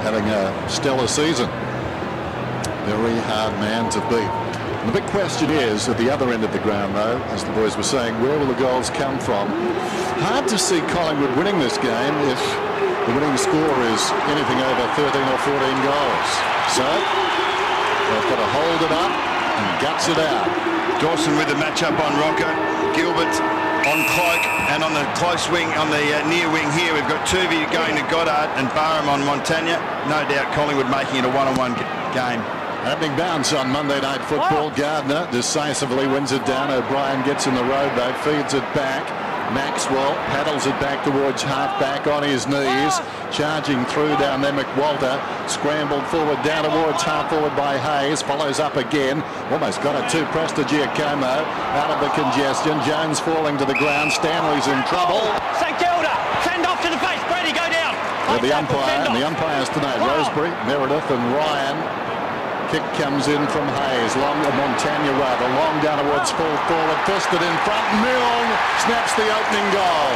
having a stellar season. Very hard man to beat. And the big question is, at the other end of the ground though, as the boys were saying, where will the goals come from? Hard to see Collingwood winning this game if the winning score is anything over 13 or 14 goals. So they've got to hold it up and guts it out. Dawson with the matchup on Rocco. Gilbert on Cloak, and on the close wing, on the near wing here, we've got Tuvey going to Goddard and Barham on Montagna. No doubt Collingwood making it a one-on-one game. Opening bounce on Monday Night Football. Gardner decisively wins it down. O'Brien gets in the road though, feeds it back. Maxwell paddles it back towards half-back on his knees. Charging through down there, McWalter. Scrambled forward down towards half-forward by Hayes. Follows up again. Almost got it to Presta Giacomo. Out of the congestion. Jones falling to the ground. Stanley's in trouble. St.Kilda, send off to the face. Brady, go down. The umpire and the umpires tonight, Rosebery, Meredith and Ryan. Kick comes in from Hayes, long to Montagna rather, long down towards full forward, fisted in front, Milne snaps the opening goal.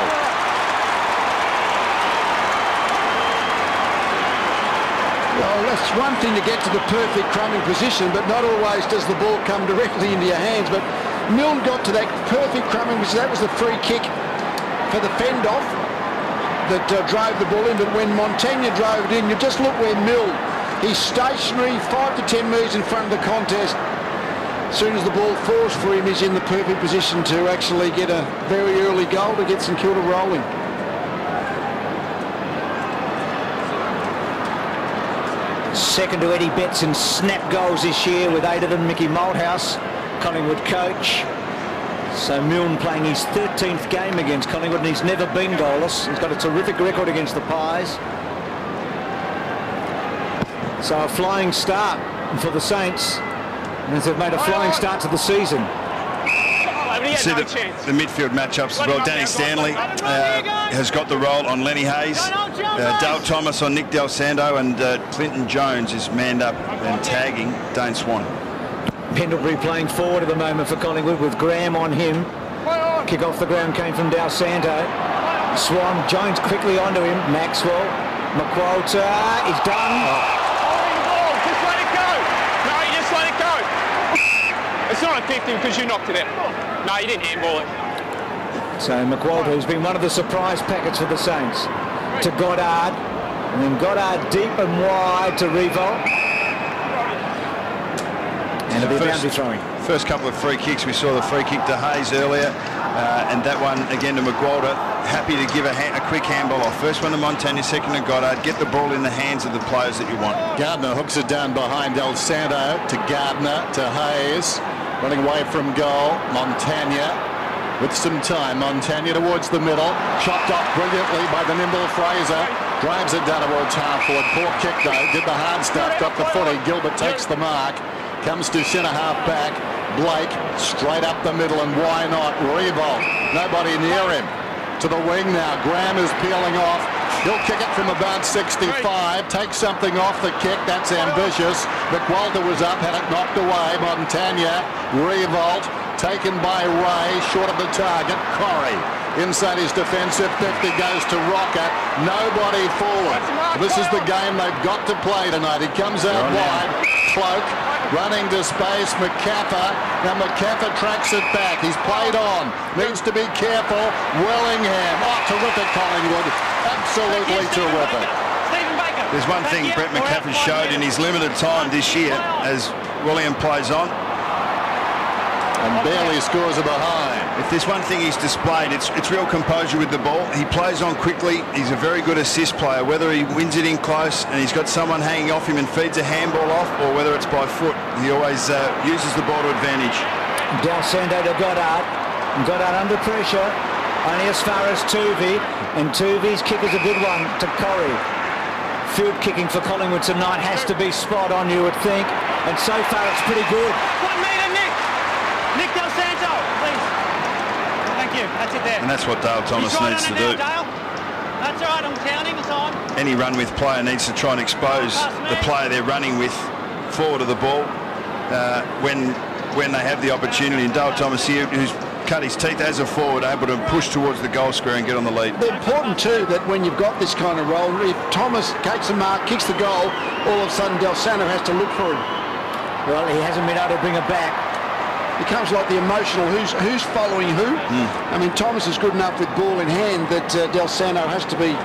Well, that's one thing to get to the perfect crumbing position, but not always does the ball come directly into your hands. But Milne got to that perfect crumbing position. That was the free kick for the fend-off that drove the ball in, but when Montagna drove it in, you just look where Milne, he's stationary, 5 to 10 metres in front of the contest. As soon as the ball falls for him, he's in the perfect position to actually get a very early goal to get St Kilda rolling. Second to Eddie Betson's snap goals this year, with 8 of them. Mickey Malthouse, Collingwood coach. So Milne playing his 13th game against Collingwood, and he's never been goalless. He's got a terrific record against the Pies. So a flying start for the Saints, and they've made a flying start to the season. See the midfield matchups as well. Danny Stanley has got the role on Lenny Hayes. Dale Thomas on Nick Del Santo, and Clinton Jones is manned up and tagging Dane Swan. Pendlebury playing forward at the moment for Collingwood with Graham on him. Kick off the ground came from Del Santo. Swan, Jones quickly onto him. Maxwell, McWalter is done. Just let it go. No, you just let it go. It's not a 50 because you knocked it out. No, you didn't handball it. So McWalter has been one of the surprise packets for the Saints. To Goddard, and then Goddard deep and wide to Riewoldt. And a bit of boundary throwing. First couple of free kicks, we saw the free kick to Hayes earlier, and that one again to McWalter. Happy to give a quick handball off. First one to Montagna, second to Goddard. Get the ball in the hands of the players that you want. Gardner hooks it down behind Del Santo to Gardner to Hayes. Running away from goal, Montagna with some time. Montagna towards the middle. Chopped off brilliantly by the nimble Fraser. Drives it down towards half-forward. Poor kick though. Did the hard stuff. Got the footy. Gilbert takes the mark. Comes to centre half-back. Blake straight up the middle, and why not? Riewoldt. Nobody near him. To the wing now. Graham is peeling off. He'll kick it from about 65. Takes something off the kick. That's ambitious. McWalter was up. Had it knocked away. Montagna. Riewoldt. Taken by Ray. Short of the target. Corrie. Inside his defensive 50 goes to Rocker. Nobody forward. This is the game they've got to play tonight. He comes out wide. Cloak. Running to space, McCaffer. Now McCaffer tracks it back. He's played on. Needs to be careful. Wellingham. Oh, terrific Collingwood. Absolutely terrific. There's one thing Brett McCaffer showed in his limited time this year as William plays on. And barely scores a behind. If there's one thing he's displayed, it's real composure with the ball. He plays on quickly. He's a very good assist player. Whether he wins it in close and he's got someone hanging off him and feeds a handball off, or whether it's by foot, he always uses the ball to advantage. Del Santo to Goddard. Goddard under pressure. Only as far as Tuvey. And Tuvey's kick is a good one to Corrie. Field kicking for Collingwood tonight has to be spot on, you would think. And so far it's pretty good. 1 metre, Nick. Nick Del Santo, please. Thank you. That's it there. And that's what Dale Thomas needs to do. Dale. That's all right. I'm counting. It's on. Any run with player needs to try and expose the player they're running with forward of the ball when they have the opportunity. And Dale Thomas here, who's cut his teeth as a forward, able to push towards the goal square and get on the lead. It's important too that when you've got this kind of role, if Thomas takes the mark, kicks the goal, all of a sudden Del Santo has to look for him. Well, he hasn't been able to bring it back. It becomes like the emotional, who's following who. I mean, Thomas is good enough with ball in hand that Del Santo has to be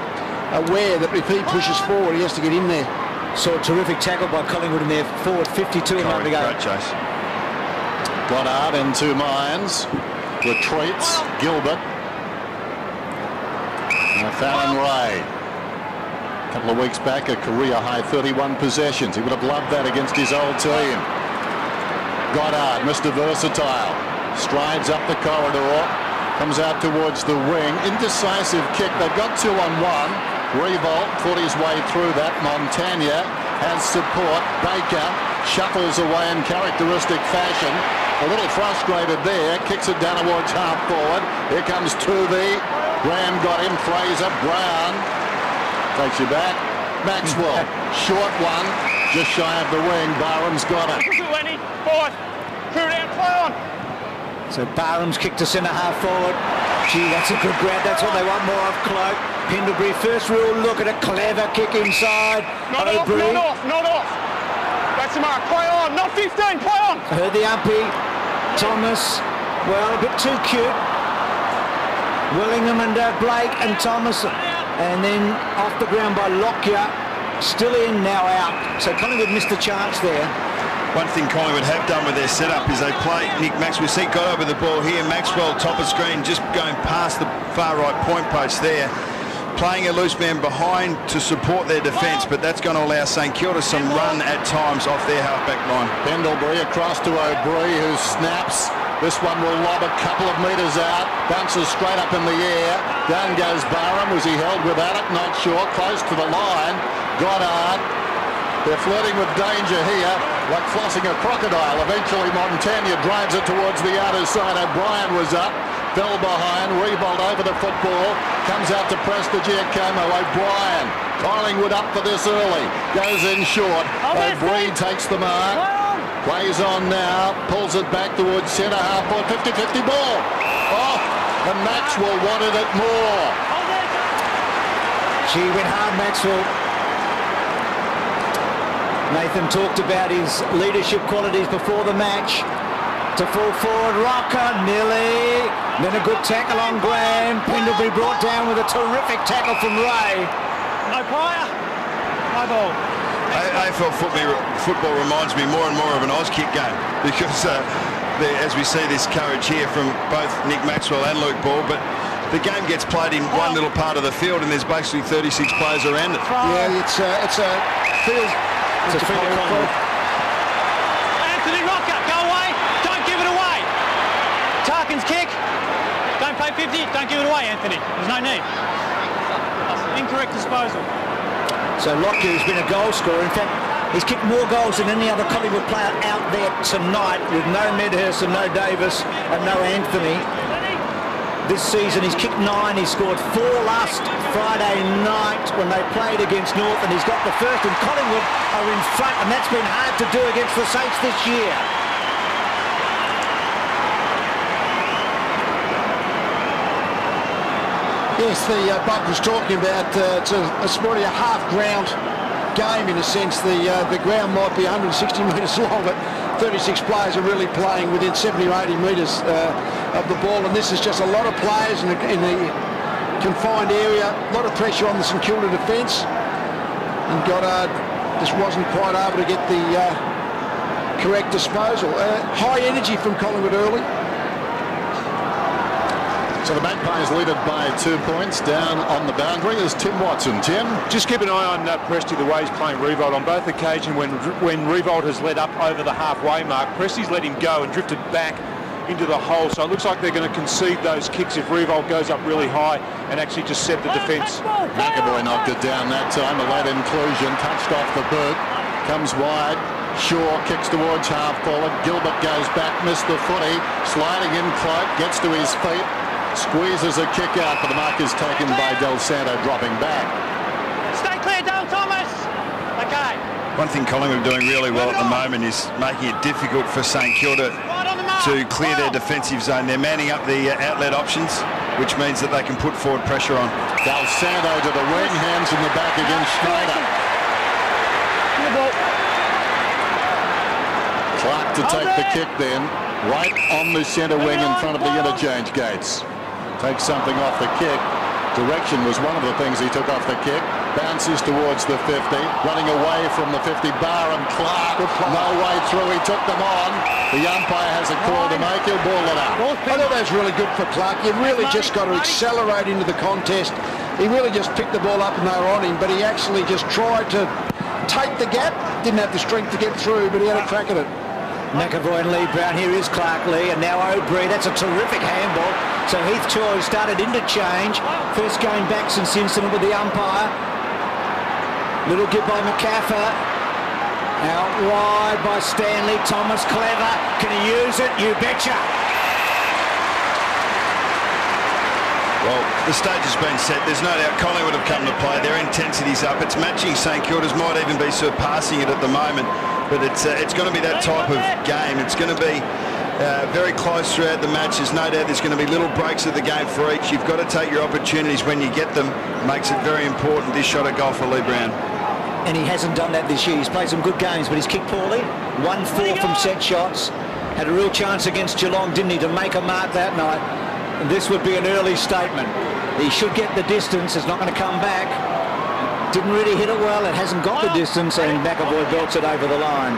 aware that if he pushes forward, he has to get in there. Saw a terrific tackle by Collingwood in their forward 52 a moment ago. Great chase. Goddard into Mines. Retreats. Gilbert. And Fallon Ray. A couple of weeks back, a career-high 31 possessions. He would have loved that against his old team. Goddard, Mr. Versatile. Strides up the corridor. Comes out towards the wing. Indecisive kick. They've got 2-on-1. Riewoldt fought his way through that. Montagna has support. Baker shuffles away in characteristic fashion. A little frustrated there. Kicks it down towards half forward. Here comes Tuvey. Graham got him. Fraser. Brown takes you back. Maxwell. Short one. Just shy of the wing. Barham's got it. Fourth. Crew down. Play on. So Barham's kicked to centre half forward. Gee, that's a good grab. That's what they want more of, Cloak. Pendlebury, first real look at a clever kick inside. Not off, not off, not off. That's the mark. Play on. Not 15. Play on. Heard the umpy. Thomas, well, a bit too cute. Willingham and Blake and Thomas. And then off the ground by Lockyer. Still in, now out. So Collingwood missed the chance there. One thing Collingwood have done with their setup is they play Nick Maxwell. See, got over the ball here. Maxwell, top of screen, just going past the far right point post there. Playing a loose man behind to support their defence, but that's going to allow St Kilda some run at times off their half-back line. Pendlebury across to O'Brien, who snaps. This one will lob a couple of metres out. Bounces straight up in the air. Down goes Barham. Was he held without it? Not sure. Close to the line. Goddard. They're flirting with danger here, like flossing a crocodile. Eventually Montagna drives it towards the outer side. O'Brien was up, fell behind. Riewoldt over the football, comes out to press the Giacomo. O'Brien, Collingwood up for this early, goes in short. O'Brien takes the mark, plays on now, pulls it back towards centre half forward. 50-50 ball. Oh, and Maxwell wanted it more. Gee, went hard, Maxwell. Nathan talked about his leadership qualities before the match. To fall forward, Rocker, nearly. Then a good tackle on Graham. Pendlebury brought down with a terrific tackle from Ray. No player. No ball. AFL football reminds me more and more of an Oz kick game because as we see this courage here from both Nick Maxwell and Luke Ball, but the game gets played in one little part of the field and there's basically 36 players around it. Yeah, it's a field. It's a field of Anthony Rocker, go away. Don't give it away. Tarkin's kick. Don't pay 50. Don't give it away, Anthony. There's no need. Incorrect disposal. So Lockyer has been a goal scorer. In fact, he's kicked more goals than any other Collingwood player out there tonight with no Medhurst and no Davis and no Anthony. This season he's kicked 9, he scored 4 last Friday night when they played against North, and he's got the first, and Collingwood are in front, and that's been hard to do against the Saints this year. Yes, the Buck was talking about it's probably a half-ground game in a sense. The ground might be 160 metres long, but 36 players are really playing within 70 or 80 metres of the ball, and this is just a lot of players in the confined area, a lot of pressure on the St Kilda defence, and Goddard just wasn't quite able to get the correct disposal. High energy from Collingwood early. So the Magpies lead it by 2 points. Down on the boundary is Tim Watson. Tim? Just keep an eye on Presti, the way he's playing Riewoldt. On both occasions when Riewoldt has led up over the halfway mark, Presti's let him go and drifted back into the hole. So it looks like they're going to concede those kicks if Riewoldt goes up really high and actually just set the defence. McAvoy knocked it down that time. A late inclusion, touched off the boot, comes wide. Shaw kicks towards half forward. Gilbert goes back, missed the footy, sliding in Cloak, gets to his feet. Squeezes a kick out, but the mark is taken by Del Santo, dropping back. Stay clear, Dale Thomas. Okay. One thing Collingwood are doing really well at the moment is making it difficult for St Kilda to clear their defensive zone. They're manning up the outlet options, which means that they can put forward pressure on. Del Santo to the wing, hands in the back against Schneider. Clark to take the kick then, right on the centre wing in front of the interchange gates. Takes something off the kick. Direction was one of the things he took off the kick. Bounces towards the 50, running away from the 50 bar, and Clark, no way through, he took them on. The umpire has a call to make, he'll ball it up. I thought that was really good for Clark. You've really just got to accelerate into the contest. He really just picked the ball up and they were on him, but he actually just tried to take the gap. Didn't have the strength to get through, but he had a crack at it. McAvoy and Lee Brown. Here is Clark Lee, and now O'Brien. That's a terrific handball. So Heath Choi started interchange. First game back since the incident with the umpire. Little give by McCaffer. Out wide by Stanley. Thomas clever. Can he use it? You betcha. Well, the stage has been set. There's no doubt Collingwood have come to play. Their intensity's up. It's matching St Kilda's, might even be surpassing it at the moment. But it's going to be that type of game. It's going to be very close throughout the match. There's no doubt there's going to be little breaks of the game for each. You've got to take your opportunities when you get them. Makes it very important, this shot at goal for Lee Brown. And he hasn't done that this year. He's played some good games, but he's kicked poorly. 1-4 from set shots. Had a real chance against Geelong, didn't he, to make a mark that night. And this would be an early statement. He should get the distance. It's not going to come back. Didn't really hit it well. It hasn't got the distance, and McAvoy belts it over the line.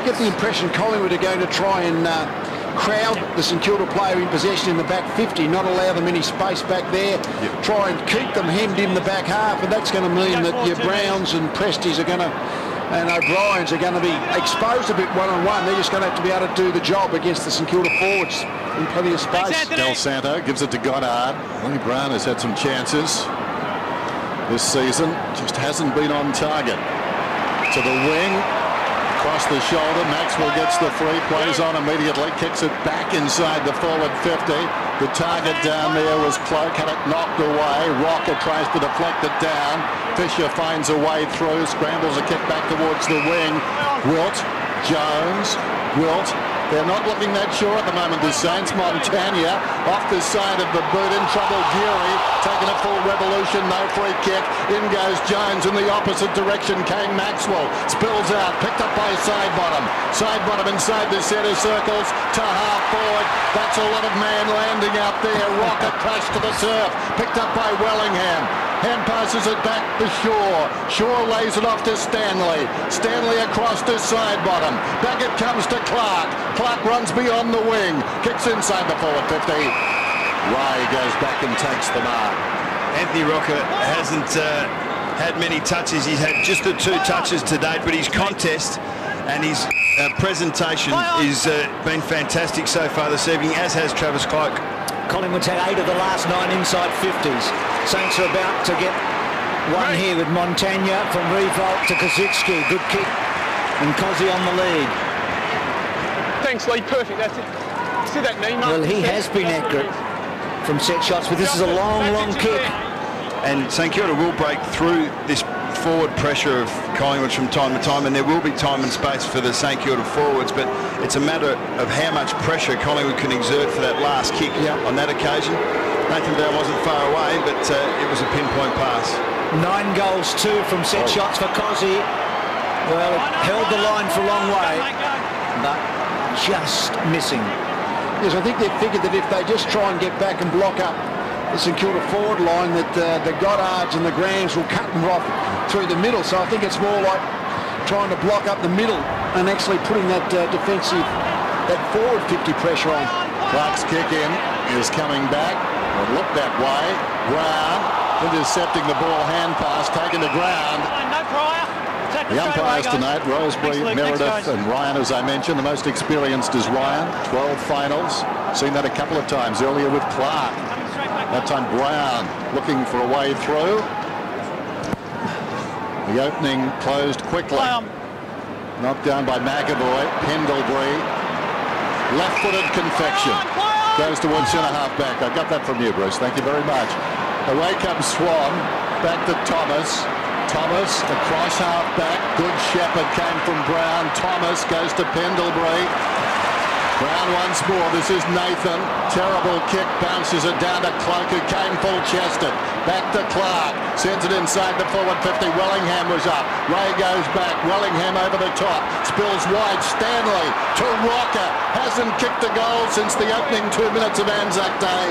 Get the impression Collingwood are going to try and crowd the St Kilda player in possession in the back 50, not allow them any space back there. Yep. Try and keep them hemmed in the back half, and that's going to mean that your Browns and Presties are going to, and O'Briens are going to be exposed a bit one-on-one. They're just going to have to be able to do the job against the St Kilda forwards in plenty of space. Del Santo gives it to Goddard. Lee Brown has had some chances this season, just hasn't been on target. To the wing, across the shoulder, Maxwell gets the free, plays on immediately, kicks it back inside the forward 50. The target down there was Cloak, had it knocked away. Rocker tries to deflect it down. Fisher finds a way through, scrambles a kick back towards the wing. Riewoldt, Jones, Riewoldt. They're not looking that sure at the moment, the Saints. Montagna off the side of the boot, in trouble. Geary taking a full revolution, no free kick. In goes Jones in the opposite direction. Came Maxwell, spills out, picked up by Sidebottom. Sidebottom inside the centre circles to half forward. That's a lot of man landing out there. Rocket crashed to the turf, picked up by Wellingham. Hand passes it back to Shaw. Shaw lays it off to Stanley. Stanley across to Sidebottom. Back it comes to Clark. Clark runs beyond the wing. Kicks inside the forward 50. Rye goes back and takes the mark. Anthony Rocker hasn't had many touches. He's had just the 2 touches to date, but his contest and his presentation has been fantastic so far this evening, as has Travis Cloak. Collingwood's had 8 of the last 9 inside 50s. Saints are about to get one here with Montagna from Riewoldt to Kazitsky. Good kick. And Cozzy on the lead. Thanks, Lee. Perfect. That's it. See that knee, Mark? Well, he has been accurate from set shots, but this is a long, long kick. And St Kilda will break through this forward pressure of Collingwood from time to time, and there will be time and space for the St Kilda forwards, but it's a matter of how much pressure Collingwood can exert for that last kick on that occasion. Nathan Brown wasn't far away, but it was a pinpoint pass. 9 goals, 2 from set shots for Cozzy. Well, it held the line for a long way, but just missing. Yes, I think they've figured that if they just try and get back and block up the St Kilda forward line, that the Goddards and the Grahams will cut them off through the middle. So I think it's more like trying to block up the middle and actually putting that defensive, that forward 50 pressure on. Clark's kick in is coming back. It looked that way. Brown intercepting the ball, hand pass, taken to ground. No prior. The umpires tonight, Rosebery, Meredith and Ryan, as I mentioned. The most experienced is Ryan, 12 finals. Seen that a couple of times earlier with Clark. That time Brown looking for a way through. The opening closed quickly. Knocked down by McAvoy. Pendlebury. Left-footed confection. Goes towards centre-half back. I got that from you, Bruce. Thank you very much. Away comes Swan. Back to Thomas. Thomas across half-back. Good shepherd came from Brown. Thomas goes to Pendlebury. Brown once more. This is Nathan. Terrible kick. Bounces it down to Cloak, who came full-chested. Back to Clark. Sends it inside the forward 50. Wellingham was up. Ray goes back. Wellingham over the top. Spills wide. Stanley to Rocker. Hasn't kicked a goal since the opening 2 minutes of Anzac Day.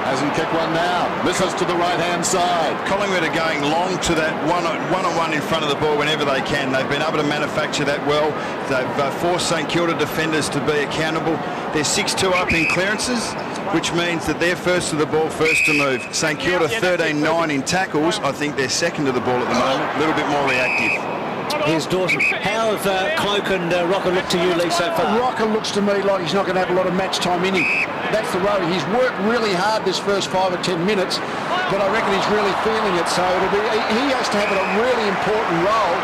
Hasn't kicked one now. Misses to the right-hand side. Collingwood are going long to that one-on-one in front of the ball whenever they can. They've been able to manufacture that well. They've forced St Kilda defenders to be accountable. They're 6-2 up in clearances, which means that they're first to the ball, first to move. St Kilda 13-9 in tackles. I think they're second to the ball at the moment. A little bit more reactive. Here's Dawson. How have Cloak and Rocker looked to you, Lee, so far? Rocker looks to me like he's not going to have a lot of match time in him. That's the worry. He's worked really hard this first 5 or 10 minutes, but I reckon he's really feeling it. So he has to have a really important role,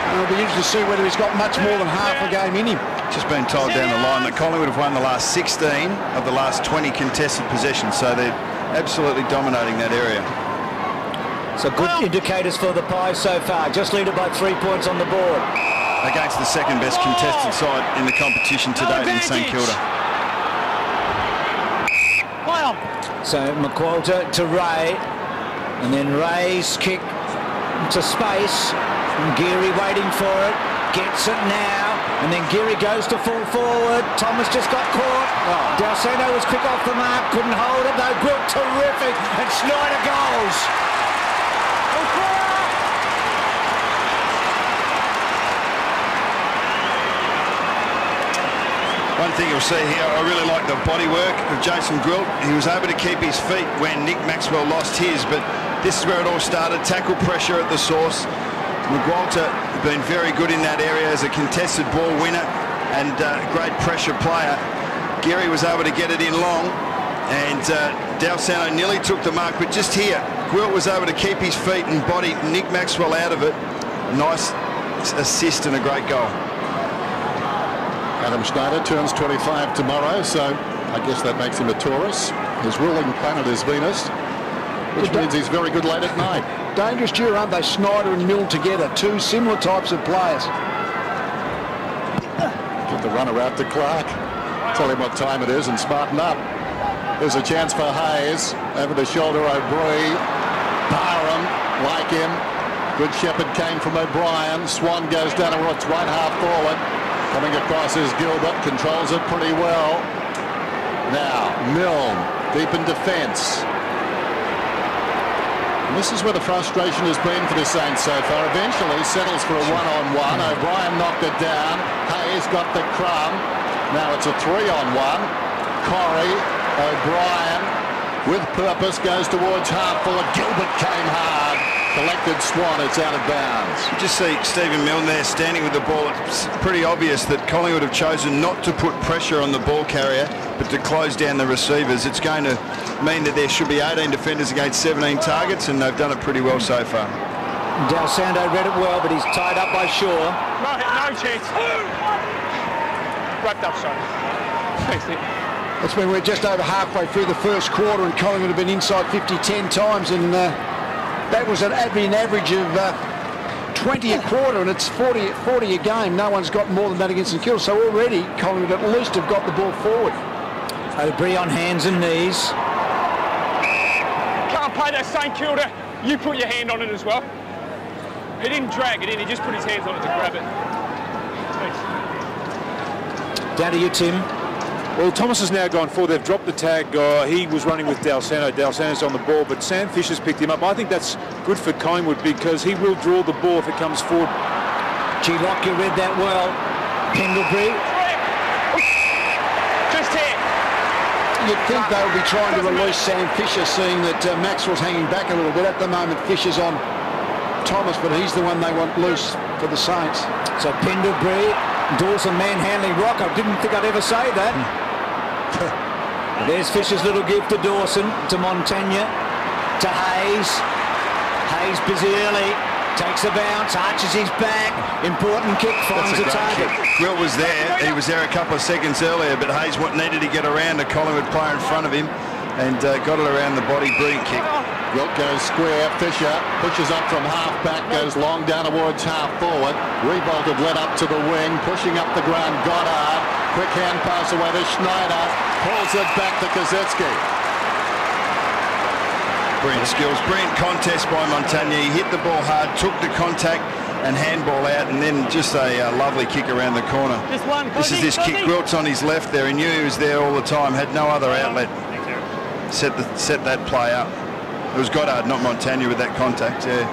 and it'll be interesting to see whether he's got much more than half a game in him. Just been told down the line that Collingwood have won the last 16 of the last 20 contested possessions, so they're absolutely dominating that area. So good indicators for the Pies so far. Just leaded by 3 points on the board. Against the second best contested side in the competition to date in St Kilda. So McQualter to Ray, and then Ray's kick to space. And Geary waiting for it. Gets it now, and then Geary goes to full forward. Thomas just got caught. Dalsano was quick off the mark, couldn't hold it though. Gwilt terrific, and Schneider goals. One thing you'll see here, I really like the body work of Jason Gwilt. He was able to keep his feet when Nick Maxwell lost his, but this is where it all started. Tackle pressure at the source. McQualter been very good in that area as a contested ball winner and great pressure player. Geary was able to get it in long, and Dalsano nearly took the mark, but just here, Gwilt was able to keep his feet and body Nick Maxwell out of it. Nice assist and a great goal. Adam Schneider turns 25 tomorrow, so I guess that makes him a Taurus. His ruling planet is Venus, which means he's very good late at night. Dangerous duo, aren't they? Schneider and Milne together, two similar types of players. Get the runner out to Clark. Tell him what time it is and smarten up. There's a chance for Hayes. Over the shoulder, O'Brien. Barham, like him. Good Shepherd came from O'Brien. Swan goes down towards right half forward. Coming across is Gilbert, controls it pretty well. Now, Milne, deep in defence. And this is where the frustration has been for the Saints so far. Eventually settles for a one-on-one. O'Brien knocked it down. Hayes got the crumb. Now it's a 3-on-1. Corrie, O'Brien, with purpose, goes towards half forward. Gilbert came hard. Collected Swan, it's out of bounds. You just see Stephen Milne there standing with the ball. It's pretty obvious that Collingwood have chosen not to put pressure on the ball carrier, but to close down the receivers. It's going to mean that there should be 18 defenders against 17 targets, and they've done it pretty well so far. Dalsano read it well, but he's tied up by Shaw. No chance. Wrapped up, sorry. Thanks, Nick. That's when we're just over halfway through the first quarter, and Collingwood have been inside 50 10 times, and that was an average of 20 a quarter, and it's 40 a game. No one's got more than that against St Kilda, so already Collingwood at least have got the ball forward. O'Brien on hands and knees. Can't play that St Kilda. You put your hand on it as well. He didn't drag it in, he just put his hands on it to grab it. Thanks. Down to you, Tim. Well, Thomas has now gone forward. They've dropped the tag. He was running with Dalsano. Dalsano's on the ball, but Sam Fisher's picked him up. I think that's good for Collingwood because he will draw the ball if it comes forward. G-Lock, you read that well. Pendlebury. Just here. You'd think they would be trying to release Sam Fisher, seeing that Maxwell's hanging back a little bit. At the moment, Fisher's on Thomas, but he's the one they want loose for the Saints. So Pendlebury, Dawson manhandling Rocker. Didn't think I'd ever say that. There's Fisher's little gift to Dawson, to Montagna, to Hayes. Hayes busy early, takes a bounce, arches his back, important kick, finds a target. Gwilt was there, he was there a couple of seconds earlier, but Hayes needed to get around a Collingwood player in front of him and got it around the body, brilliant kick. Gwilt goes square, Fisher pushes up from half back, goes long down towards half forward. Riewoldt had led up to the wing, pushing up the ground, Goddard. Quick hand pass away to Schneider. Pulls it back to Kosecki. Brilliant skills, brilliant contest by Montagna. He hit the ball hard, took the contact and handball out, and then just a lovely kick around the corner. This is this kick. Riewoldt on his left there. He knew he was there all the time, had no other outlet. Set that play up. It was Goddard, not Montagna, with that contact. Yeah.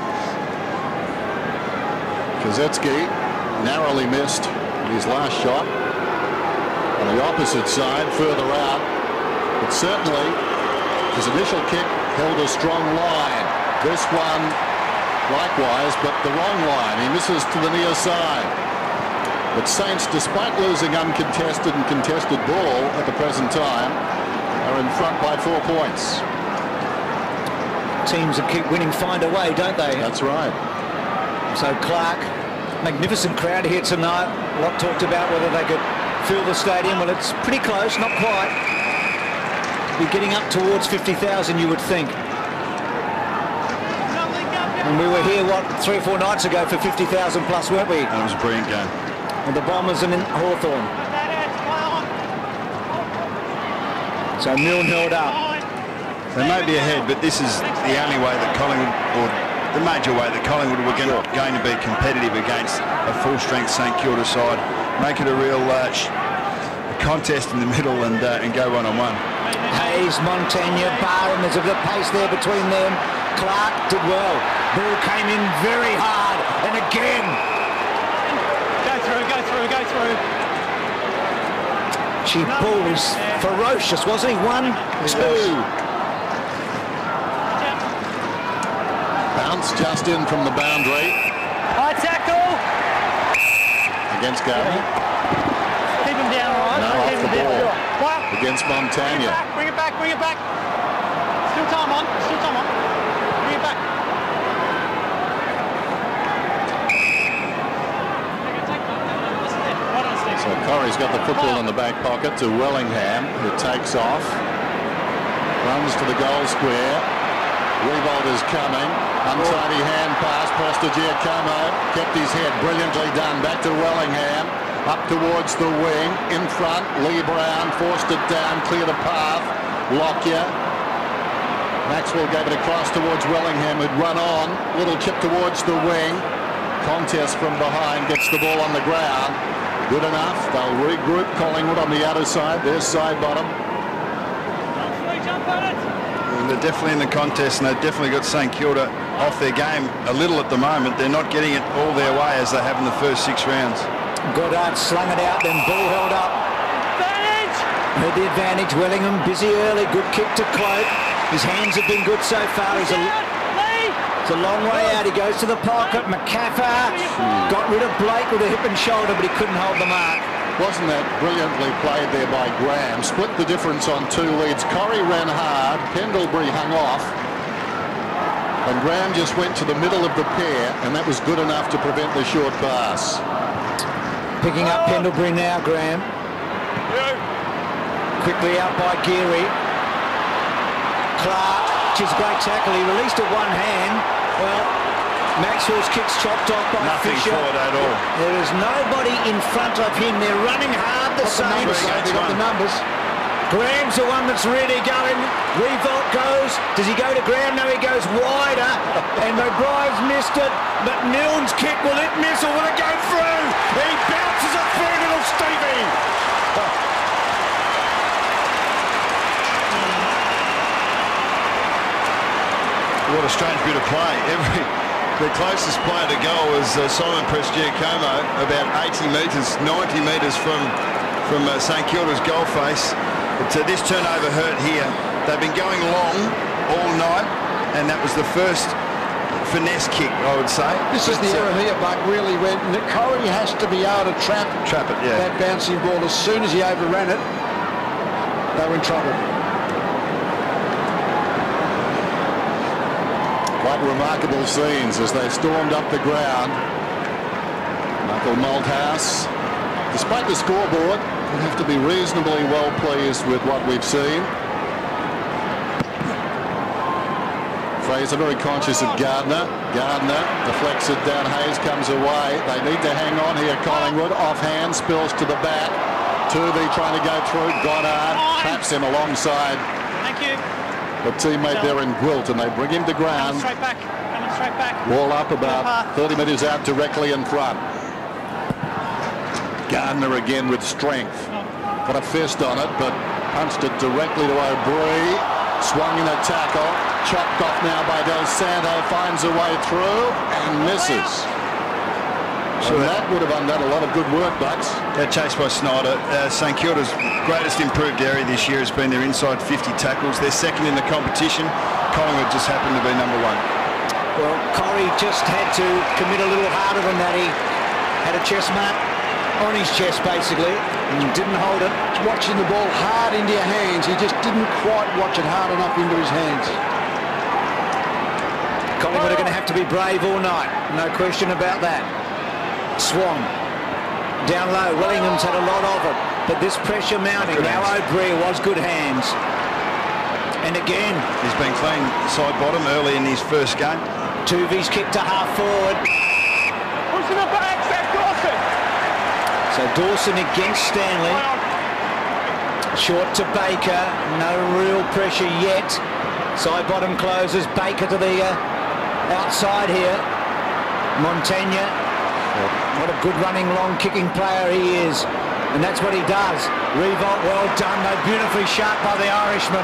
Kosecki narrowly missed his last shot on the opposite side, further out. But certainly his initial kick held a strong line. This one likewise, but the wrong line. He misses to the near side. But Saints, despite losing uncontested and contested ball at the present time, are in front by 4 points. Teams that keep winning find a way, don't they? That's right. So Clark, magnificent crowd here tonight. A lot talked about whether they could fill the stadium. Well, it's pretty close, not quite. We're getting up towards 50,000, you would think. And we were here, what, 3 or 4 nights ago for 50,000 plus, weren't we? That was a brilliant game. And the Bombers and Hawthorn. So Milne held up. They may be ahead, but this is the only way that Collingwood, or the major way that Collingwood were going to be competitive against a full-strength St Kilda side. Make it a real contest in the middle and go one-on-one. Hayes, Montagna, Barham, there's a bit of pace there between them. Clark did well. Ball came in very hard, and again. Go through. Gee, Ball was ferocious, wasn't he? 1, 2. Bounce just in from the boundary. High tackle. Against Gardner. Keep him down, all right? No, off Keep the him down. ball. Well, Against Montagna. bring it back. Still time on. Bring it back. So Corrie's got the football in the back pocket to Wellingham, who takes off. Runs to the goal square. Riewoldt is coming. Untidy hand pass. Giacomo kept his head. Brilliantly done. Back to Wellingham. Up towards the wing. In front. Lee Brown forced it down. Cleared a path. Lockyer. Maxwell gave it across towards Wellingham, who'd run on. Little chip towards the wing. Contest from behind. Gets the ball on the ground. Good enough. They'll regroup Collingwood on the outer side. There's side bottom. They're definitely in the contest, and they've definitely got St Kilda off their game a little at the moment. They're not getting it all their way as they have in the first 6 rounds. Goddard slung it out, then Ball held up. Advantage! Had the advantage. Wellingham busy early. Good kick to Cloak. His hands have been good so far. It's a long way out. He goes to the pocket. McCaffar got rid of Blake with a hip and shoulder, but he couldn't hold the mark. Wasn't that brilliantly played there by Graham? Split the difference on 2 leads. Corrie ran hard. Pendlebury hung off. And Graham just went to the middle of the pair, and that was good enough to prevent the short pass. Picking up Pendlebury now, Graham. Quickly out by Geary. Clark, which is a great tackle. He released it one hand. Well, Maxwell's kick's chopped off by Nothing Fisher. forward at all. There is nobody in front of him. They're running hard, the Saints. They've got the numbers. Graham's the one that's really going. Riewoldt goes. Does he go to Graham? No, he goes wider. And O'Brien's missed it. But Milne's kick, will it miss or will it go through? He bounces it through, little Stevie. What a strange bit of play. The closest player to goal was Simon Giacomo, about 80 metres, 90 metres from St Kilda's goal face. But this turnover hurt here. They've been going long all night, and that was the first finesse kick, I would say. This is the error here, Buck, really, when Corrie has to be able to trap it, yeah. That bouncing ball. As soon as he overran it, they were in trouble. Quite remarkable scenes as they stormed up the ground. Michael Malthouse, despite the scoreboard, we have to be reasonably well pleased with what we've seen. Fraser very conscious of Gardner. Gardner deflects it down. Hayes comes away. They need to hang on here, Collingwood. Offhand, spills to the back. Tuvey trying to go through. Goddard traps him alongside Thank you. a teammate there in Riewoldt, and they bring him to ground. Straight back. Coming straight back. Ball up about 30 metres out directly in front. Gardner again with strength. Got a fist on it, but punched it directly to O'Brien. Swung in a tackle. Chopped off now by Del Santo. Finds a way through and misses. So that would have undone a lot of good work, Bucks. Yeah, chased by Schneider. St Kilda's greatest improved area this year has been their inside 50 tackles. They're second in the competition. Collingwood just happened to be number 1. Well, Corrie just had to commit a little harder than that. He had a chest mark on his chest, basically, and didn't hold it. Watching the ball hard into your hands. He just didn't quite watch it hard enough into his hands. Collingwood are going to have to be brave all night. No question about that. Swan down low. Willingham's had a lot of it, but this pressure mounting. Now O'Brien was good hands, and again he's been clean side bottom early in his first game. Tuvey's kick to half forward. Pushing the back, Zach Dawson. So Dawson against Stanley. Short to Baker. No real pressure yet. Side bottom closes. Baker to the outside here. Montagna. What a good running, long kicking player he is. And that's what he does. Riewoldt, well done, though. Beautifully shot by the Irishman.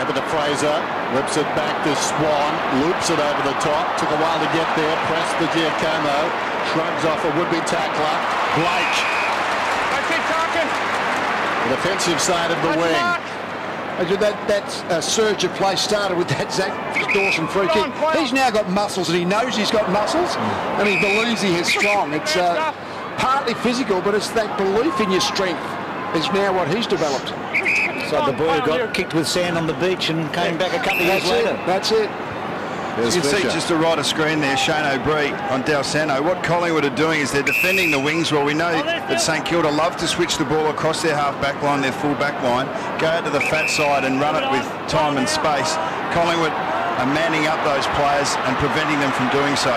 Over to Fraser. Whips it back to Swan. Loops it over the top. Took a while to get there. Pressed the Giacomo. Shrugs off a would-be tackler. Blake. That's it, Tarkin. The defensive side of the wing. That surge of play started with that Zach Dawson free kick. He's now got muscles, and he knows he's got muscles, and he believes he has strong. It's partly physical, but it's that belief in your strength is now what he's developed. So the boy who got kicked with sand on the beach and came back a couple of years later. That's it. You can see just to right of screen there, Shane O'Brien on Del Santo. What Collingwood are doing is they're defending the wings well. We know that St Kilda love to switch the ball across their half-back line, their full-back line, go out to the fat side and run it with time and space. Collingwood are manning up those players and preventing them from doing so.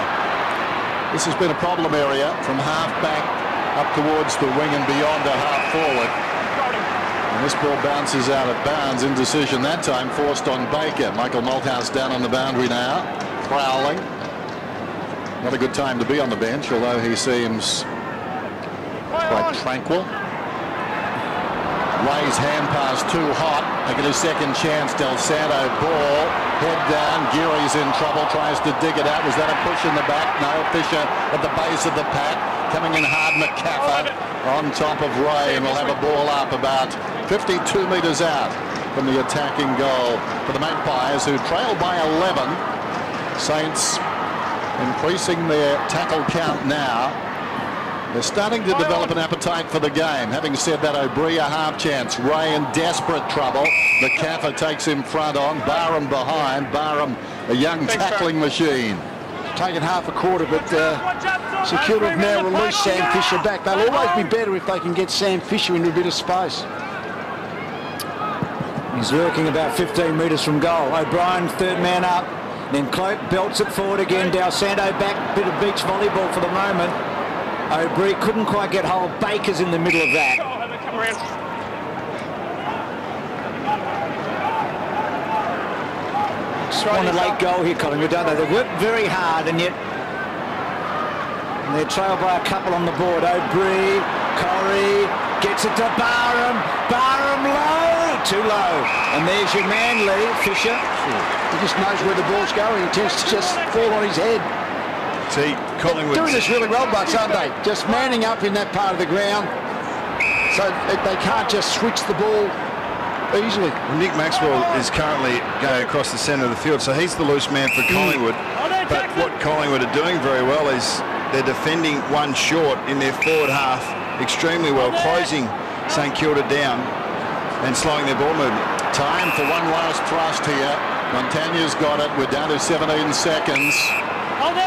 This has been a problem area from half-back up towards the wing and beyond to half-forward. And this ball bounces out of bounds. Indecision that time forced on Baker. Michael Malthouse down on the boundary now, prowling. Not a good time to be on the bench, although he seems quite tranquil. Ray's hand pass too hot. They get his second chance. Del Santo ball. Head down. Geary's in trouble. Tries to dig it out. Was that a push in the back? No. Fisher at the base of the pack. Coming in hard. McCaffer on top of Ray, and we'll have a ball up about 52 metres out from the attacking goal for the Magpies, who trail by 11. Saints increasing their tackle count now. They're starting to develop an appetite for the game. Having said that, O'Brien a half chance. Ray in desperate trouble. McCaffer takes him front on. Barham behind. Barham, a young tackling machine. Taken half a quarter, but St Kilda have now released Sam Fisher back. They'll always be better if they can get Sam Fisher into a bit of space. He's lurking about 15 metres from goal. O'Brien, third man up. Then Cloak belts it forward again. Del Santo back. Bit of beach volleyball for the moment. O'Brien couldn't quite get hold. Baker's in the middle of that. On a late goal here, Collingwood, don't they? They've worked very hard, and yet they're trailed by a couple on the board. O'Brien, Corrie, gets it to Barham. Barham low, too low. And there's your man, Lee, Fisher. He just knows where the ball's going. He tends to just fall on his head. See, Collingwood doing this really well, Bucks, aren't they? Just manning up in that part of the ground, so they can't just switch the ball easily. Nick Maxwell is currently going across the centre of the field, so he's the loose man for Collingwood. But what Collingwood are doing very well is they're defending one short in their forward half extremely well, closing St Kilda down and slowing their ball movement. Time for one last thrust here. Montagna's got it. We're down to 17 seconds.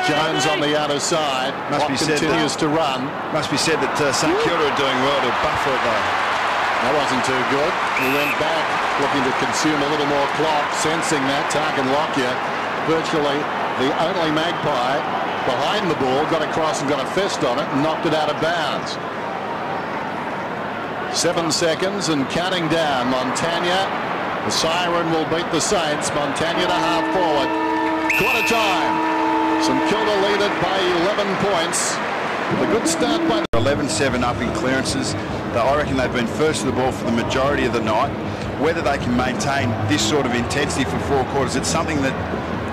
Jones on the outer side. Continues to run. Must be said that St Kilda are doing well to buffer it though. That wasn't too good. He went back looking to consume a little more clock, sensing that Tarkin Lockyer, virtually the only Magpie behind the ball, got across and got a fist on it and knocked it out of bounds. 7 seconds and counting down. Montagna, the siren will beat the Saints. Montagna to half forward. Quarter time. St Kilda lead it by 11 points. A good start by 11-7 up in clearances. I reckon they've been first to the ball for the majority of the night. Whether they can maintain this sort of intensity for 4 quarters, it's something that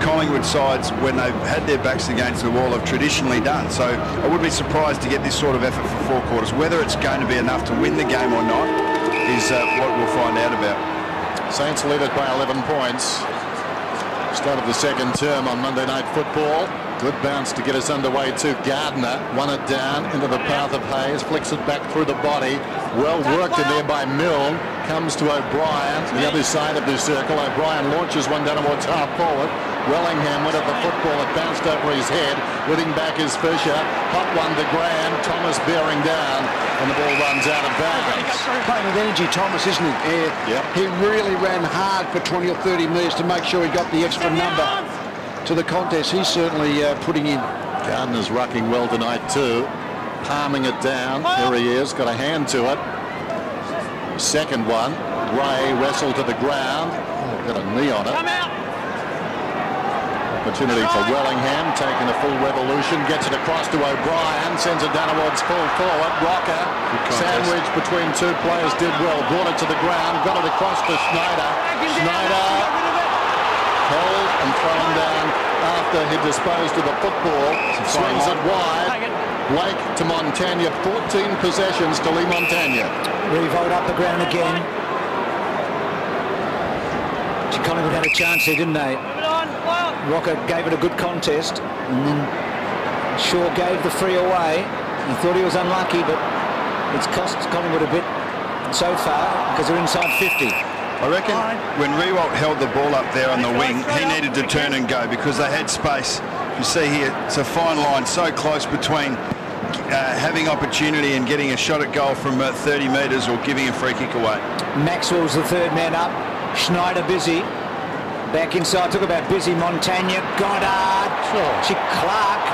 Collingwood sides, when they've had their backs against the wall, have traditionally done. So I would be surprised to get this sort of effort for 4 quarters. Whether it's going to be enough to win the game or not is what we'll find out about. Saints lead it by 11 points. Start of the second term on Monday Night Football. Good bounce to get us underway too. Gardner won it down into the path of Hayes, flicks it back through the body. Well worked in there by Milne. Comes to O'Brien, the other side of the circle. O'Brien launches one down towards half forward. Wellingham went at the football. It bounced over his head. Winning back is Fisher. Hot one to Graham. Thomas bearing down, and the ball runs out of bounds. Playing with energy, Thomas, isn't he? Yep. He really ran hard for 20 or 30 metres to make sure he got the extra number to the contest. He's certainly putting in. Gardner's rucking well tonight too. Palming it down. Here he is. Got a hand to it. Second one. Ray wrestled to the ground. Got a knee on it. Opportunity for Wellingham, taking a full revolution, gets it across to O'Brien, sends it down towards full forward. Rocker, sandwich between 2 players, did well, brought it to the ground, got it across to Schneider. Schneider held and thrown down after he disposed of the football. Swings it wide. Blake to Montagna, 14 possessions to Lee Montagna. Riewoldt up the ground again. Collingwood had a chance there, didn't they? Rocker gave it a good contest, and then Shaw gave the free away. He thought he was unlucky, but it's cost Collingwood a bit so far because they're inside 50. I reckon when Riewoldt held the ball up there on the wing, he needed to turn and go because they had space. You see here, it's a fine line, so close between having opportunity and getting a shot at goal from 30 metres or giving a free kick away. Maxwell's the third man up. Schneider busy. Back inside, talk about busy. Montagna, Goddard, Clark.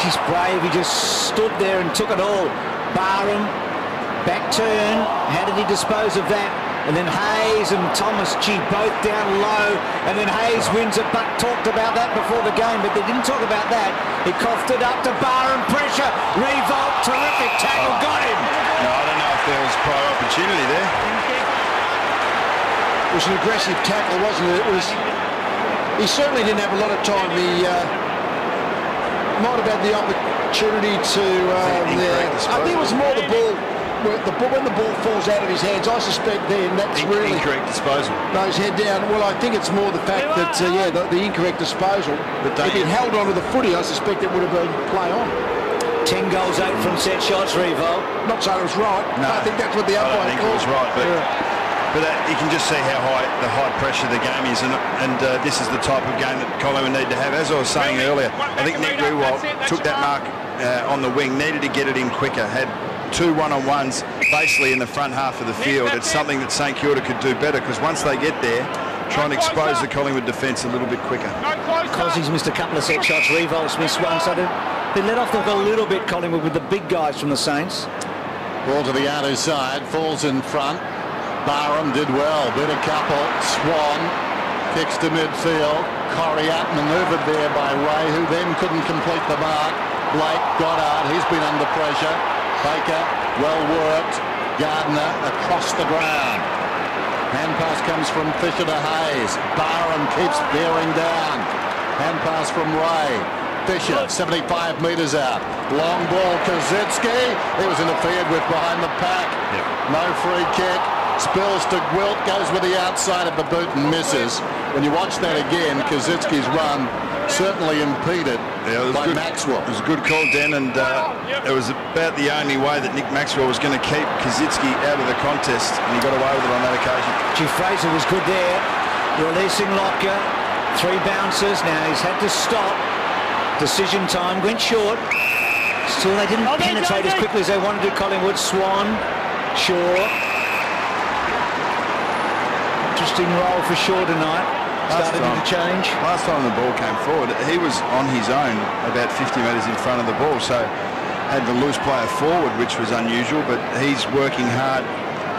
She's brave. He just stood there and took it all. Barham, back turn. How did he dispose of that? And then Hayes and Thomas, both down low. And then Hayes wins it, but talked about that before the game, but they didn't talk about that. He coughed it up to Barham, pressure. Riewoldt, terrific tackle, got him. No, I don't know if there was prior opportunity there. It was an aggressive tackle, wasn't it? He certainly didn't have a lot of time. He might have had the opportunity to. I think it was more the ball. When the ball falls out of his hands, I suspect then that's really incorrect disposal. Nose head down. Well, I think it's more the fact that the incorrect disposal. But if he'd held onto the footy, I suspect it would have been play on. 10 goals, 8 from set shots. Riewoldt. Not saying it was right. No, I think that's what the umpire called. I don't think it was right, but. Yeah. But you can just see how high pressure the game is, and this is the type of game that Collingwood need to have. As I was saying earlier, I think Nick Riewoldt took that mark on the wing, needed to get it in quicker, had 2 one-on-ones basically in the front half of the field. It's something that St Kilda could do better, because once they get there, try and expose the Collingwood defence a little bit quicker. Cossey's missed a couple of set shots, Riewoldt's missed one, so they let off the hook a little bit, Collingwood, with the big guys from the Saints. Ball to the outer side, falls in front. Barham did well, bit a couple. Swan kicks to midfield. Corrie outmanoeuvred there by Ray, who then couldn't complete the mark. Blake, Goddard, he's been under pressure. Baker, well worked. Gardner across the ground. Hand pass comes from Fisher to Hayes. Barham keeps bearing down. Hand pass from Ray. Fisher, 75 metres out. Long ball, Kazitsky. He was interfered with behind the pack. No free kick. Spills to Gwilt, goes with the outside of the boot and misses. When you watch that again, Kazitsky's run certainly impeded by Maxwell. It was a good call, Dan, and it was about the only way that Nick Maxwell was going to keep Kazitsky out of the contest, and he got away with it on that occasion. Fraser was good there, releasing Locker, 3 bounces. Now he's had to stop. Decision time, went short. Still, they didn't penetrate as quickly as they wanted to. Collingwood, Swan, Shaw. Interesting role for Shaw tonight. Started to change. Last time the ball came forward, he was on his own about 50 metres in front of the ball. So had the loose player forward, which was unusual, but he's working hard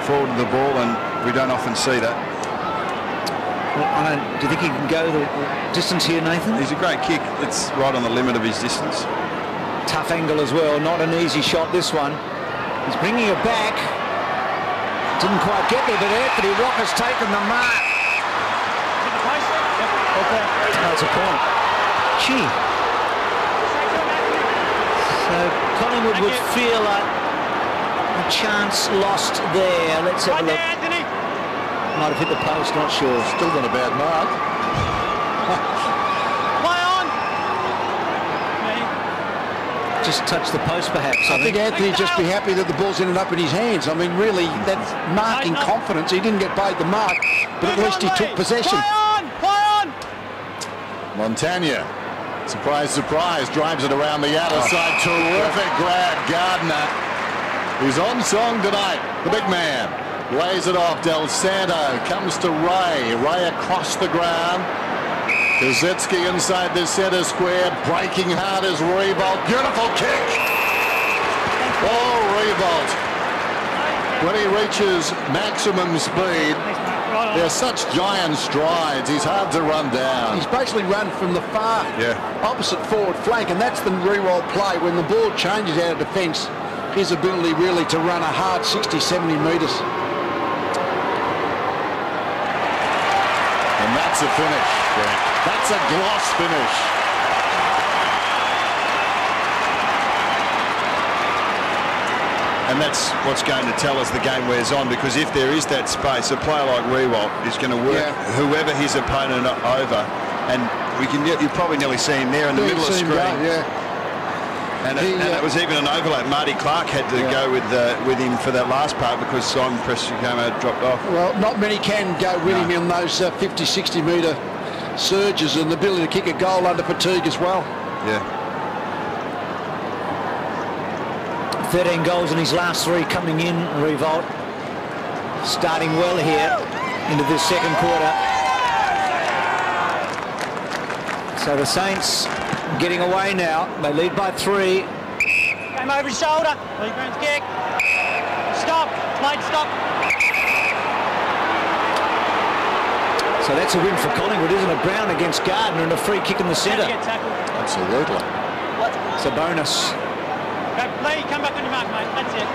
forward to the ball, and we don't often see that. Well, do you think he can go the distance here, Nathan? He's a great kick. It's right on the limit of his distance. Tough angle as well. Not an easy shot, this one. He's bringing it back. Didn't quite get there, but Anthony Rocker's taken the mark. That's a point. Gee. So Collingwood would feel a chance lost there. Let's have a look. Might have hit the post, not sure. Still got a bad mark. Play on. Just touched the post, perhaps. I think Anthony just be happy that the ball's ended up in his hands. I mean, really, that's marking confidence. He didn't get paid the mark, but at least he took possession. Play on. Montagna, surprise, surprise, drives it around the outer side. Terrific grab, Gardner. He's on song tonight, the big man. Lays it off, Del Santo comes to Ray. Ray across the ground. Kazitsky inside the centre square, breaking hard as Riewoldt. Beautiful kick. Oh, Riewoldt. When he reaches maximum speed, they're such giant strides. He's hard to run down. He's basically run from the far opposite forward flank, and that's the Riewoldt play. When the ball changes out of defence, his ability really to run a hard 60, 70 metres. And that's a finish, Frank. That's a gloss finish. And that's what's going to tell us the game wears on, because if there is that space, a player like Riewoldt is going to work whoever his opponent over, and you probably nearly see him there in the middle of the screen. And it was even an overlap. Marty Clark had to go with him for that last part because Simon Presticamo dropped off. Well, not many can go with him in those 50, 60 metre surges, and the ability to kick a goal under fatigue as well. Yeah. 13 goals in his last 3 coming in, Riewoldt. Starting well here into this second quarter. So the Saints getting away now. They lead by 3. Came over his shoulder. Lee Brown's kick. Stop. Mate, stop. So that's a win for Collingwood, isn't it? Brown against Gardner and a free kick in the centre. Absolutely. It's a bonus. Lee, come back on your mark, mate. That's it.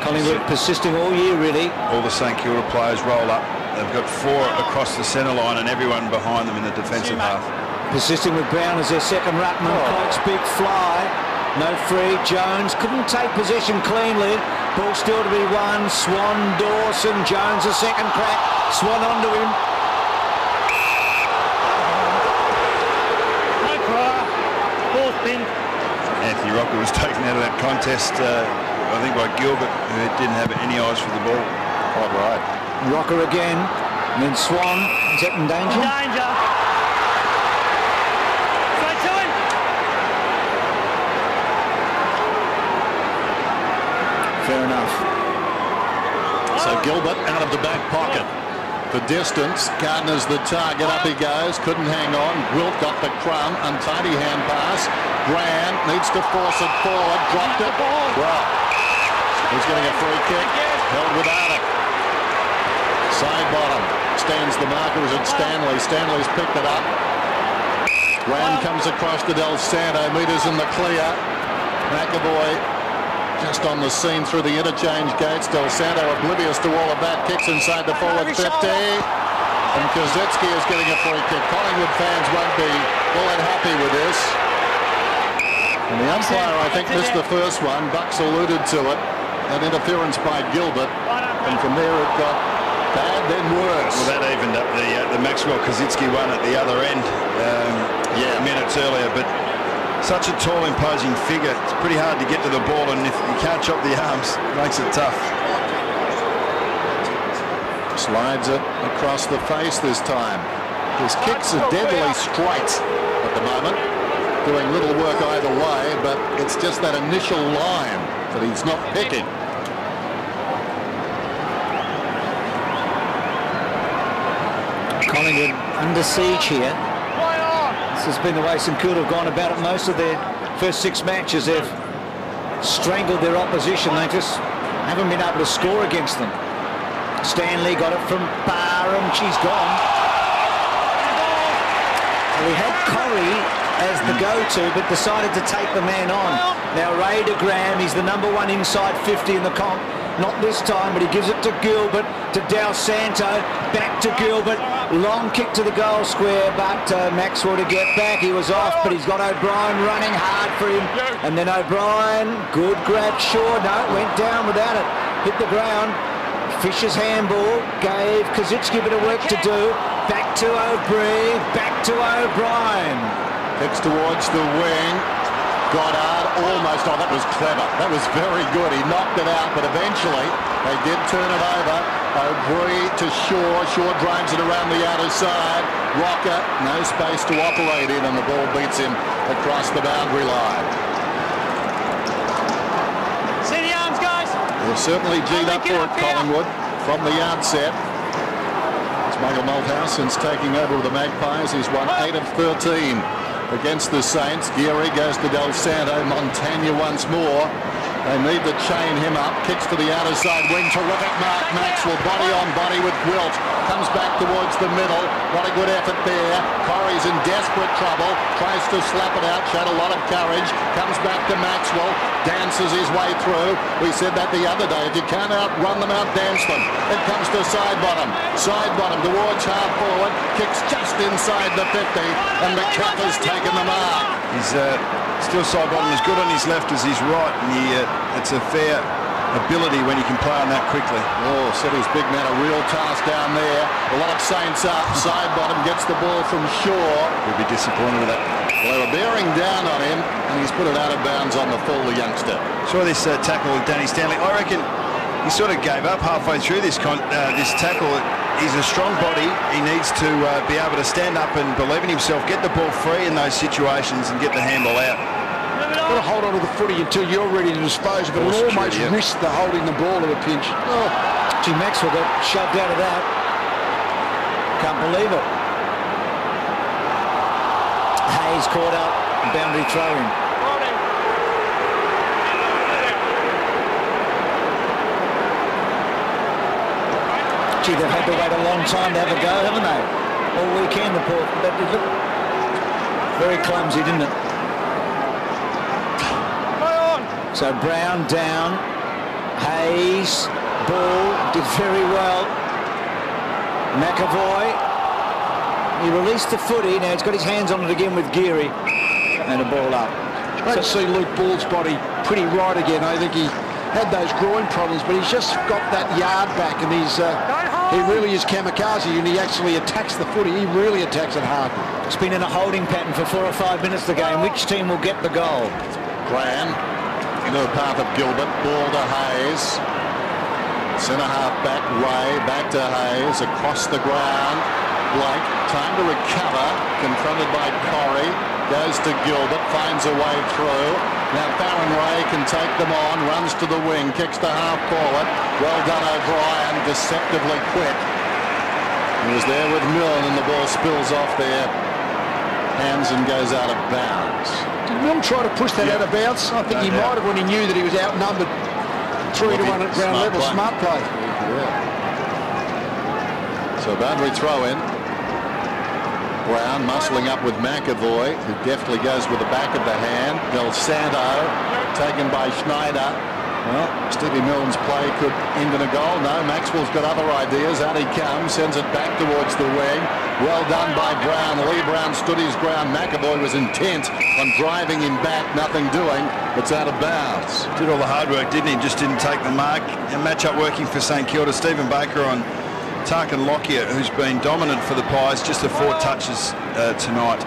Collingwood persisting all year, really. All the St Kilda players roll up. They've got 4 across the centre line and everyone behind them in the defensive half. Persisting with Brown as their second ruckman. Coates, big fly. No free. Jones couldn't take possession cleanly. Ball still to be won. Swan, Dawson. Jones a second crack. Swan onto him. No cry. Fourth pin. Anthony Rocker was taken out of that contest, I think, by Gilbert, who didn't have any eyes for the ball. Quite right. Rocker again. And then Swan. Is that in danger? Danger. Fair enough. So Gilbert out of the back pocket. The distance, Gardner's the target, up he goes, couldn't hang on. Wilt got the crumb, untidy hand pass. Grant needs to force it forward, dropped it. Well, he's getting a free kick, held without it. Side bottom, stands the marker, was it Stanley? Stanley's picked it up. Grant comes across to Del Santo, metres in the clear. McAvoy just on the scene through the interchange gates. Del Santo oblivious to all of that, kicks inside the forward 50. And Kazitsky is getting a free kick. Collingwood fans won't be all that happy with this. And the umpire, I think, missed the first one. Bucks alluded to it. That interference by Gilbert. And from there it got bad, then worse. Well, that evened up the Maxwell Kazitsky one at the other end minutes earlier. But such a tall, imposing figure. It's pretty hard to get to the ball, and if you can't chop the arms, it makes it tough. Slides it across the face this time. His kicks are deadly straight at the moment, doing little work either way, but it's just that initial line that he's not picking. Collingwood under siege here. This has been the way St Kilda have gone about it most of their first 6 matches. They've strangled their opposition. They just haven't been able to score against them. Stanley got it from Barham. She's gone. We had Corrie as the go-to, but decided to take the man on. Now Ray de Graham, he's the #1 inside 50 in the comp. Not this time, but he gives it to Gilbert, to Del Santo, back to Gilbert. Long kick to the goal square, but Maxwell to get back. He was off, but he's got O'Brien running hard for him. And then O'Brien, good grab, sure, no, went down without it. Hit the ground. Fisher's handball, gave Kaczynski a bit of work to do. Back to O'Brien, back to O'Brien. Kicks towards the wing. Goddard almost, oh, that was clever. That was very good. He knocked it out, but eventually they did turn it over. O'Brien to Shaw. Shaw drives it around the outer side. Rocker, no space to operate in, and the ball beats him across the boundary line. See the arms, guys? They're certainly G'd up for it, Collingwood, from the outset. It's Michael Malthouse, since taking over with the Magpies, he's won 8 of 13. Against the Saints. Geary goes to Del Santo. Montagna once more. They need to chain him up. Kicks to the outer side wing. Terrific mark. Maxwell body on body with Riewoldt. Comes back towards the middle. What a good effort there. Corrie's in desperate trouble. Tries to slap it out. Showed a lot of courage. Comes back to Maxwell. Dances his way through. We said that the other day. If you can't outrun them, outdance them. It comes to side bottom. Side bottom towards half forward. Kicks just inside the 50. And McCaffrey's taken the mark. He's still side bottom, as good on his left as his right, and it's a fair ability when you can play on that quickly. Oh, City's big man, a real task down there. A lot of Saints up. Side bottom gets the ball from Shaw. He'll be disappointed with that. Well, they were bearing down on him, and he's put it out of bounds on the full, the youngster. Saw this tackle with Danny Stanley. I reckon he sort of gave up halfway through this tackle. He's a strong body. He needs to be able to stand up and believe in himself, get the ball free in those situations and get the handball out. Got to hold on to the footy until you're ready to dispose of it, and almost risk the holding the ball at a pinch. Oh, gee, Maxwell got shoved out of that. Can't believe it. Hayes caught up, boundary throw-in. Gee, they've had to wait a long time to have a go, haven't they? All weekend, the poor. That did look very clumsy, didn't it? So Brown down. Hayes, ball, did very well. McAvoy. He released the footy. Now he's got his hands on it again with Geary. And a ball up. Great to see Luke Ball's body pretty right again. I think he had those groin problems, but he's just got that yard back, and he really is kamikaze, and he actually attacks the footy. He really attacks it hard. It's been in a holding pattern for 4 or 5 minutes the game. Which team will get the goal? Graham into the path of Gilbert. Ball to Hayes. Centre half back Ray. Back to Hayes. Across the ground. Blake. Time to recover. Confronted by Corrie. Goes to Gilbert. Finds a way through. Now Farron Ray can take them on. Runs to the wing. Kicks to half forward. Well done O'Brien. Deceptively quick. He was there with Milne, and the ball spills off their hands and goes out of bounds. Did Milne try to push that out of bounds? I think he might have when he knew that he was outnumbered 3-1 at ground level. Smart play. Yeah. So boundary throw in. Brown muscling up with McAvoy, who deftly goes with the back of the hand. Del Santo taken by Schneider. Well, Stevie Milne's play could end in a goal. No, Maxwell's got other ideas. Out he comes, sends it back towards the wing. Well done by Brown. Lee Brown stood his ground. McAvoy was intent on driving him back. Nothing doing. It's out of bounds. Did all the hard work, didn't he? Just didn't take the mark. And match-up working for St Kilda. Stephen Baker on Tarkin Lockyer, who's been dominant for the Pies. Just the 4 touches tonight.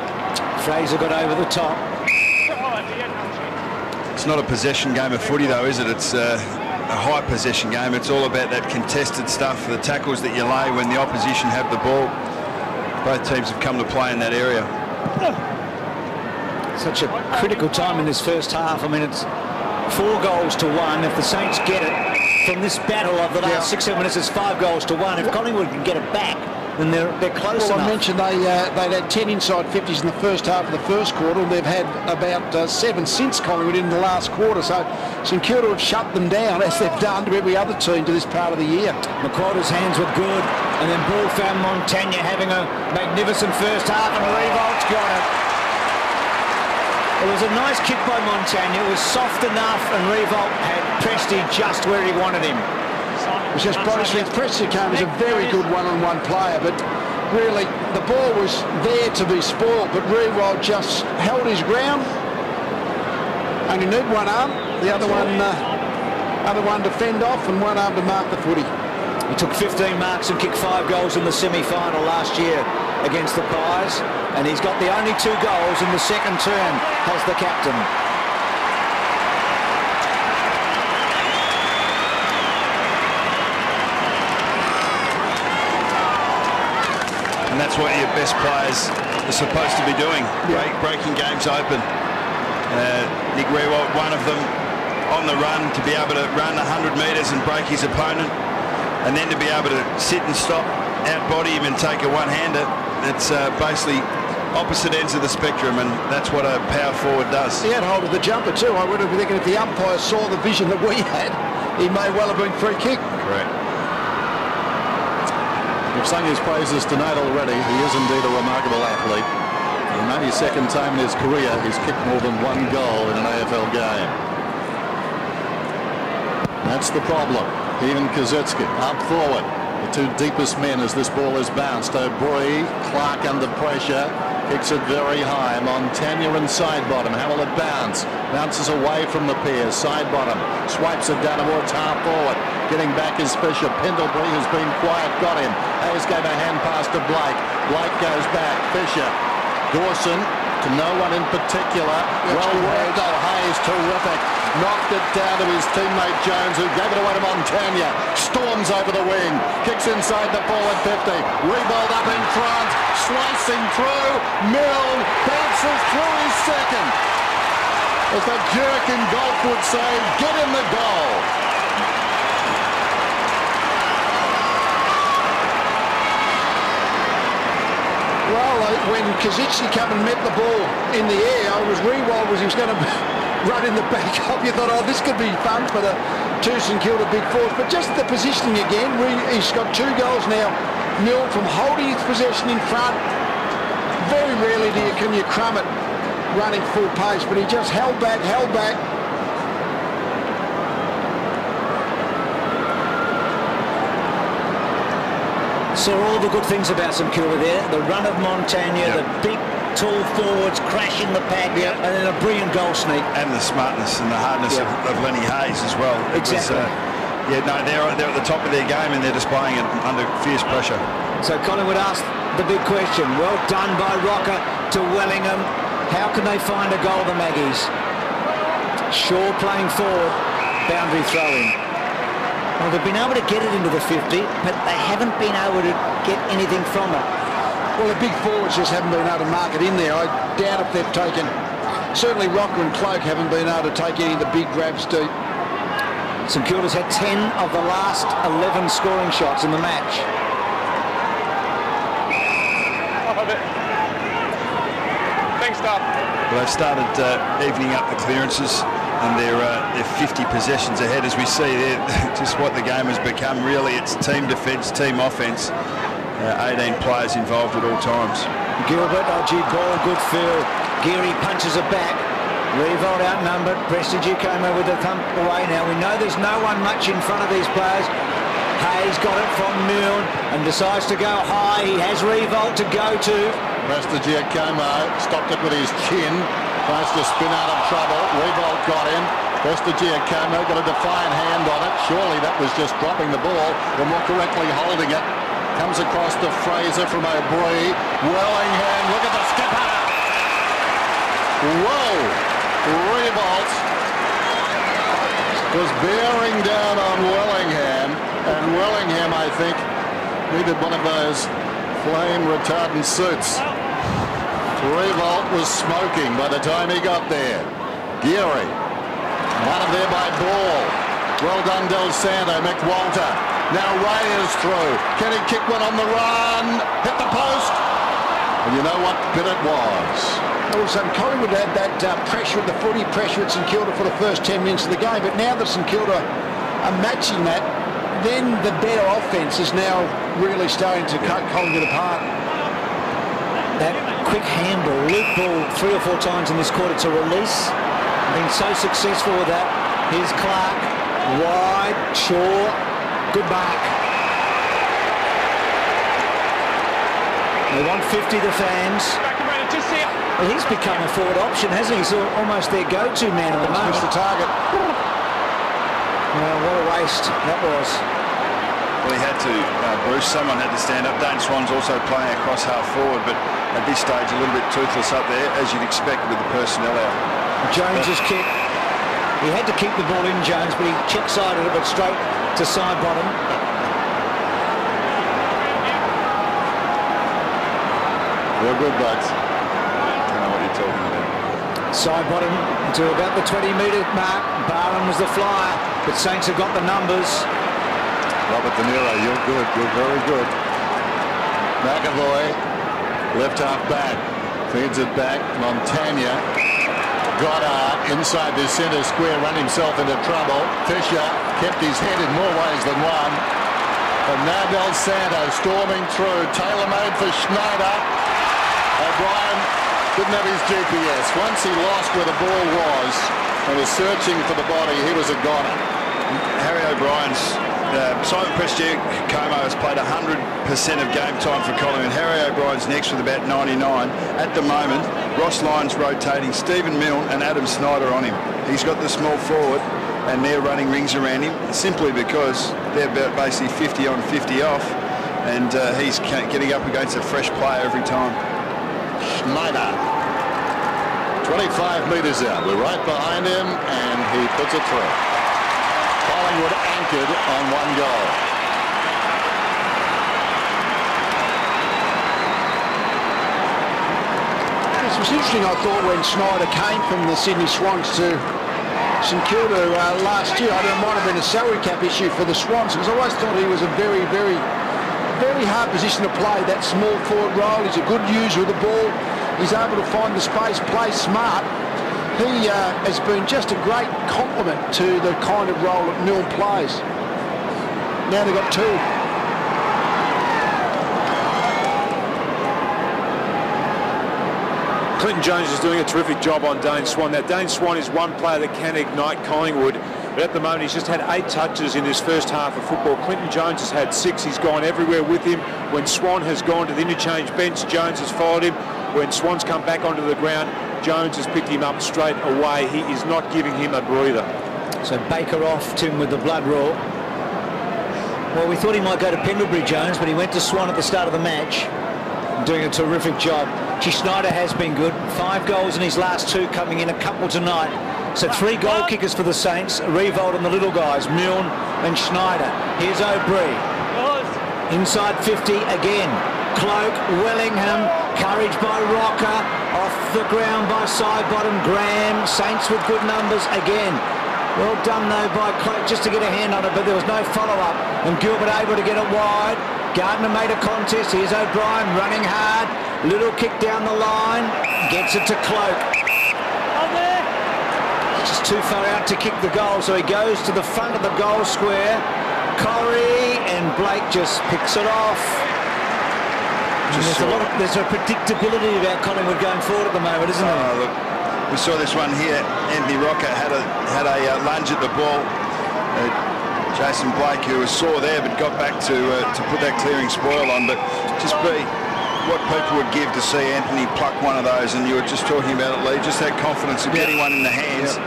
Fraser got over the top. It's not a possession game of footy, though, is it? It's a high possession game. It's all about that contested stuff, the tackles that you lay when the opposition have the ball. Both teams have come to play in that area. Such a critical time in this first half. I mean, it's 4 goals to 1. If the Saints get it from this battle of the last 6-7 minutes, it's 5 goals to 1. If Collingwood can get it back, then they're close well, enough. I mentioned they'd had 10 inside 50s in the first half of the first quarter, and they've had about 7 since Collingwood in the last quarter. So St Kilda have shut them down, as they've done to every other team to this part of the year. McQuarter's hands were good, and then ball found Montagna having a magnificent first half, and Riewoldt got it. It was a nice kick by Montagna. It was soft enough, and Riewoldt had Presti just where he wanted him. It was just body strength. Presti came as a very good one-on-one player, but really the ball was there to be spoiled, but Riewoldt just held his ground. Only need one arm, the other one to fend off, and one arm to mark the footy. He took 15 marks and kicked 5 goals in the semi-final last year against the Pies, and he's got the only 2 goals in the second term as the captain. And that's what your best players are supposed to be doing, breaking games open. Nick Riewoldt, one of them, on the run, to be able to run 100 metres and break his opponent, and then to be able to sit and stop, out-body him and take a one-hander. It's basically opposite ends of the spectrum, and that's what a power forward does. He had hold of the jumper too. I would have been thinking if the umpire saw the vision that we had, he may well have been free kick. Correct. We've sung his praises tonight already. He is indeed a remarkable athlete. In only his second time in his career, he's kicked more than 1 goal in an AFL game. That's the problem. Even Kazitsky up forward. The 2 deepest men as this ball is bounced. O'Brien, Clark under pressure. Kicks it very high. Montagna and side bottom. How will it bounce? Bounces away from the pier. Side bottom. Swipes it down towards half forward. Getting back is Fisher. Pendlebury has been quiet. Got him. Hayes gave a hand pass to Blake. Blake goes back. Fisher. Dawson to no one in particular. Well worked though. Hayes, terrific. Knocked it down to his teammate Jones, who gave it away to Montagna. Storms over the wing. Kicks inside the forward 50. Riewoldt up in front. Slicing through. Milne bounces through his second. As the jerk in golf would say, get in the goal. Well, when Kazitsky came and met the ball in the air, Riewoldt was going to run in the back up. You thought, oh, this could be fun for the 2 St Kilda big force. But just the positioning again, he's got 2 goals now. Milne from holding his possession in front. Very rarely can you crumb it running full pace, but he just held back. Saw all the good things about St Kilda there. The run of Montagna, the big, tall forwards crashing the pack, and then a brilliant goal sneak. And the smartness and the hardness of Lenny Hayes as well. Exactly. They're at the top of their game, and they're displaying it under fierce pressure. So Collingwood asked the big question. Well done by Rocker to Wellingham. How can they find a goal, the Maggies? Shaw playing forward, boundary throw-in. Well, they've been able to get it into the 50, but they haven't been able to get anything from it. Well, the big forwards just haven't been able to mark it in there. I doubt if they've taken... Certainly Rocker and Cloak haven't been able to take any of the big grabs deep. St Kilda's had 10 of the last 11 scoring shots in the match. Thanks, Dave. Well, they've started evening up the clearances, and they're 50 possessions ahead. As we see, they're just what the game has become. Really, it's team defence, team offence. 18 players involved at all times. Gilbert, Odgie, ball, good feel. Geary punches it back. Riewoldt outnumbered. Prestige came over with the thump away now. We know there's no one much in front of these players. Hayes got it from Milne and decides to go high. He has Riewoldt to go to. Prestige stopped it with his chin. Tries to spin out of trouble. Riewoldt got him. Prestige got a defiant hand on it. Surely that was just dropping the ball, or more correctly holding it. Comes across to Fraser from O'Brien. Wellingham, look at the skipper. Whoa! Riewoldt was bearing down on Wellingham, and Wellingham, I think, needed one of those flame retardant suits. Riewoldt was smoking by the time he got there. Geary, out of there by Ball. Well done, Del Santo. McWalter Now Ray is through. Can he kick one on the run? Hit the post. And you know what bit it was? All of a sudden, Collingwood had that pressure at the footy, pressure at St Kilda for the first 10 minutes of the game. But now that St Kilda are matching that, then the better offence is now really starting to cut Collingwood apart. That quick handball, loop ball 3 or 4 times in this quarter to release. Been so successful with that. Here's Clark, wide, Shaw, good mark. They want 50, the fans. Well, he's become a forward option, hasn't he? He's almost their go-to man at the moment. Missed the target. Well, what a waste that was. Well, he had to, Bruce, someone had to stand up. Dane Swan's also playing across half forward, but at this stage a little bit toothless up there, as you'd expect with the personnel out. Jones's kick. He had to keep the ball in, Jones, but he check-sided it, but straight to side bottom. Real good, Bucks. I don't know what you're talking about. Side bottom to about the 20-metre mark. Barham was the flyer, but Saints have got the numbers. Robert De Niro, you're good. You're very good. McAvoy, left half back. Feeds it back. Montagna. Goddard inside the centre square, run himself into trouble. Fisher kept his head in more ways than one. And now Del Santo storming through. Tailor-made for Schneider. O'Brien didn't have his GPS. Once he lost where the ball was and was searching for the body, he was a goner. Harry O'Brien's Simon Prestigiacomo has played 100% of game time for Collingwood. Harry O'Brien's next with about 99. At the moment, Ross Lyons rotating, Stephen Milne and Adam Schneider on him. He's got the small forward and they're running rings around him simply because they're about basically 50 on, 50 off, and he's getting up against a fresh player every time. Schneider, 25 metres out. We're right behind him and he puts it through. Collingwood anchored on 1 goal. It was interesting, I thought, when Schneider came from the Sydney Swans to St Kilda last year. I think it might have been a salary cap issue for the Swans, because I always thought he was a very hard position to play, that small forward role. He's a good user of the ball. He's able to find the space, play smart. He has been just a great complement to the kind of role that Milne plays. Now they've got 2. Clinton Jones is doing a terrific job on Dane Swan. Now, Dane Swan is one player that can ignite Collingwood, but at the moment he's just had 8 touches in this first half of football. Clinton Jones has had 6. He's gone everywhere with him. When Swan has gone to the interchange bench, Jones has followed him. When Swan's come back onto the ground, Jones has picked him up straight away. He is not giving him a breather. So Baker off, Tim, with the blood raw. Well, we thought he might go to Pendlebury, Jones, but he went to Swan at the start of the match, doing a terrific job. Schneider has been good. 5 goals in his last 2, coming in a couple tonight. So 3 goal kickers for the Saints. Riewoldt and the little guys, Milne and Schneider. Here's O'Brien. Inside 50 again. Cloak, Wellingham, courage by Rocker, off the ground by side bottom Graham. Saints with good numbers again. Well done though by Cloak just to get a hand on it, but there was no follow-up, and Gilbert able to get it wide. Gardner made a contest. Here's O'Brien running hard. Little kick down the line, gets it to Cloak. Just too far out to kick the goal, so he goes to the front of the goal square. Corrie, and Blake just picks it off. There's a predictability about Collingwood going forward at the moment, isn't there? Look, we saw this one here. Anthony Rocker had a lunge at the ball. Jason Blake, who was sore there, but got back to put that clearing spoil on. But just be what people would give to see Anthony pluck one of those, and you were just talking about it, Lee, just that confidence of getting one in the hands.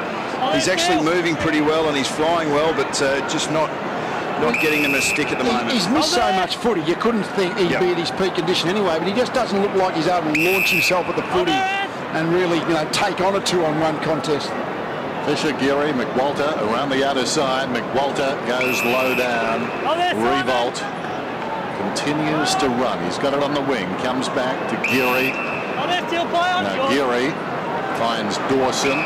He's actually moving pretty well and he's flying well, but just not getting them a stick at the moment. He's missed so much footy, you couldn't think he'd be at his peak condition anyway, but he just doesn't look like he's able to launch himself at the footy and really, take on a 2-on-1 contest. Fisher, Geary, McWalter around the other side. McWalter goes low down. Riewoldt continues to run. He's got it on the wing. Comes back to Geary. Now Geary finds Dawson.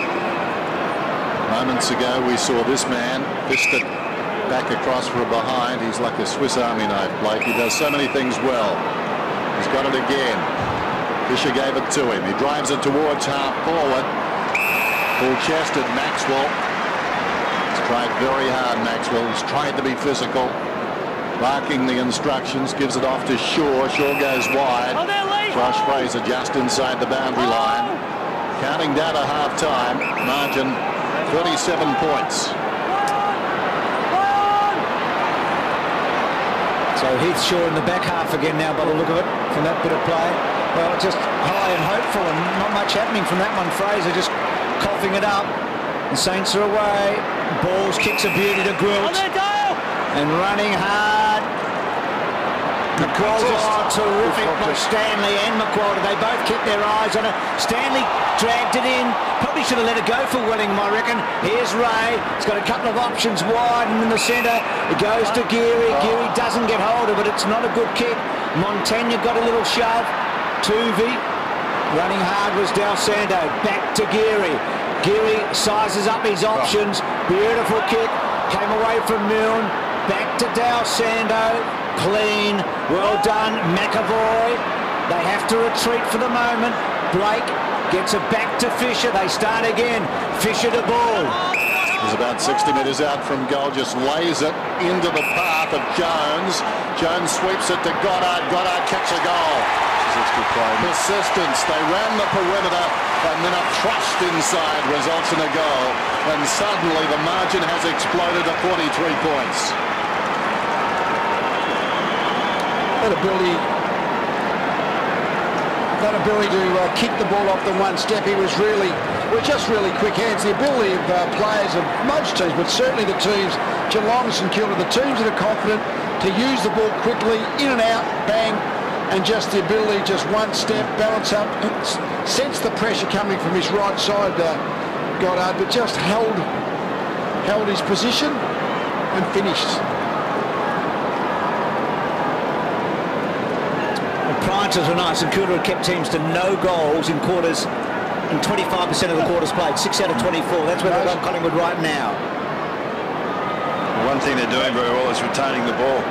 Moments ago we saw this man fished it back across for a behind. He's like a Swiss Army knife, Blake. He does so many things well. He's got it again. Fisher gave it to him. He drives it towards half forward. Full-chested Maxwell. He's tried very hard, Maxwell. He's tried to be physical. Barking the instructions, gives it off to Shaw. Shaw goes wide. Josh Fraser just inside the boundary line. Counting down to half-time. Margin 37 points. So Heath Shaw in the back half again now by the look of it from that bit of play. Well, just high and hopeful and not much happening from that one. Fraser just coughing it up. The Saints are away. Balls, kicks a beauty to Riewoldt. And running hard. McQualter, terrific by Stanley and McQualter. They both kept their eyes on it. Stanley dragged it in. Probably should have let it go for Wellingham, I reckon. Here's Ray. He's got a couple of options wide and in the centre. It goes to Geary. Geary doesn't get hold of it. It's not a good kick. Montagna got a little shove. Tuvey. Running hard was Del Sando. Back to Geary. Geary sizes up his options. Beautiful kick. Came away from Milne. Back to Del Sando. Clean. Well done. McAvoy. They have to retreat for the moment. Blake gets it back to Fisher. They start again. Fisher to ball. He's about 60 metres out from goal. Just lays it into the path of Jones. Jones sweeps it to Goddard. Goddard kicks a goal. Persistence. They ran the perimeter and then a thrust inside results in a goal. And suddenly the margin has exploded to 43 points. That ability to kick the ball off the one step, he was just really quick hands. The ability of players of most teams, but certainly the teams, Geelong and St Kilda, the teams that are confident to use the ball quickly, in and out, bang, and just the ability, just one step, balance up, sense the pressure coming from his right side, Goddard, but just held his position and finished. Priors were nice, and Kilda had kept teams to no goals in quarters, in 25% of the quarters played, 6 out of 24. That's where they've got Collingwood right now. One thing they're doing very well is retaining the ball.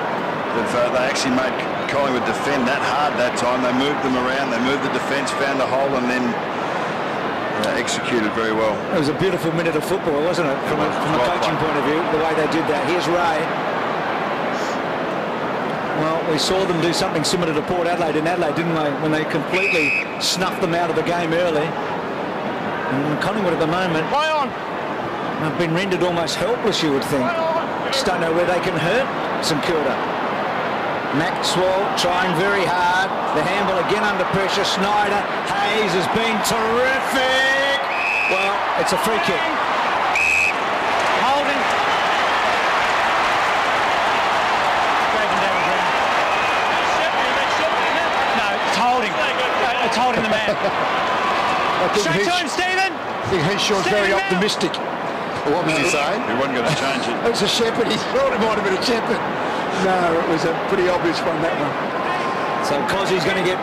They actually made Collingwood defend that hard that time. They moved them around, they moved the defence, found a hole, and then executed very well. It was a beautiful minute of football, wasn't it? From a coaching point of view, the way they did that. Here's Ray. Well, we saw them do something similar to Port Adelaide in Adelaide, didn't they? When they completely snuffed them out of the game early. And Collingwood at the moment have been rendered almost helpless, you would think. Just don't know where they can hurt St Kilda. Maxwell trying very hard. The handball again under pressure. Schneider. Hayes has been terrific. Well, it's a free kick. Holding. No, it's holding. It's holding the man. Straight to him, Stephen. I think Heshaw's very optimistic. What was he saying? He wasn't going to change it. It was a Shepherd. He thought it might have been a Shepherd. No, it was a pretty obvious one, that one. So Cossey's going to get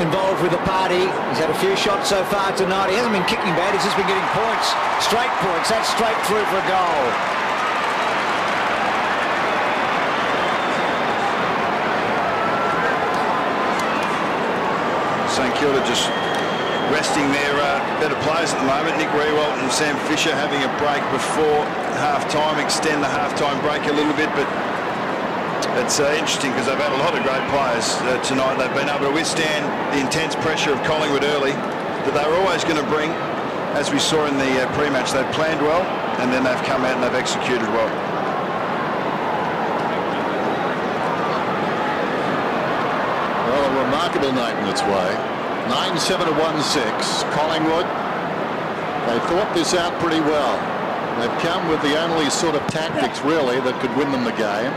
involved with the party. He's had a few shots so far tonight. He hasn't been kicking bad. He's just been getting points. Straight points. That's straight through for a goal. St Kilda just resting their better players at the moment. Nick Riewoldt and Sam Fisher having a break before half-time, extend the half-time break a little bit, but it's interesting because they've had a lot of great players tonight. They've been able to withstand the intense pressure of Collingwood early that they were always going to bring, as we saw in the pre-match. They've planned well, and then they've come out and they've executed well. Well, a remarkable night in its way. 9-7 to 1-6. Collingwood, they thought this out pretty well. They've come with the only sort of tactics, really, that could win them the game.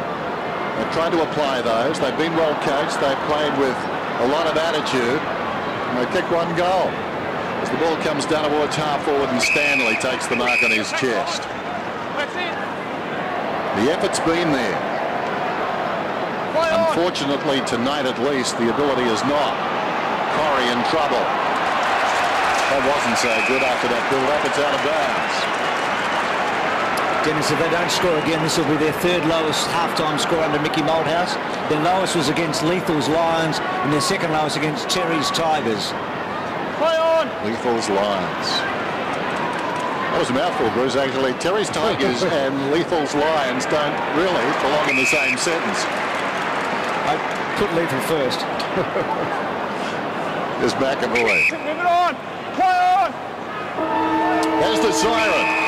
They've tried to apply those. They've been well coached. They've played with a lot of attitude. And they kick one goal. As the ball comes down towards half forward and Stanley takes the mark on his chest. The effort's been there. Unfortunately, tonight at least, the ability is not. Corrie in trouble. That wasn't so good after that build-up. It's out of bounds. Dennis, if they don't score again, this will be their third lowest half-time score under Mickey Malthouse. Their lowest was against Lethal's Lions, and their second lowest against Terry's Tigers. Play on! Lethal's Lions. That was a mouthful, Bruce, actually. Terry's Tigers and Lethal's Lions don't really belong in the same sentence. I put Lethal first. There's McAvoy. Move it on! Play on! There's the siren.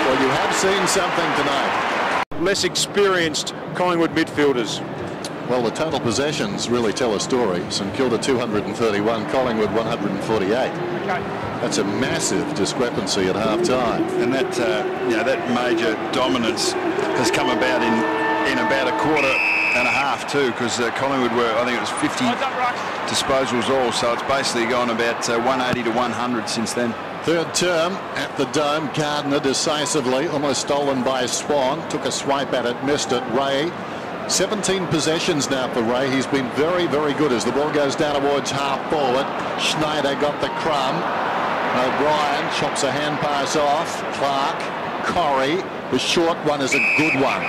Well, you have seen something tonight. Less experienced Collingwood midfielders. Well, the total possessions really tell a story. St Kilda 231, Collingwood 148. That's a massive discrepancy at half-time. And that, that major dominance has come about in about a quarter and a half too, because Collingwood were, I think it was 50 disposals all, so it's basically gone about 180 to 100 since then. Third term at the Dome, Gardner decisively, almost stolen by Swan, took a swipe at it, missed it. Ray, 17 possessions now for Ray. He's been very, very good as the ball goes down towards half forward. Schneider got the crumb. O'Brien chops a hand pass off. Clark, Corrie, the short one is a good one.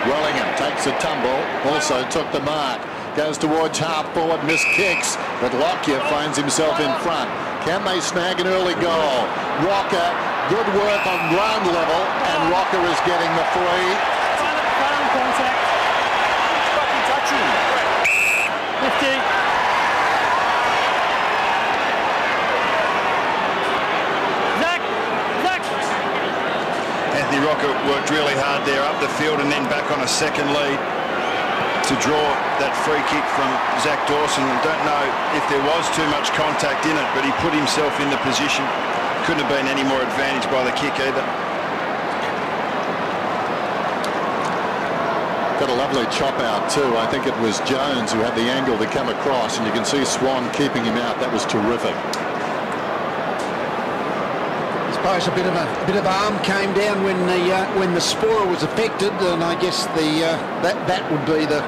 Wellingham takes a tumble, also took the mark. Goes towards half forward, missed kicks, but Lockyer finds himself in front. Can they snag an early goal? Rocker, good work on ground level, and Rocker is getting the free. Final contact. Fucking touching. 50. Zach. Anthony Rocker worked really hard there up the field and then back on a second lead to draw that free kick from Zach Dawson. I don't know if there was too much contact in it, but he put himself in the position. Couldn't have been any more advantage by the kick either. Got a lovely chop out too. I think it was Jones who had the angle to come across, and you can see Swan keeping him out. That was terrific. I suppose a bit of arm came down when the spoiler was affected, and I guess that would be the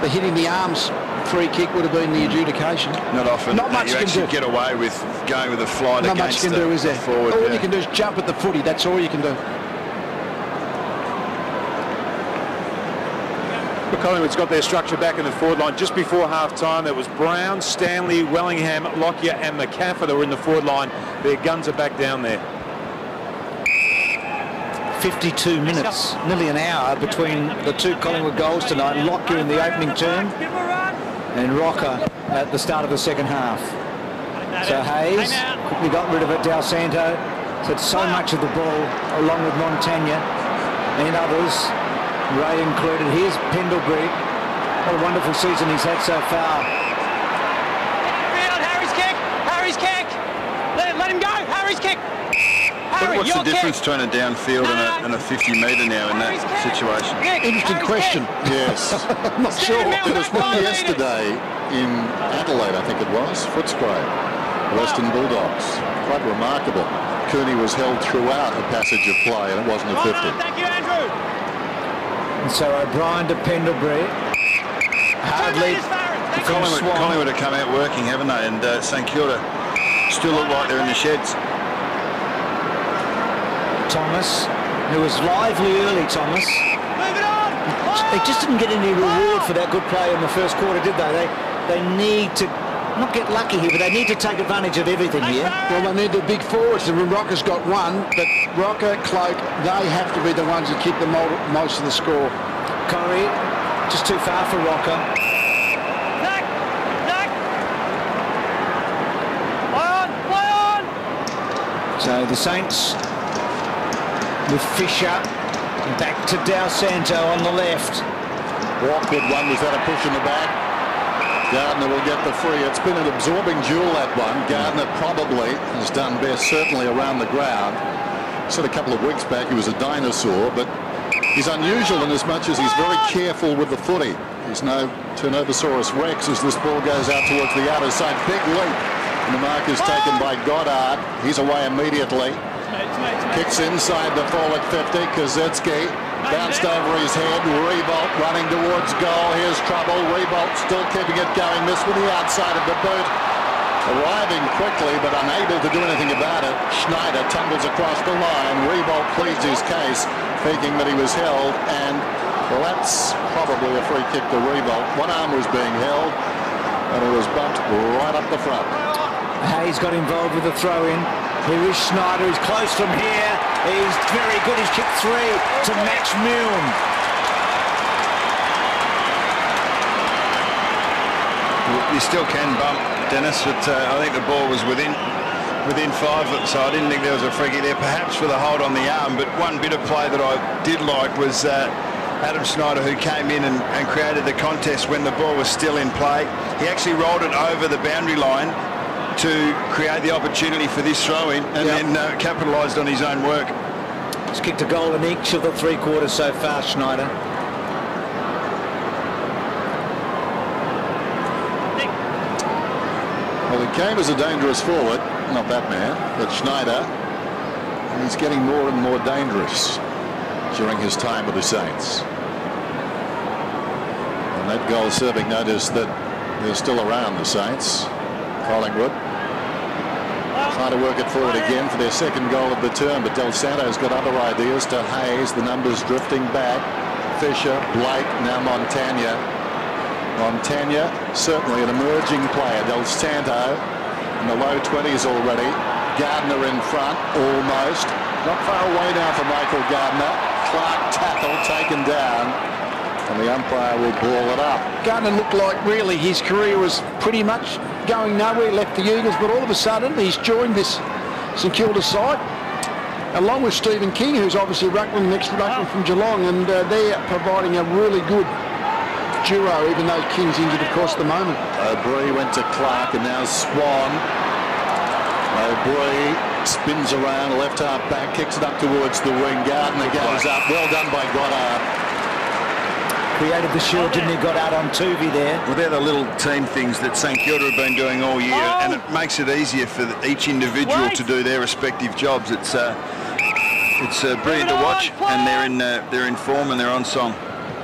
hitting the arms. Free kick would have been the adjudication. Not often. Not much you you can actually do. get away with going with a flight Not against much you can do, is there? forward. All you can do is jump at the footy. That's all you can do. But Collingwood's got their structure back in the forward line. Just before half-time, there was Brown, Stanley, Wellingham, Lockyer and McCaffrey that were in the forward line. Their guns are back down there. 52 minutes, nearly an hour between the two Collingwood goals tonight. Lockyer in the opening term and Rocker at the start of the second half. So Hayes quickly got rid of it. Del Santo had so much of the ball along with Montagna and others, Ray included. Here's Pendlebury. What a wonderful season he's had so far. Harry's kick. Let him go. Harry's kick. What's the difference between a downfield and a 50-metre now in that situation? Interesting question. Yes. I'm not sure. There was one yesterday in Adelaide, I think it was, Footscray, Western Bulldogs. Quite remarkable. Cooney was held throughout a passage of play, and it wasn't a 50. Thank you, Andrew. And so O'Brien to Pendlebury. Hard lead. Collingwood have come out working, haven't they? And St Kilda still look like they're in the sheds. Thomas, who was lively early, Thomas. They just didn't get any reward for that good play in the first quarter, did they? They need to not get lucky here, but they need to take advantage of everything here. Well, they need the big forwards, and Rocker's got one, but Rocker, Cloak, they have to be the ones that keep the most of the score. Corrie, just too far for Rocker. Play on! So the Saints with Fisher, back to Del Santo on the left. Awkward one. Was that a push in the back? Gardner will get the free. It's been an absorbing duel, that one. Gardner probably has done best, certainly around the ground. Said a couple of weeks back he was a dinosaur, but he's unusual in as much as he's very careful with the footy. He's no Turnobosaurus Rex as this ball goes out towards the outer side. Big leap. And the mark is taken by Goddard. He's away immediately. Kicks inside the forward 50. Kazetsky bounced over his head. Riewoldt running towards goal. Here's trouble. Riewoldt still keeping it going. This with the outside of the boot. Arriving quickly but unable to do anything about it. Schneider tumbles across the line. Riewoldt pleads his case, thinking that he was held, and well, that's probably a free kick to Riewoldt. One arm was being held and it was bumped right up the front. Hayes got involved with the throw-in. Here is Schneider. He's close from here. He's very good. He's kicked 3 to Max Milne. You still can bump, Dennis, but I think the ball was within 5, so I didn't think there was a free kick there, perhaps for the hold on the arm. But one bit of play that I did like was Adam Schneider, who came in and created the contest when the ball was still in play. He actually rolled it over the boundary line to create the opportunity for this throw-in, and then capitalised on his own work. He's kicked a goal in each of the 3 quarters so far, Schneider. Well, he came as a dangerous forward, not that man, but Schneider. And he's getting more and more dangerous during his time with the Saints. And that goal serving notice that they're still around, the Saints. Collingwood trying to work it forward again for their second goal of the term, but Del Santo's got other ideas. To Hayes, the numbers drifting back. Fisher, Blake, now Montagna. Montagna, certainly an emerging player. Del Santo in the low 20s already. Gardner in front, almost. Not far away now for Michael Gardner. Clark tackle taken down, and the umpire will ball it up. Gardner looked like really his career was pretty much going nowhere, left the Eagles, but all of a sudden he's joined this St Kilda side, along with Stephen King, who's obviously ruckman, next ruckman from Geelong, and they're providing a really good duo, even though King's injured, of course, at the moment. O'Brien went to Clark, and now Swan. O'Brien spins around, left half back, kicks it up towards the wing. Gardner goes up. Well done by Goddard. Created the shield, didn't he? Got out on Tuvey there. Well, they're the little team things that St Kilda have been doing all year, and it makes it easier for each individual to do their respective jobs. It's brilliant to watch, and they're in form and they're on song.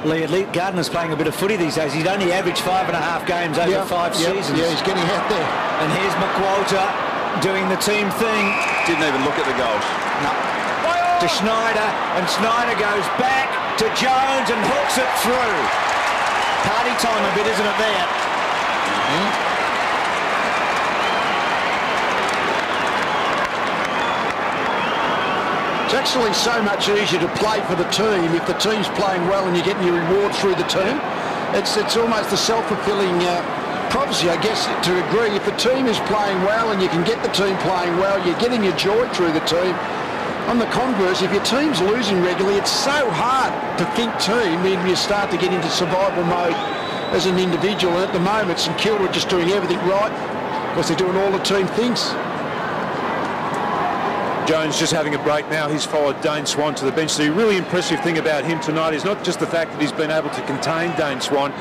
Lee Gardner's playing a bit of footy these days. He'd only averaged 5.5 games over 5 seasons. Yeah, he's getting out there. And here's McQualter doing the team thing. Didn't even look at the goals. No. To Schneider, and Schneider goes back to Jones and hooks it through. Party time a bit, isn't it there? It's actually so much easier to play for the team if the team's playing well and you're getting your reward through the team. It's almost a self-fulfilling prophecy, I guess, to agree. If the team is playing well and you can get the team playing well, you're getting your joy through the team. On the converse, if your team's losing regularly, it's so hard to think team when you start to get into survival mode as an individual. And at the moment, St Kilda are just doing everything right because they're doing all the team things. Jones just having a break now. He's followed Dane Swan to the bench. The really impressive thing about him tonight is not just the fact that he's been able to contain Dane Swan,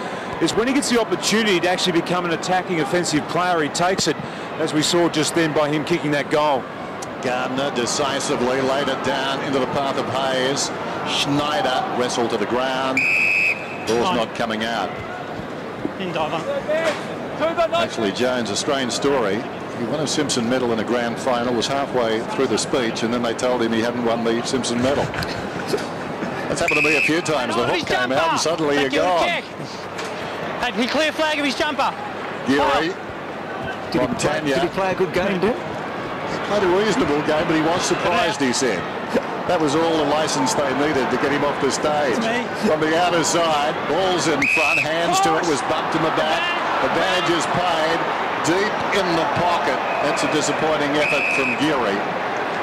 is when he gets the opportunity to actually become an attacking offensive player, he takes it, as we saw just then by him kicking that goal. Gardner decisively laid it down into the path of Hayes. Schneider wrestled to the ground. Ball's not coming out. Actually, Jones, a strange story. He won a Simpson medal in a grand final, was halfway through the speech, and then they told him he hadn't won the Simpson medal. That's happened to me a few times. The hook came out and suddenly you're gone. Had he clear flag of his jumper? Geary, Montagna. Did he play a good game, did he? Played a reasonable game, but he was surprised, he said. That was all the licence they needed to get him off the stage. From the outer side, ball's in front, hands to it, was bumped in the back. Advantage is paid, deep in the pocket. That's a disappointing effort from Geary.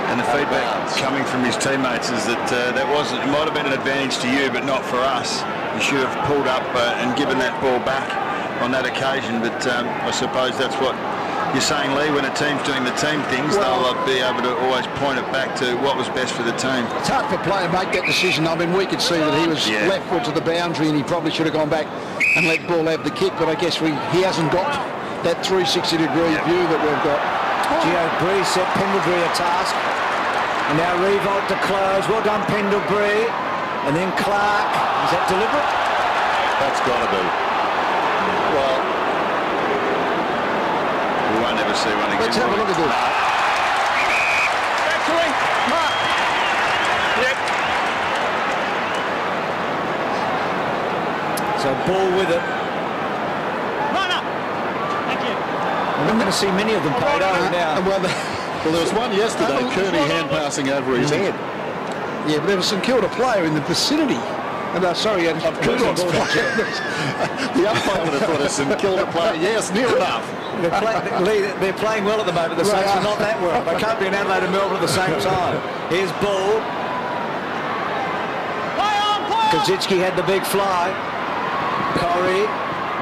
And the feedback coming from his teammates is that it might have been an advantage to you, but not for us. You should have pulled up and given that ball back on that occasion. But I suppose that's what you're saying, Lee. When a team's doing the team things, they'll be able to always point it back to what was best for the team. It's hard for a player to make that decision. I mean, we could see that he was leftward to the boundary and he probably should have gone back and let ball have the kick, but I guess he hasn't got that 360-degree view that we've got. Gio Bree set Pendlebury a task. And now Riewoldt to close. Well done, Pendlebury. And then Clark. Is that deliberate? That's got to be. Well, we won't never see one again. Let's have a look at this. Actually, Mark. Yep. So ball with it. Runner. Thank you. I'm not going to see many of them paid over now. Well, there was one yesterday, Kearney hand passing over his head. Yeah, but there was a St Kilda player in the vicinity. And sorry, The umpire would have thought a St Kilda player. Yes, near enough. They're playing well at the moment. The Saints are not that well. They can't be in Adelaide and Melbourne at the same time. Here's ball. Kazitsky had the big fly. Corrie,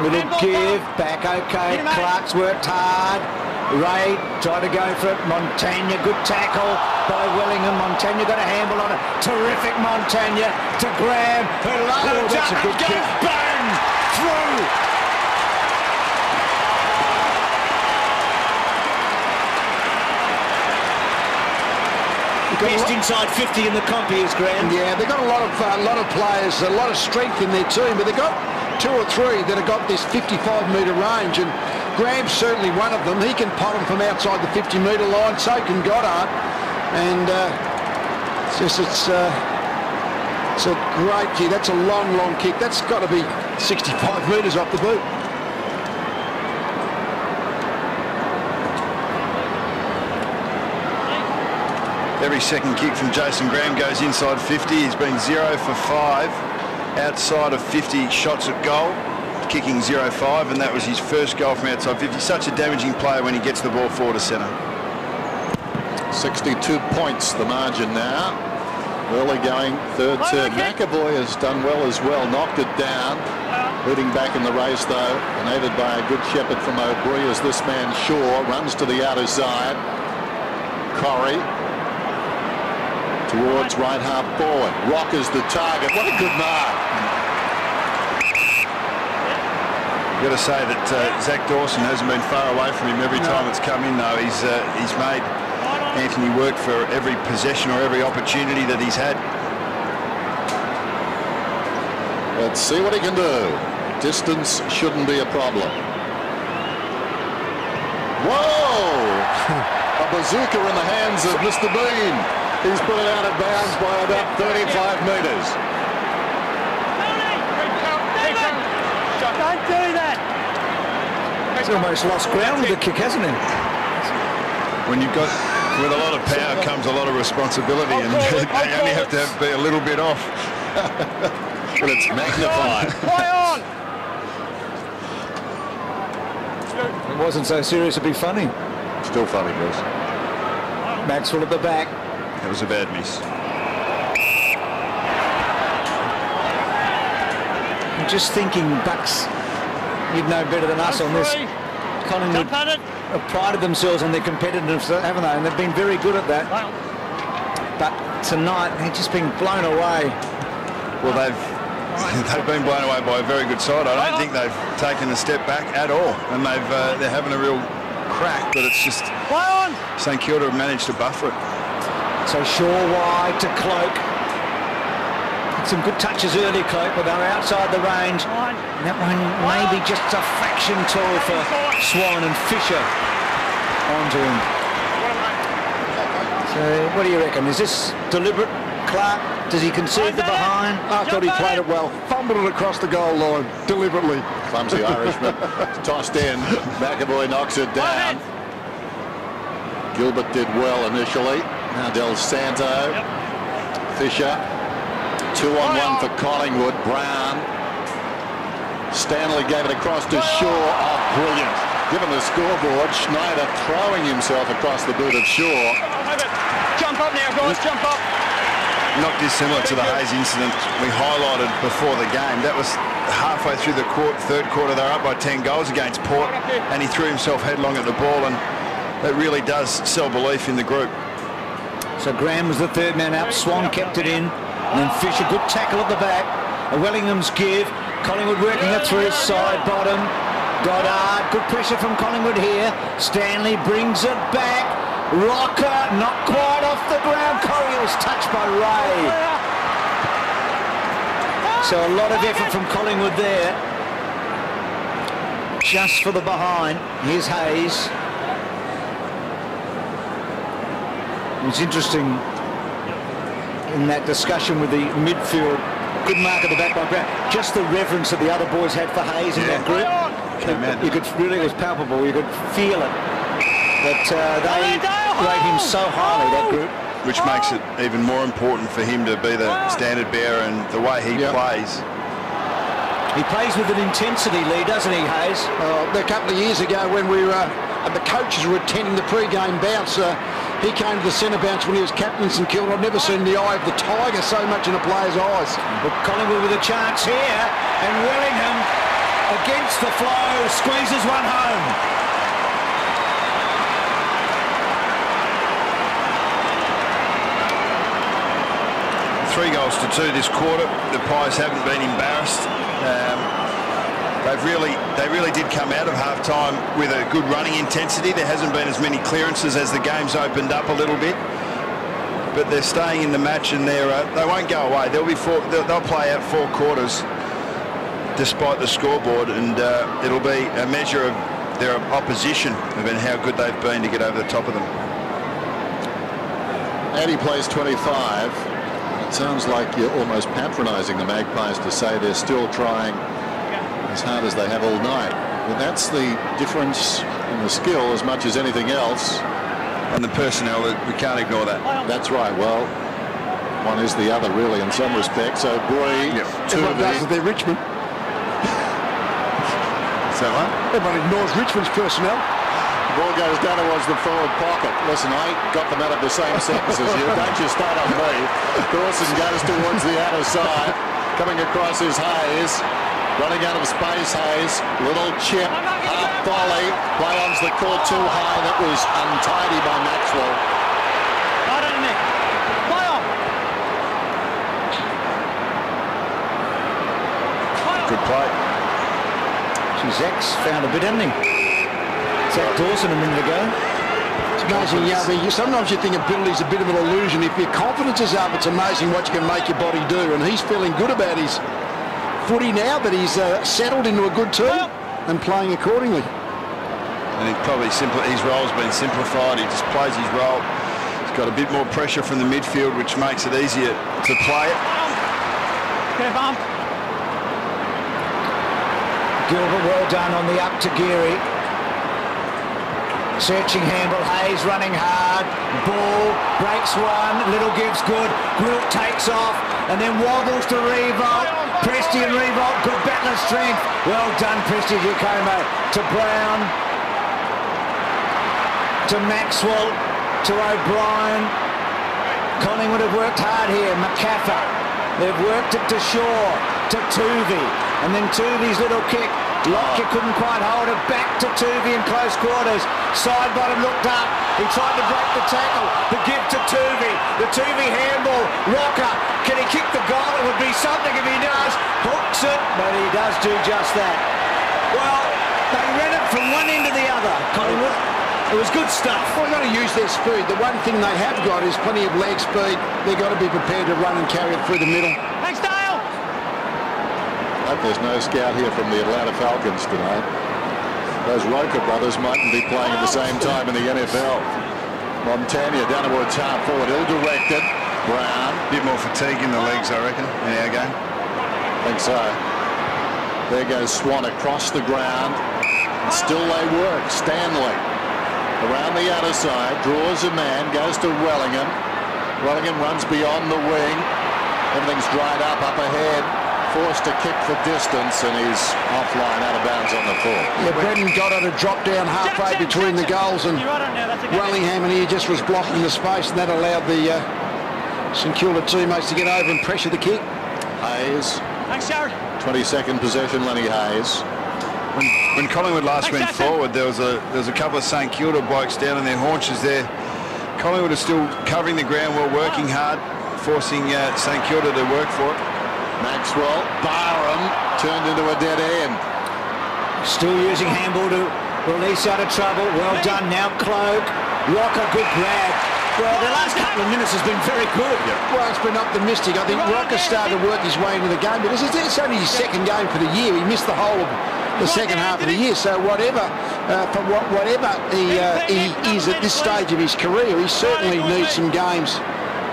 little give, back okay. Clark's worked hard. Ray tried to go for it. Montagna, good tackle by Wellingham. Montagna got a handle on it. Terrific Montagna to Graham. Who loads up and goes bang through. Best inside 50 in the comp is Graham. Yeah, they've got a lot of players, a lot of strength in their team, but they've got 2 or 3 that have got this 55-metre range, and Graham's certainly one of them. He can pot them from outside the 50-metre line, so can Goddard, and it's a great kick. That's a long kick. That's got to be 65 metres off the boot. Every second kick from Jason Graham goes inside 50. He's been 0 for 5 outside of 50 shots at goal, kicking 0-5, and that was his first goal from outside 50. Such a damaging player when he gets the ball forward to centre. 62 points the margin now. Early going third term. McAvoy has done well as well, knocked it down. Leading back in the race though, and aided by a good shepherd from O'Brien as this man Shaw runs to the outer side. Corrie towards right half forward. Rock is the target. What a good mark. You've got to say that Zach Dawson hasn't been far away from him every time it's come in though. He's made Anthony work for every possession or every opportunity that he's had. Let's see what he can do. Distance shouldn't be a problem. Whoa! A bazooka in the hands of Mr. Bean. He's put it out of bounds by about 35 metres. Don't do that. He's almost lost ground with the kick, hasn't he? When you've got, with a lot of power comes a lot of responsibility, and they only have to be a little bit off. But it's magnified. Play on. It wasn't so serious to be funny. Still funny, Bruce. Maxwell at the back. That was a bad miss. I'm just thinking, Bucks, you'd know better than us on this. Collingwood have prided themselves on their competitiveness, haven't they? And they've been very good at that. But tonight, they've just been blown away. Well, they've been blown away by a very good side. I don't think they've taken a step back at all, and they're having a real crack. But it's just St Kilda have managed to buffer it. So Shaw wide to Cloak. Some good touches early, Cloak, but they're outside the range. And that one may be just a fraction tall for Swan, and Fisher onto him. So what do you reckon? Is this deliberate? Clark, does he concede the behind? I thought he played it well. Fumbled it across the goal line deliberately. Clumsy Irishman. Tossed in. McAvoy knocks it down. Gilbert did well initially. Now Del Santo. Fisher. 2-on-1 for Collingwood. Brown. Stanley gave it across to Shaw. Oh, brilliant. Given the scoreboard, Schneider throwing himself across the boot of Shaw. Jump up now, guys. Jump up. Not dissimilar to the Hayes incident we highlighted before the game. That was halfway through the third quarter. They're up by 10 goals against Port, and he threw himself headlong at the ball, and that really does sell belief in the group. So Graham was the third man up. Swan kept it in, and then Fisher, good tackle at the back. Wellingham's give. Collingwood working it through side bottom. Goddard, good pressure from Collingwood here. Stanley brings it back. Rocker, not quite off the ground. Corrie was touched by Ray. So a lot of effort from Collingwood there. Just for the behind. Here's Hayes. It's interesting in that discussion with the midfield. Good mark at the back by Brown. Just the reverence that the other boys had for Hayes in that group. You could really, it was palpable. You could feel it. That they rate him so highly, that group. Which makes it even more important for him to be the standard bearer, and the way he plays. He plays with an intensity, Lee, doesn't he, Hayes? A couple of years ago when we were the coaches were attending the pre-game bounce, he came to the centre bounce when he was captain in St.Kilda. I've never seen the eye of the tiger so much in a player's eyes. But Collingwood with a chance here, and Wellingham against the flow squeezes one home. 3 goals to 2 this quarter. The Pies haven't been embarrassed. They really did come out of half-time with a good running intensity. There hasn't been as many clearances as the game's opened up a little bit. But they're staying in the match, and they won't go away. They'll play out 4 quarters despite the scoreboard, and it'll be a measure of their opposition and how good they've been to get over the top of them. And he plays 25. It sounds like you're almost patronising the Magpies to say they're still trying as hard as they have all night. Well, that's the difference in the skill as much as anything else. And the personnel, we can't ignore that. That's right. Well, one is the other, really, in some respects. So, Bree, everyone does with their Richmond. So what? Everyone ignores Richmond's personnel. Ball goes down towards the forward pocket. Listen, I got them out of the same sentence as you. Don't you start on me. Dawson goes towards the outer side. Coming across is Hayes. Running out of space, Hayes. Little chip. Half volley. Play on's the call too high. That was untidy by Maxwell. Right on, Nick. Play on. Good play. Zach's found a bit, hasn't he? Zach Dawson a minute ago. It's amazing, sometimes you think ability's a bit of an illusion. If your confidence is up, it's amazing what you can make your body do. And he's feeling good about his footy now that he's settled into a good team and playing accordingly. And his role's been simplified. He just plays his role. He's got a bit more pressure from the midfield, which makes it easier to play it. Get a bump. Gilbert, well done on the up to Geary. Searching handle, Hayes running hard. Ball, breaks one, Little gives good. Riewoldt takes off and then wobbles to Riewoldt. Presti and Riewoldt, good battle of strength. Well done, Presti Giacomo. To Brown. To Maxwell. To O'Brien. Collingwood have worked hard here. McCaffer. They've worked it to Shaw. To Tuvey. And then Tuvey's little kick. Lockyer couldn't quite hold it. Back to Tuvey in close quarters. Side bottom looked up. He tried to break the tackle. The give to Tuvey. The Tuvey handball. Rocker. Can he kick the goal? It would be something if he does. Hooks it. But he does do just that. Well, they ran it from one end to the other, Collingwood. It was good stuff. Well, they've got to use their speed. The one thing they have got is plenty of leg speed. They've got to be prepared to run and carry it through the middle. Thanks, Dale. I hope there's no scout here from the Atlanta Falcons tonight. Those Roker brothers mightn't be playing at the same time in the NFL. Montagna down towards half forward, ill-directed. Brown. Bit more fatigue in the legs, I reckon, in our game. I think so. There goes Swan across the ground. And still they work. Stanley around the outer side, draws a man, goes to Wellingham. Wellingham runs beyond the wing. Everything's dried up ahead. Forced to kick the distance, and he's offline, out of bounds on the full. Yeah, Brendan Goddard had dropped down halfway between the goals, and Wellingham and he just was blocking the space, and that allowed the St Kilda teammates to get over and pressure the kick. Hayes. Thanks, Jared. 22nd possession, Lenny Hayes. When Collingwood last went forward, there was a couple of St Kilda blokes down on their haunches there. Collingwood are still covering the ground well, working hard, forcing St Kilda to work for it. Maxwell, Barham turned into a dead end. Still using handball to release out of trouble. Well done now, Cloak. Rocker, good grab. Well, the last couple of minutes has been very good. Well, it's been optimistic. I think Rocker started to work his way into the game, but it's only his second game for the year. He missed the whole of the second half of the year, so whatever for whatever he is at this stage of his career. He certainly needs some games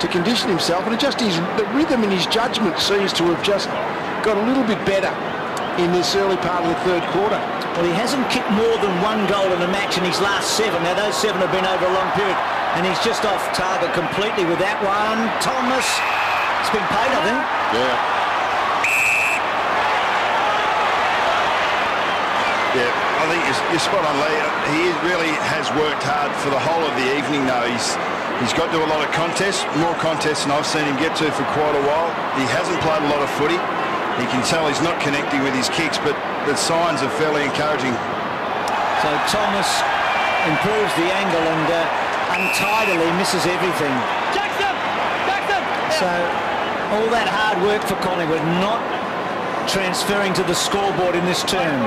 to condition himself, and the rhythm in his judgment seems to have just got a little bit better in this early part of the third quarter. Well, he hasn't kicked more than 1 goal in a match in his last 7. Now, those 7 have been over a long period, and he's just off target completely with that one. Thomas, it's been paid, I think. Yeah. Yeah, I think you're spot on, Lee. He really has worked hard for the whole of the evening, though. He's got to a lot of contests, more contests than I've seen him get to for quite a while. He hasn't played a lot of footy. You can tell he's not connecting with his kicks, but the signs are fairly encouraging. So Thomas improves the angle and untidily misses everything. Jackson! So all that hard work for Collingwood not transferring to the scoreboard in this term.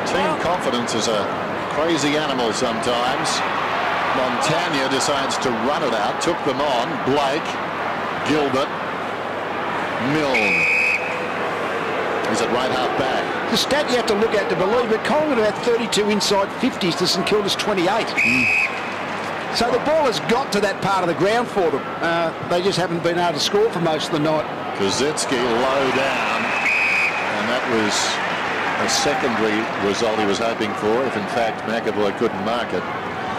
Team confidence is a crazy animal sometimes. Montagna decides to run it out, took them on. Blake, Gilbert, Milne. He's at right half back. The stat you have to look at to believe it, Collingwood had 32 inside 50s to St Kilda's 28. So the ball has got to that part of the ground for them. They just haven't been able to score for most of the night. Kazitsky low down, and that was a secondary result he was hoping for, if in fact McAvoy couldn't mark it.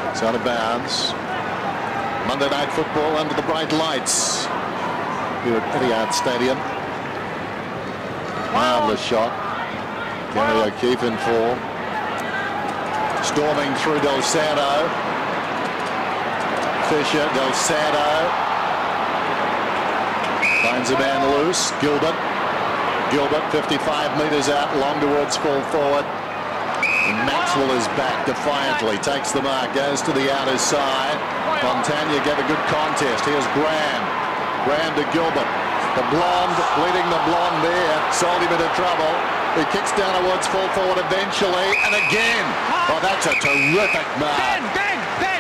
It's out of bounds. Monday Night Football under the bright lights here at Etihad Stadium. Marvellous shot. Gary O'Keefe in form. Storming through Del Santo. Fisher, Del Santo. Finds a man loose. Gilbert. Gilbert 55 metres out, long towards full forward. And Maxwell is back defiantly, takes the mark, goes to the outer side. Montagna get a good contest. Here's Graham. Graham to Gilbert. The blonde, leading the blonde there, sold him into trouble. He kicks down towards full forward eventually, and again. Oh, that's a terrific mark.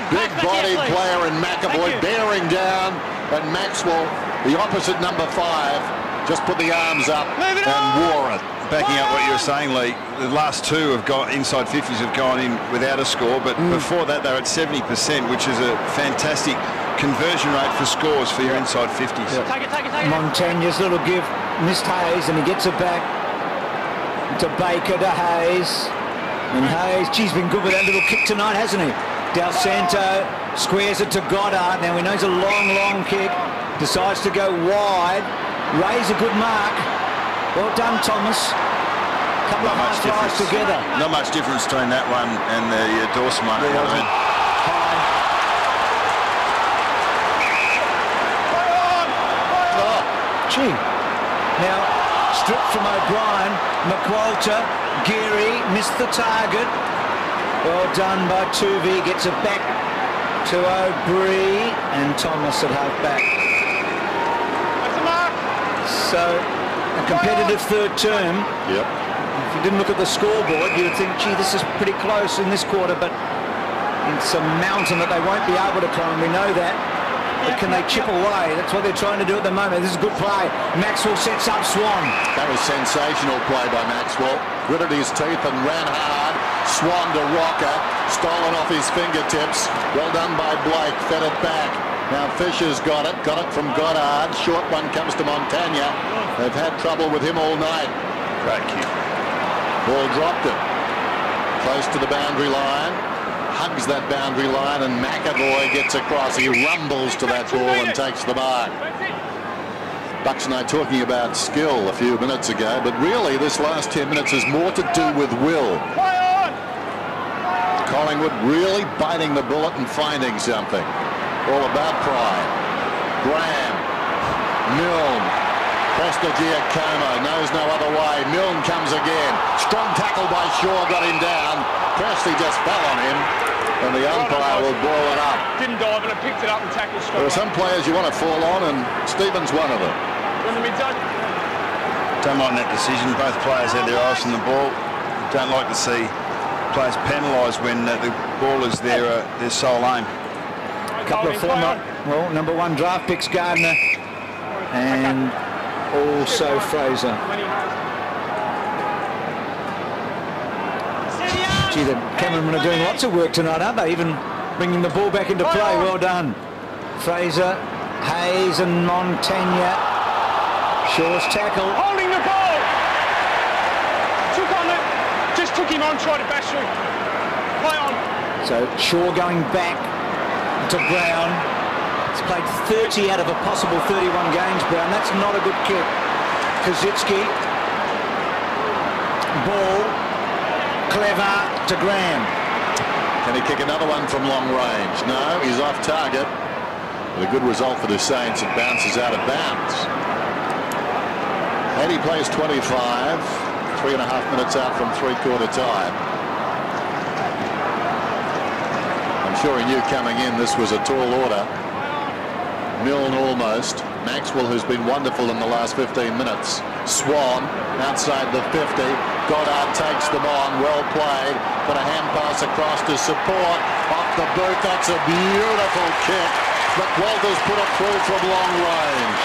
Big body player in McAvoy bearing down, and Maxwell, the opposite number 5, just put the arms up and wore it. Backing up what you were saying, Lee, the last 2 have got inside 50s have gone in without a score, but before that they were at 70%, which is a fantastic conversion rate for scores for your inside 50s. Take it. Montagna's little give missed Hayes, and he gets it back to Baker to Hayes. And Hayes, geez, been good with that little kick tonight, hasn't he? Del Santo squares it to Goddard. Now we know it's a long kick. Decides to go wide. Ray's a good mark. Well done, Thomas. Couple of high flies together. Not much difference between that one and the Dawson one. Gee. Now, stripped from O'Brien. McWalter, Geary missed the target. Well done by Tuvey. Gets it back to O'Brien and Thomas at half back. So, a competitive third term. Yep. If you didn't look at the scoreboard, you would think, gee, this is pretty close in this quarter, but it's a mountain that they won't be able to climb. We know that. But can they chip away? That's what they're trying to do at the moment. This is a good play. Maxwell sets up Swan. That was sensational play by Maxwell. Gritted his teeth and ran hard. Swan to Rocker. Stolen off his fingertips. Well done by Blake. Fed it back. Now Fisher's got it from Goddard. Short one comes to Montagna. They've had trouble with him all night. Great kick. Ball dropped it. Close to the boundary line. Hugs that boundary line, and McAvoy gets across. He rumbles to that ball and takes the mark. Bucks and I talking about skill a few minutes ago, but really this last 10 minutes is more to do with will. Collingwood really biting the bullet and finding something. All about pride. Graham, Milne, Prestigiacomo knows no other way. Milne comes again. Strong tackle by Shaw, got him down. Presti just fell on him, and the umpire will ball it up. Didn't dive and it picked it up and tackled straight. There are some players you want to fall on, and Stephen's one of them. Don't like that decision. Both players had their eyes on the ball. Don't like to see players penalised when the ball is their sole aim. A couple of former, well, number 1 draft picks, Gardner and also Fraser. Gee, the cameramen are doing lots of work tonight, aren't they? Even bringing the ball back into play. Well done. Fraser, Hayes and Montagna. Shaw's tackle. Holding the ball. Just took him on, tried to bash through. Play on. So Shaw going back to Brown. He's played 30 out of a possible 31 games, Brown. That's not a good kick. Kazitsky. Ball. Clever to Graham. Can he kick another one from long range? No, he's off target. But a good result for the Saints. It bounces out of bounds. Eddie plays 25. 3.5 minutes out from three-quarter time. I'm sure he knew coming in this was a tall order. Milne almost. Maxwell, who's been wonderful in the last 15 minutes. Swan outside the 50. Goddard takes them on. Well played. But a hand pass across to support. Off the boot. That's a beautiful kick. But Walters put it through from long range.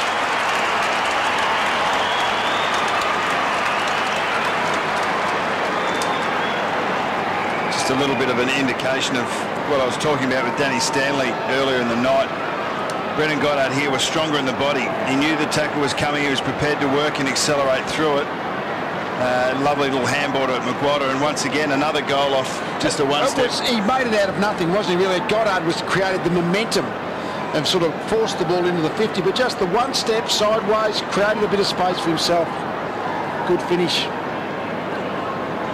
Just a little bit of an indication of what I was talking about with Danny Stanley earlier in the night. Brendan Goddard here was stronger in the body. He knew the tackle was coming. He was prepared to work and accelerate through it. Lovely little handball to McWilder, and once again another goal off just a one-step. He made it out of nothing, wasn't he, really? Goddard was created the momentum and sort of forced the ball into the 50, but just the one step sideways created a bit of space for himself. Good finish.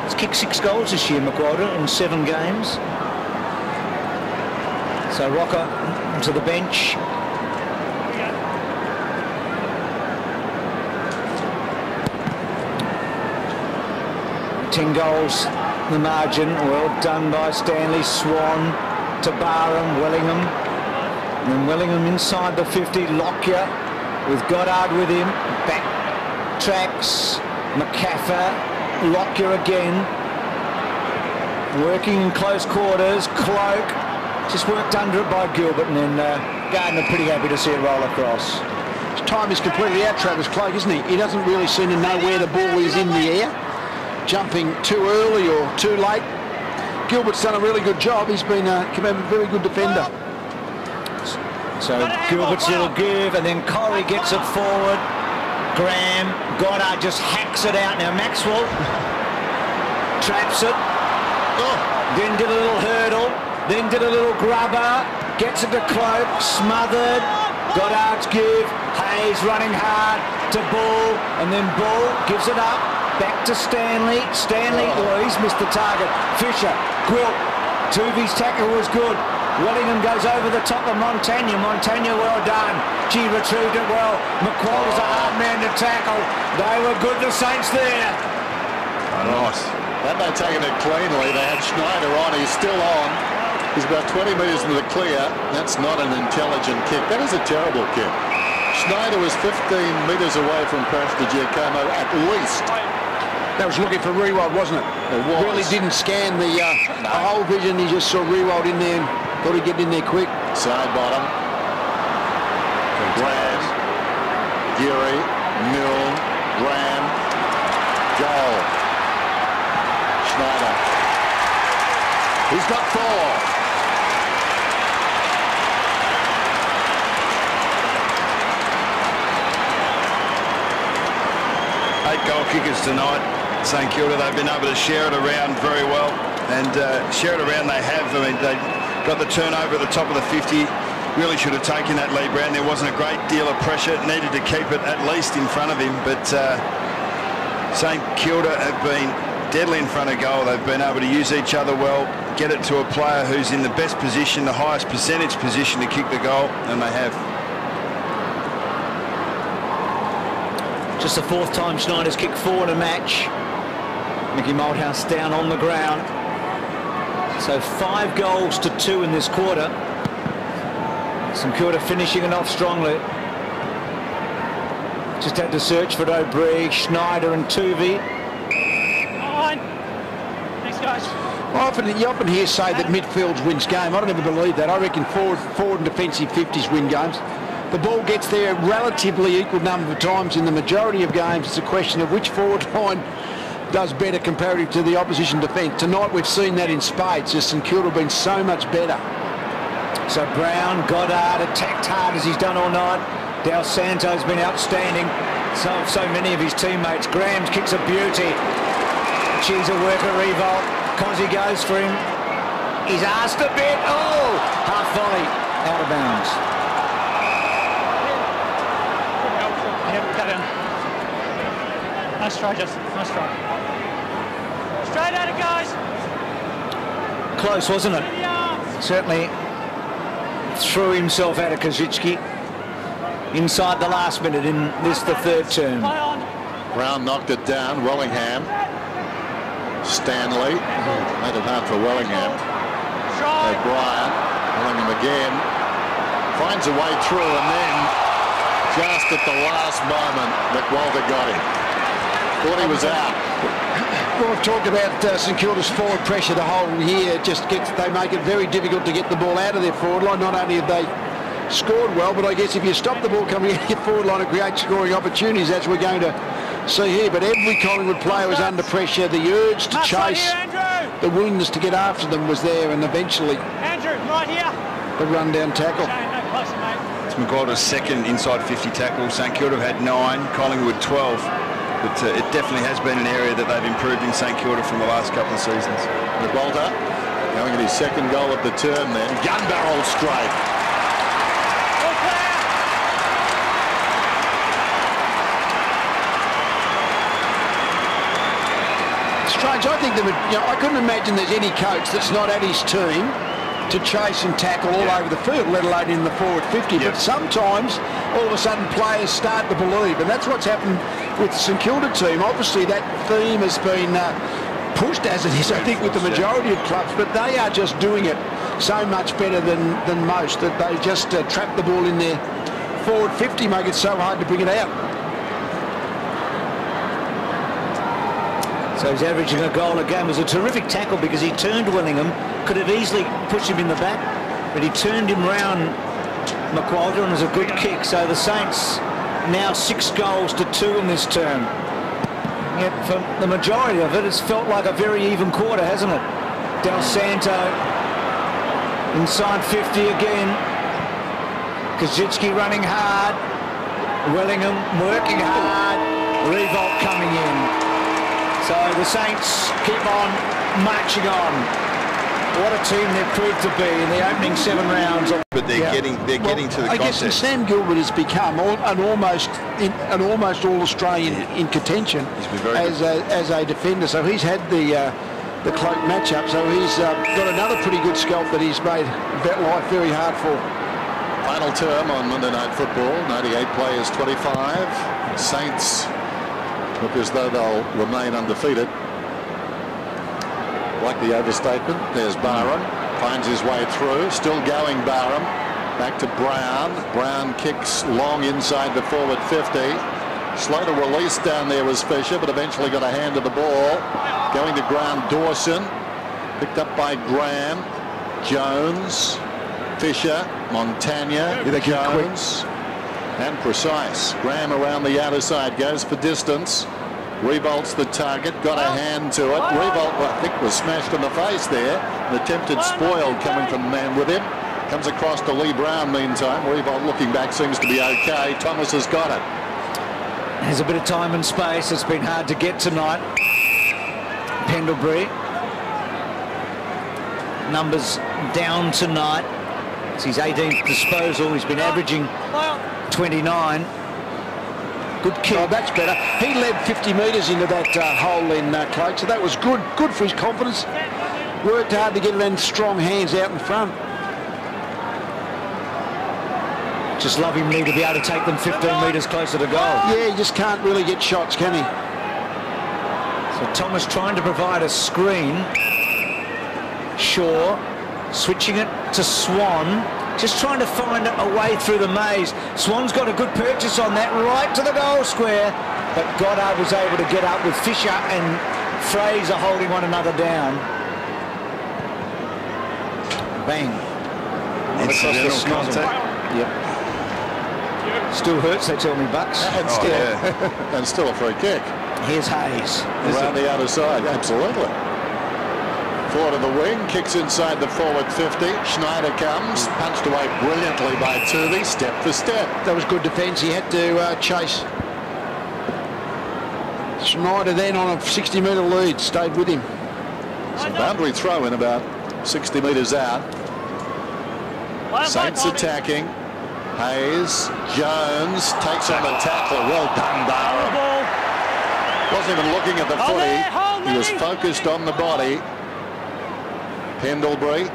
He's kicked 6 goals this year, McWilder, in 7 games. So Rocker to the bench. $10 the margin. Well done by Stanley. Swan to Barham. Wellingham. And then Wellingham inside the 50. Lockyer with Goddard with him. Back tracks. McCaffer. Lockyer again. Working in close quarters. Cloak. Just worked under it by Gilbert, and then Gardner pretty happy to see it roll across. His time is completely out, Travis Cloak, isn't he? He doesn't really seem to know where the ball is in the air. Jumping too early or too late. Gilbert's done a really good job. He's been a very good defender. So Gilbert's little give, and then Corrie gets it forward. Graham, Goddard just hacks it out. Now Maxwell traps it. Then did a little hurdle. Then did a little grubber. Gets it to Cloak. Smothered. Goddard's give. Hayes running hard to Bull. And then Bull gives it up. Back to Stanley. Stanley, he's missed the target. Fisher, Gwilt. Tuvey's tackle was good. Wellingham goes over the top of Montagna. Montagna, well done. She retrieved it well. McQuarrie's a hard man to tackle. They were good, the Saints there. Nice. Had they taken it cleanly, they had Schneider on. He's still on. He's about 20 metres into the clear. That's not an intelligent kick. That is a terrible kick. Schneider was 15 metres away from Prestigiacomo at least. That was looking for Riewoldt, wasn't it? It was. Really didn't scan the whole vision. He just saw Riewoldt in there and thought he'd get in there quick. Side bottom. Graham. Geary. Milne. Graham. Goal. Schneider. He's got 4. Eight goal kickers tonight. St Kilda, they've been able to share it around very well, and share it around they have. I mean, they got the turnover at the top of the 50. Really should have taken that lead, Brown. There wasn't a great deal of pressure. Needed to keep it at least in front of him, but St Kilda have been deadly in front of goal. They've been able to use each other well, get it to a player who's in the best position, the highest percentage position to kick the goal, and they have. Just the 4th time Schneider's kicked 4 in a match. Mickey Malthouse down on the ground. So 5 goals to 2 in this quarter. St Kilda finishing it off strongly. Just had to search for O'Brien, Schneider and Tuvey. Thanks, guys. You often hear say that midfield wins game. I don't ever believe that. I reckon forward and defensive 50s win games. The ball gets there a relatively equal number of times in the majority of games. It's a question of which forward line does better comparative to the opposition defence. Tonight we've seen that in spades. Just St Kilda have been so much better. So Brown, Goddard attacked hard as he's done all night. Del Santo's been outstanding. So many of his teammates. Graham's kicks a beauty. She's a worker, Riewoldt. Cozzy goes for him. He's asked a bit. Oh, half volley out of bounds. Yep, cut down. Nice try, Justin. Nice try. Straight at it, guys. Close, wasn't it? Certainly threw himself out of Kosicki inside the last minute in this, the third term. Brown knocked it down. Wellingham. Stanley made it hard for Wellingham. O'Brien. Wellingham again. Finds a way through, and then just at the last moment, McWalter got him. Thought he was out. Well, we've talked about St Kilda's forward pressure the whole year. They make it very difficult to get the ball out of their forward line. Not only have they scored well, but I guess if you stop the ball coming out of your forward line, it creates scoring opportunities, as we're going to see here. But every Collingwood player was under pressure. The urge to chase, the willingness to get after them was there, and eventually right here. The run-down tackle. It's McWalter's second inside 50 tackle. St Kilda have had 9, Collingwood 12. But it definitely has been an area that they've improved in St Kilda from the last couple of seasons. McWalter going at his second goal of the term then. Gun barrel straight. Strange. I think I couldn't imagine there's any coach that's not at his team to chase and tackle all over the field, let alone in the forward 50. But sometimes, all of a sudden, players start to believe, and that's what's happened with the St Kilda team. Obviously, that theme has been pushed, as it is, I think, with the majority of clubs, but they are just doing it so much better than most, that they just trap the ball in their forward 50, make it so hard to bring it out. So he's averaging a goal a game. It was a terrific tackle because he turned Willingham, could have easily pushed him in the back, but he turned him round McWalter, and it was a good kick. So the Saints now 6 goals to 2 in this term. Yet for the majority of it, it's felt like a very even quarter, hasn't it? Del Santo inside 50 again. Kosicki running hard. Willingham working hard. Riewoldt coming in. So the Saints keep on marching on. What a team they've proved to be in the opening 7 rounds. But they're getting to the contest. I guess Sam Gilbert has become an almost all-Australian in contention as a defender. So he's had the cloak matchup. So he's got another pretty good scalp that he's made life very hard for. Final term on Monday Night Football. 98 players, 25. Saints look as though they'll remain undefeated. Like the overstatement. There's Barham. Finds his way through. Still going, Barham. Back to Brown. Brown kicks long inside the forward 50. Slow to release down there was Fisher, but eventually got a hand to the ball. Going to ground, Dawson. Picked up by Graham. Jones. Fisher. Montagna. Jones. And precise. Graham around the outer side, goes for distance. Riewoldt's the target, got a hand to it. Riewoldt, I think, was smashed in the face there. An attempted spoil coming from the man with him. Comes across to Lee Brown meantime. Riewoldt looking back seems to be okay. Thomas has got it. There's a bit of time and space. It's been hard to get tonight. Pendlebury. Numbers down tonight. It's his 18th disposal. He's been averaging 29. Good kick. Oh, that's better. He led 50 metres into that hole in Cloak, so that was good. Good for his confidence. Worked hard to get it in strong hands out in front. Just love him need to be able to take them 15 metres closer to goal. Yeah, he just can't really get shots, can he? So Thomas trying to provide a screen. Shaw switching it to Swan. Just trying to find a way through the maze. Swan's got a good purchase on that, right to the goal square. But Goddard was able to get up with Fisher and Fraser holding one another down. Bang. Incidental contact. Yep. Still hurts, they tell me, Bucks. And still a free kick. Here's Hayes. Around the outer side, absolutely. Forward of the wing, kicks inside the forward 50. Schneider comes, punched away brilliantly by Tuvey, step for step. That was good defence. He had to chase. Schneider then on a 60-metre lead, stayed with him. So boundary throw in about 60 metres out. Saints attacking. Hayes, Jones takes on the tackle. Well done, Barham. Wasn't even looking at the footy. He was focused on the body. Pendlebury,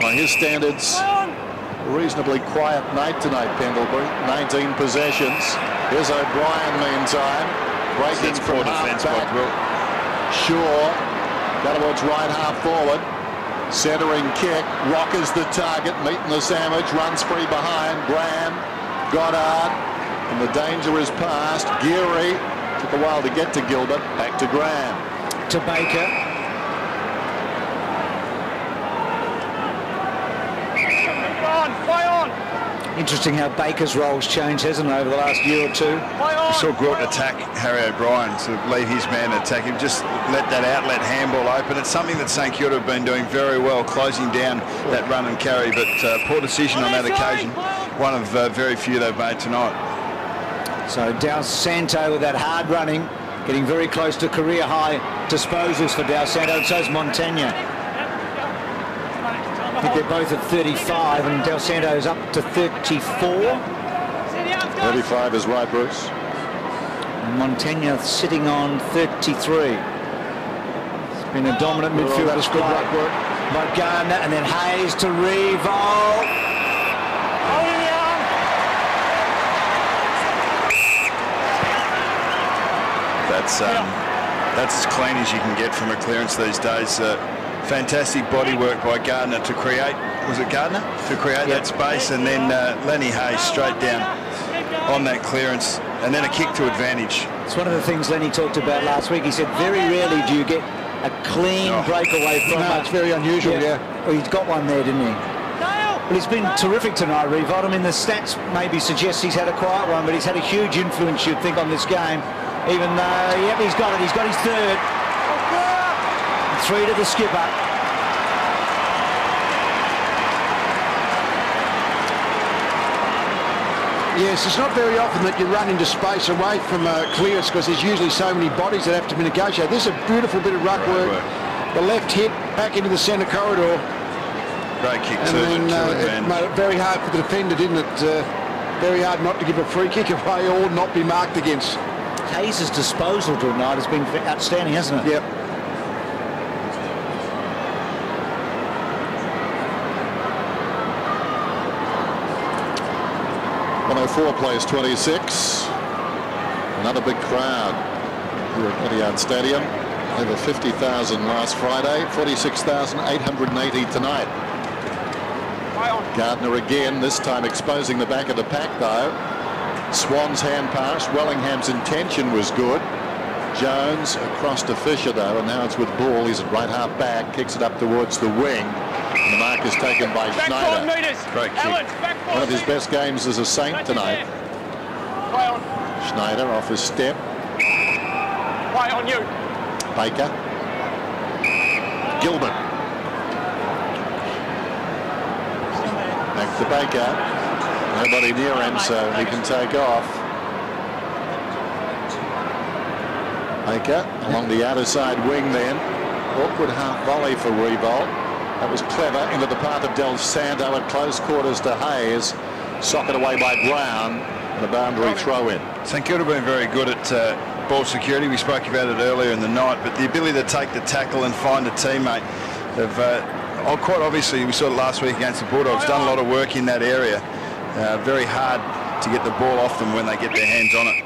by his standards, a reasonably quiet night tonight, Pendlebury. 19 possessions. Here's O'Brien meantime. Breaking from half back. Shaw, down towards right half forward. Centering kick, Rockers the target, meeting the sandwich, runs free behind, Graham, Goddard, and the danger is past. Geary, took a while to get to Gilbert, back to Graham. To Baker. Interesting how Baker's role's changed, hasn't it, over the last year or two? We saw Riewoldt attack Harry O'Brien, sort of leave his man to attack him, just let that outlet handball open. It's something that St Kilda have been doing very well, closing down that run and carry, but poor decision on that occasion. One of very few they've made tonight. So Dal Santo with that hard running, getting very close to career high disposals for Dal Santo, and so's Montagna. I think they're both at 35 and Dal Santo's up to 34. 35 is right, Bruce. And Montagna sitting on 33. It's been a dominant midfield display by Gardner, and then Hayes to Riewoldt. That's as clean as you can get from a clearance these days. Fantastic body work by Gardner to create, was it Gardner? To create that space, and then Lenny Hayes straight down on that clearance, and then a kick to advantage. It's one of the things Lenny talked about last week. He said very rarely do you get a clean breakaway from it's very unusual, yeah. Well, he's got one there, didn't he? But he's been terrific tonight, Riewoldt. I mean, the stats maybe suggest he's had a quiet one, but he's had a huge influence, you'd think, on this game. Even though, yep, he's got it. He's got his third. 3 to the skipper. Yes, it's not very often that you run into space away from clearance, because there's usually so many bodies that have to be negotiated. This is a beautiful bit of ruck work. The left hit back into the centre corridor. Great kick and then it made it very hard for the defender, didn't it? Very hard not to give a free kick away or not be marked against. Hayes' disposal tonight has been outstanding, hasn't it? Yep. Plays 26. Another big crowd here at Etihad Stadium. Over 50,000 last Friday, 46,880 tonight. Gardner again, this time exposing the back of the pack though. Swan's hand pass. Wellingham's intention was good. Jones across to Fisher though, and now it's with Ball. He's at right half back, kicks it up towards the wing. And the mark is taken by Schneider. Great kick. One of his best games as a Saint tonight. Schneider off his step. On you. Baker. Gilbert. Back to Baker. Nobody near him, so he can take off. Baker along the outer side wing then. Awkward half volley for Riewoldt. That was clever into the path of Del Santo at close quarters to Hayes. Socket away by Brown. And a boundary throw in. St Kilda have been very good at ball security. We spoke about it earlier in the night, but the ability to take the tackle and find a teammate. They've quite obviously, we saw it last week against the Bulldogs, done a lot of work in that area. Very hard to get the ball off them when they get their hands on it.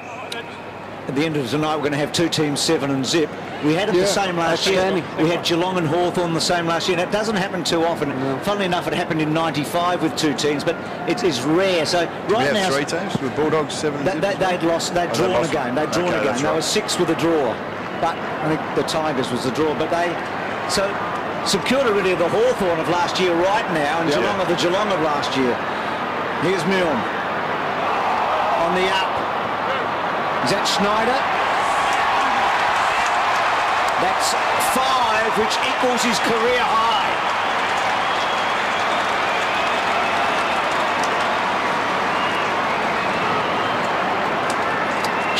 At the end of tonight, we're going to have 2 teams 7 and zip. We had it the same last year. We had Geelong and Hawthorn the same last year. And it doesn't happen too often. Funnily enough, it happened in '95 with 2 teams, but it's rare. So right now, 3 teams with Bulldogs 7 and zip. They'd lost. They'd drawn a game. They'd drawn a game. They were 6 with a draw, but I think the Tigers was the draw. But St Kilda really are the Hawthorn of last year right now, and Geelong are the Geelong of last year. Here's Milne on the up. Is that Schneider? That's 5, which equals his career high.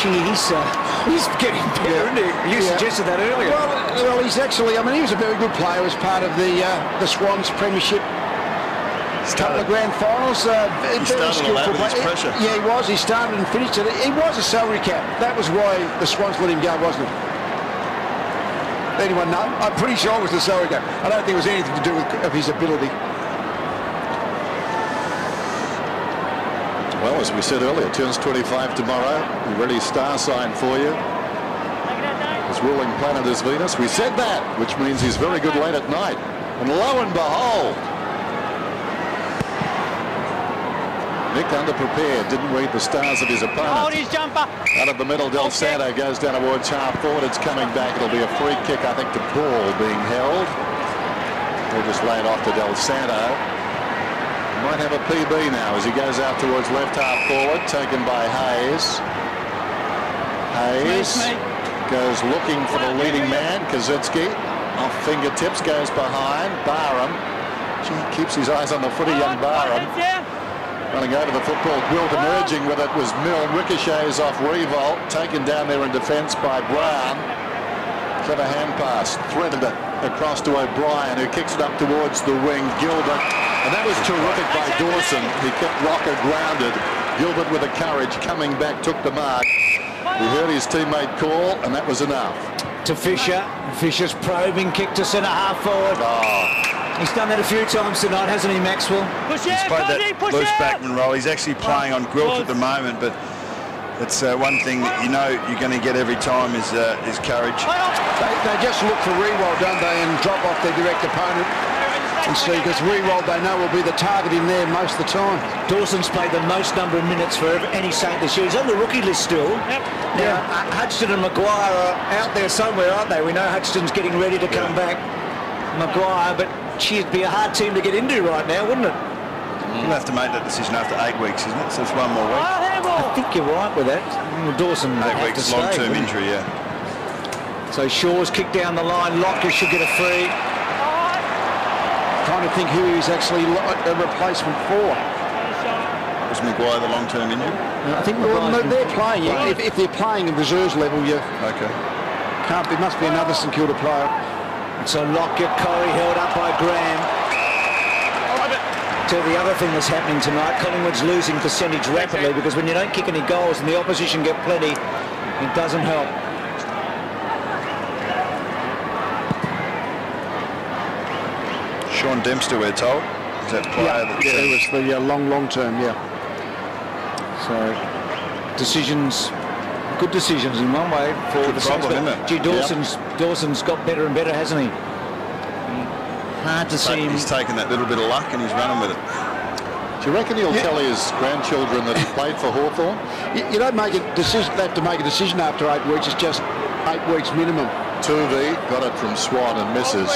Gee, he's getting better, isn't he? You suggested that earlier. Well, he's actually, I mean, he was a very good player as part of the Swans premiership. Couple of grand finals. He started all that with his pressure. Yeah, he was. He started and finished it. He was a salary cap. That was why the Swans let him go, wasn't it? Anyone know? I'm pretty sure it was the salary cap. I don't think it was anything to do with his ability. Well, as we said earlier, turns 25 tomorrow. A really star sign for you. His ruling planet is Venus. We said that, which means he's very good late at night. And lo and behold, Nick underprepared, didn't read the stars of his opponent. Hold his jumper. Out of the middle, Del Santo goes down towards half forward. It's coming back. It'll be a free kick, I think, to Ball being held. They'll just lay it off to Del Santo. Might have a PB now as he goes out towards left half forward, taken by Hayes. Hayes goes looking for the leading man, Kaczynski. Off fingertips, goes behind. Barham. Gee, keeps his eyes on the footy, young Barham. Running over the football, Wilt emerging with it was Milne. Ricochets off Riewoldt, taken down there in defence by Brown. Clever hand pass, threaded it across to O'Brien, who kicks it up towards the wing. Gilbert, and that was terrific by Dawson. He kept Rocker grounded. Gilbert with the courage, coming back, took the mark. He heard his teammate call, and that was enough. To Fisher. Fisher's probing kick to centre half forward. He's done that a few times tonight, hasn't he, Maxwell? He's played that loose backman role. He's actually playing on Gwilt at the moment, but it's one thing that you know you're going to get every time is courage. They just look for Riewoldt, don't they, and drop off their direct opponent. And see, because Riewoldt, they know, will be the target in there most of the time. Dawson's played the most number of minutes for any Saint this year. He's on the rookie list still. Now, Hudson and Maguire are out there somewhere, aren't they? We know Hudson's getting ready to come back. Maguire, but it'd be a hard team to get into right now, wouldn't it? You'll have to make that decision after 8 weeks, isn't it? So it's one more week. I think you're right with that. Dawson 8 weeks, long-term injury, yeah. So Shaw's kicked down the line. Locker should get a free. Trying to think who he's actually a replacement for. Was Maguire the long-term injury? I think they're playing. If they're playing at reserves level, okay. Can't be. Must be another St Kilda player. So Lockett, Corrie held up by Graham. So the other thing that's happening tonight, Collingwood's losing percentage rapidly because when you don't kick any goals and the opposition get plenty, it doesn't help. Sean Dempster, we're told. Is that player? It was the long term, So decisions, good decisions in one way for the Saints. Gee, Dawson's got better and better, hasn't he? Hard to see him. He's taken that little bit of luck and he's running with it. Do you reckon he'll tell his grandchildren that he played for Hawthorn? You don't make a decision. They have to make a decision after 8 weeks. It's just 8 weeks minimum. Tuvey got it from Swan and misses.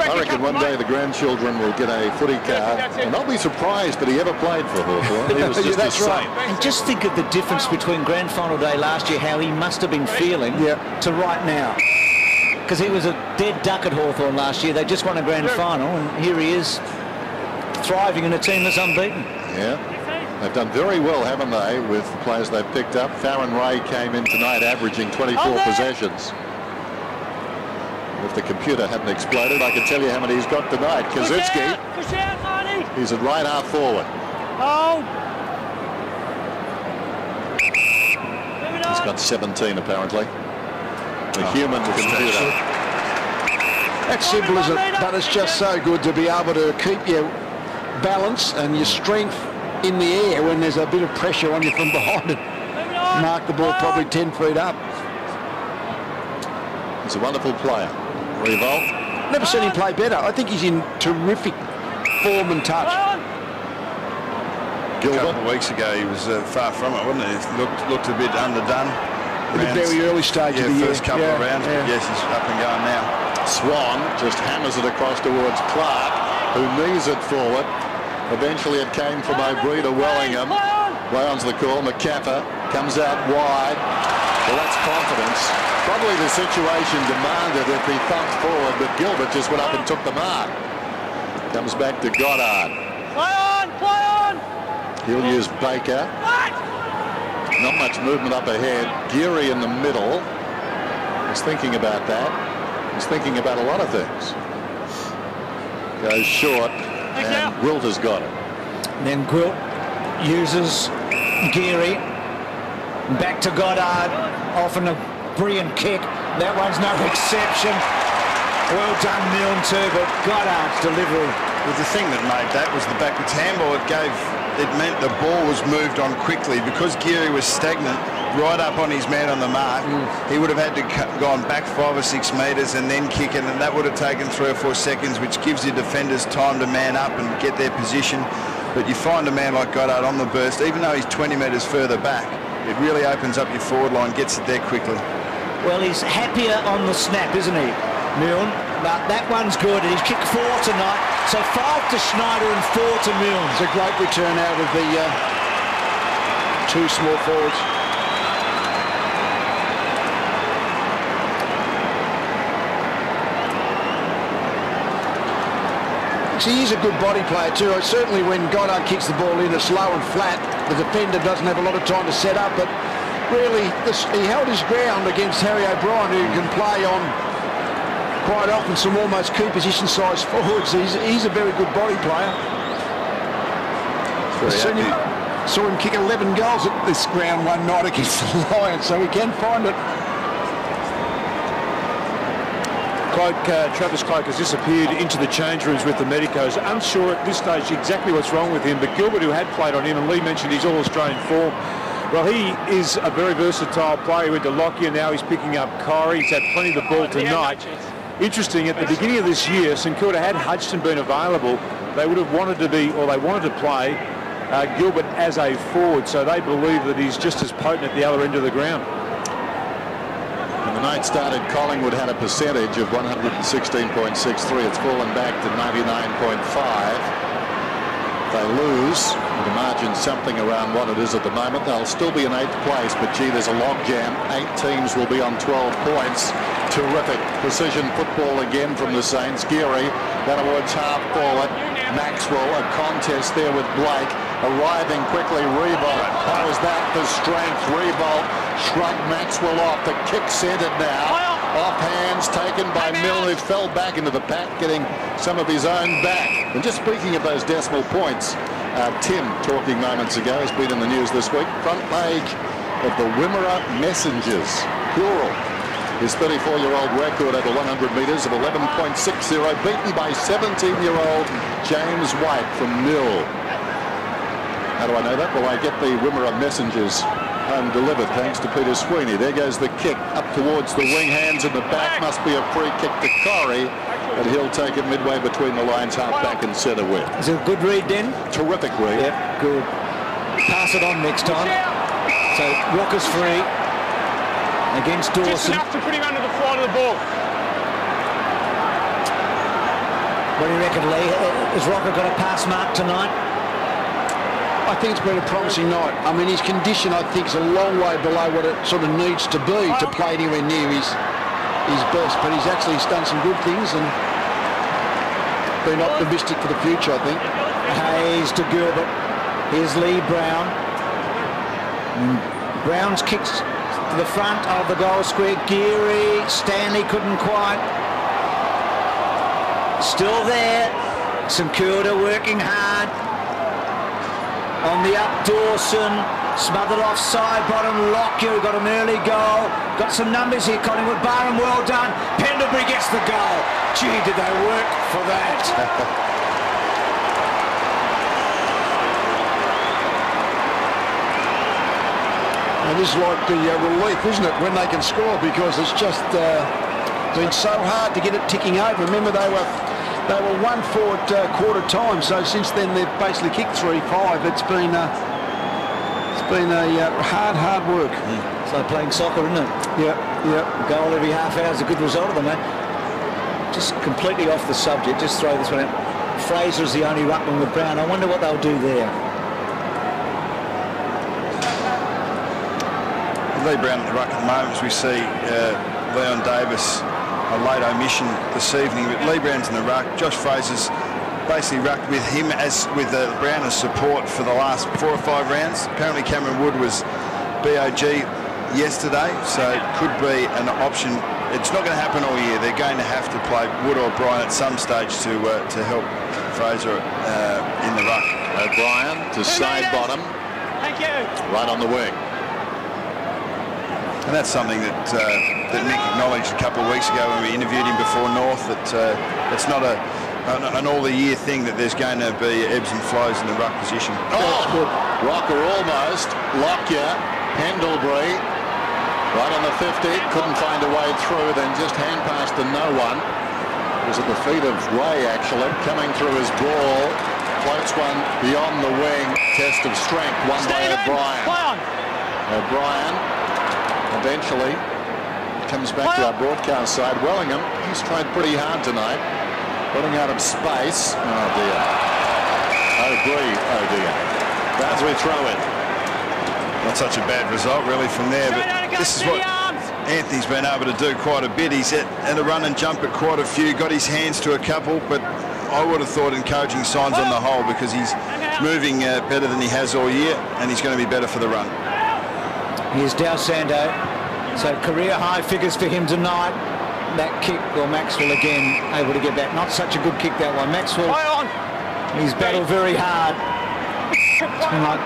I reckon one day the grandchildren will get a footy card, and I'll be surprised that he ever played for Hawthorn. He was just a saint. And just think of the difference between grand final day last year, how he must have been feeling, to right now. Because he was a dead duck at Hawthorn last year. They just won a grand final, and here he is, thriving in a team that's unbeaten. Yeah, they've done very well, haven't they, with the players they've picked up. Farron Ray came in tonight averaging 24 possessions. If the computer hadn't exploded, I could tell you how many he's got tonight. Kaczynski, he's at right half forward. He's got 17 apparently. The human computer. That's simple, isn't it? But it's just so good to be able to keep your balance and your strength in the air when there's a bit of pressure on you from behind it. Mark the ball probably 10 feet up. He's a wonderful player. Riewoldt. Never seen him play better. I think he's in terrific form and touch. Gilbert. A couple of weeks ago he was far from it, wasn't he? He looked a bit underdone. In the very early stage of the year. First couple of rounds, but yes, he's up and going now. Swan just hammers it across towards Clark, who knees it forward. Eventually it came from O'Brien to Wellingham. Play on's the call. McCaffer Comes out wide. Well, that's confidence. Probably the situation demanded if he thumped forward, but Gilbert just went up and took the mark. Comes back to Goddard. Play on! Play on! He'll use Baker. Not much movement up ahead. Geary in the middle. He's thinking about that. He's thinking about a lot of things. Goes short, and Riewoldt has got it. Then Riewoldt uses Geary. Back to Goddard. Often a brilliant kick. That one's no exception. Well done, Milne too, but Goddard's delivery. Well, the thing that made that was the backwards handball. It meant the ball was moved on quickly. Because Geary was stagnant right up on his man on the mark, he would have had to gone back 5 or 6 metres and then kick it, and that would have taken 3 or 4 seconds, which gives your defenders time to man up and get their position. But you find a man like Goddard on the burst, even though he's 20 metres further back, it really opens up your forward line, gets it there quickly. Well, he's happier on the snap, isn't he, Milne? But that one's good, and he's kicked 4 tonight. So 5 to Schneider and 4 to Milne. It's a great return out of the 2 small forwards. He is a good body player too. Certainly when Goddard kicks the ball in, it's low and flat. The defender doesn't have a lot of time to set up, but really he held his ground against Harry O'Brien, who can play on quite often some almost key position size forwards. He's a very good body player. Saw him kick 11 goals at this ground one night against the Lions, so he can find it. Travis Cloak has disappeared into the change rooms with the medicos. Unsure at this stage exactly what's wrong with him, but Gilbert, who had played on him, and Lee mentioned his All-Australian form, well, he is a very versatile player. He went to Lockyer, now he's picking up Corrie. He's had plenty of the ball tonight. Interesting, at the beginning of this year, St Kilda, had Hudson been available, they would have wanted to be, or they wanted to play Gilbert as a forward, so they believe that he's just as potent at the other end of the ground. When the night started, Collingwood had a percentage of 116.63. It's fallen back to 99.5. They lose. The margin's something around what it is at the moment. They'll still be in 8th place, but gee, there's a logjam. 8 teams will be on 12 points. Terrific precision football again from the Saints. Geary, that towards half forward. Maxwell, a contest there with Blake. Arriving quickly, Riewoldt. How was that for strength? Riewoldt shrugged Maxwell off. The kick centred now. Off hands taken by Milne, who fell back into the pack, getting some of his own back. And just speaking of those decimal points, Tim, talking moments ago, has been in the news this week. Front page of the Wimmera Messengers, plural. His 34-year-old record over 100 metres of 11.60, beaten by 17-year-old James White from Mill. How do I know that? Well, I get the Wimmera Messengers home delivered thanks to Peter Sweeney. There goes the kick up towards the wing, hands in the back. Must be a free kick to Corrie, and he'll take it midway between the lines, half back and centre wing. Is it a good read then? Terrific read. Yep, good. Pass it on next time. So Rocker's free against Dawson. Just enough to put him under the flight of the ball. What do you reckon, Lee? Has Rocker got a pass mark tonight? I think it's been a promising night. I mean, his condition, I think, is a long way below what it sort of needs to be to play anywhere near his best. But he's actually done some good things and been optimistic for the future, I think. Hayes to Gilbert. Here's Lee Brown. Brown's kicks to the front of the goal square. Geary, Stanley couldn't quite. Still there. St Kilda working hard. On the up, Dawson, smothered offside, bottom Lockyer, got an early goal. Got some numbers here, Collingwood. Barham, well done. Pendlebury gets the goal. Gee, did they work for that. And this is like the relief, isn't it, when they can score, because it's just been so hard to get it ticking over. Remember, they were 1 forward quarter time, so since then they've basically kicked 3-5. It's been a hard work. It's like playing soccer, isn't it? Yeah. A goal every half hour is a good result of them, mate. Just completely off the subject, just throw this one out. Fraser's the only ruckman with Brown. I wonder what they'll do there. Lee Brown at the ruck at the moment, as we see Leon Davis, a late omission this evening. But Lee Brown's in the ruck. Josh Fraser's basically rucked with him with Brown as support for the last 4 or 5 rounds. Apparently Cameron Wood was BOG yesterday, so it could be an option. It's not going to happen all year. They're going to have to play Wood or O'Brien at some stage to help Fraser in the ruck. O'Brien to side bottom. Thank you. Right on the wing. And that's something that Nick acknowledged a couple of weeks ago when we interviewed him before North, that it's not an all-the-year thing, that there's going to be ebbs and flows in the ruck position. Oh, Rocker almost. Lockyer, Pendlebury, right on the 50, couldn't find a way through, then just hand passed to no one. It was at the feet of Ray, actually, coming through his ball. Floats one beyond the wing. Test of strength, won by O'Brien. O'Brien eventually comes back to our broadcast side. Wellingham, he's tried pretty hard tonight, running out of space. Oh dear. Oh dear. Boundary throw in. Not such a bad result really from there, but this is what Anthony's been able to do quite a bit. He's at a run and jump at quite a few, got his hands to a couple, but I would have thought encouraging signs on the whole, because he's moving better than he has all year, and he's going to be better for the run. Here's D'Alessandro. So career high figures for him tonight. That kick, or Maxwell again able to get back. Not such a good kick, that one. Maxwell, he's battled very hard. It's been like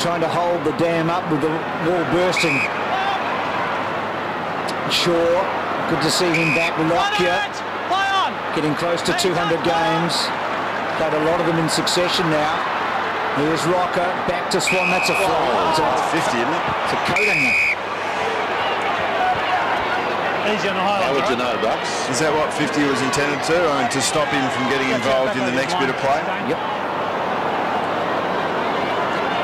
trying to hold the dam up with the wall bursting. Shaw, good to see him back. Lockyer, getting close to 200 games. Played a lot of them in succession now. Here's Rocker, back to Swan. That's a fly. It's 50, isn't it? It's a coat hanger. Easy on the highlight. How would you know, Bucks? Is that what 50 was intended to? I mean, to stop him from getting involved in the next bit of play? Yep.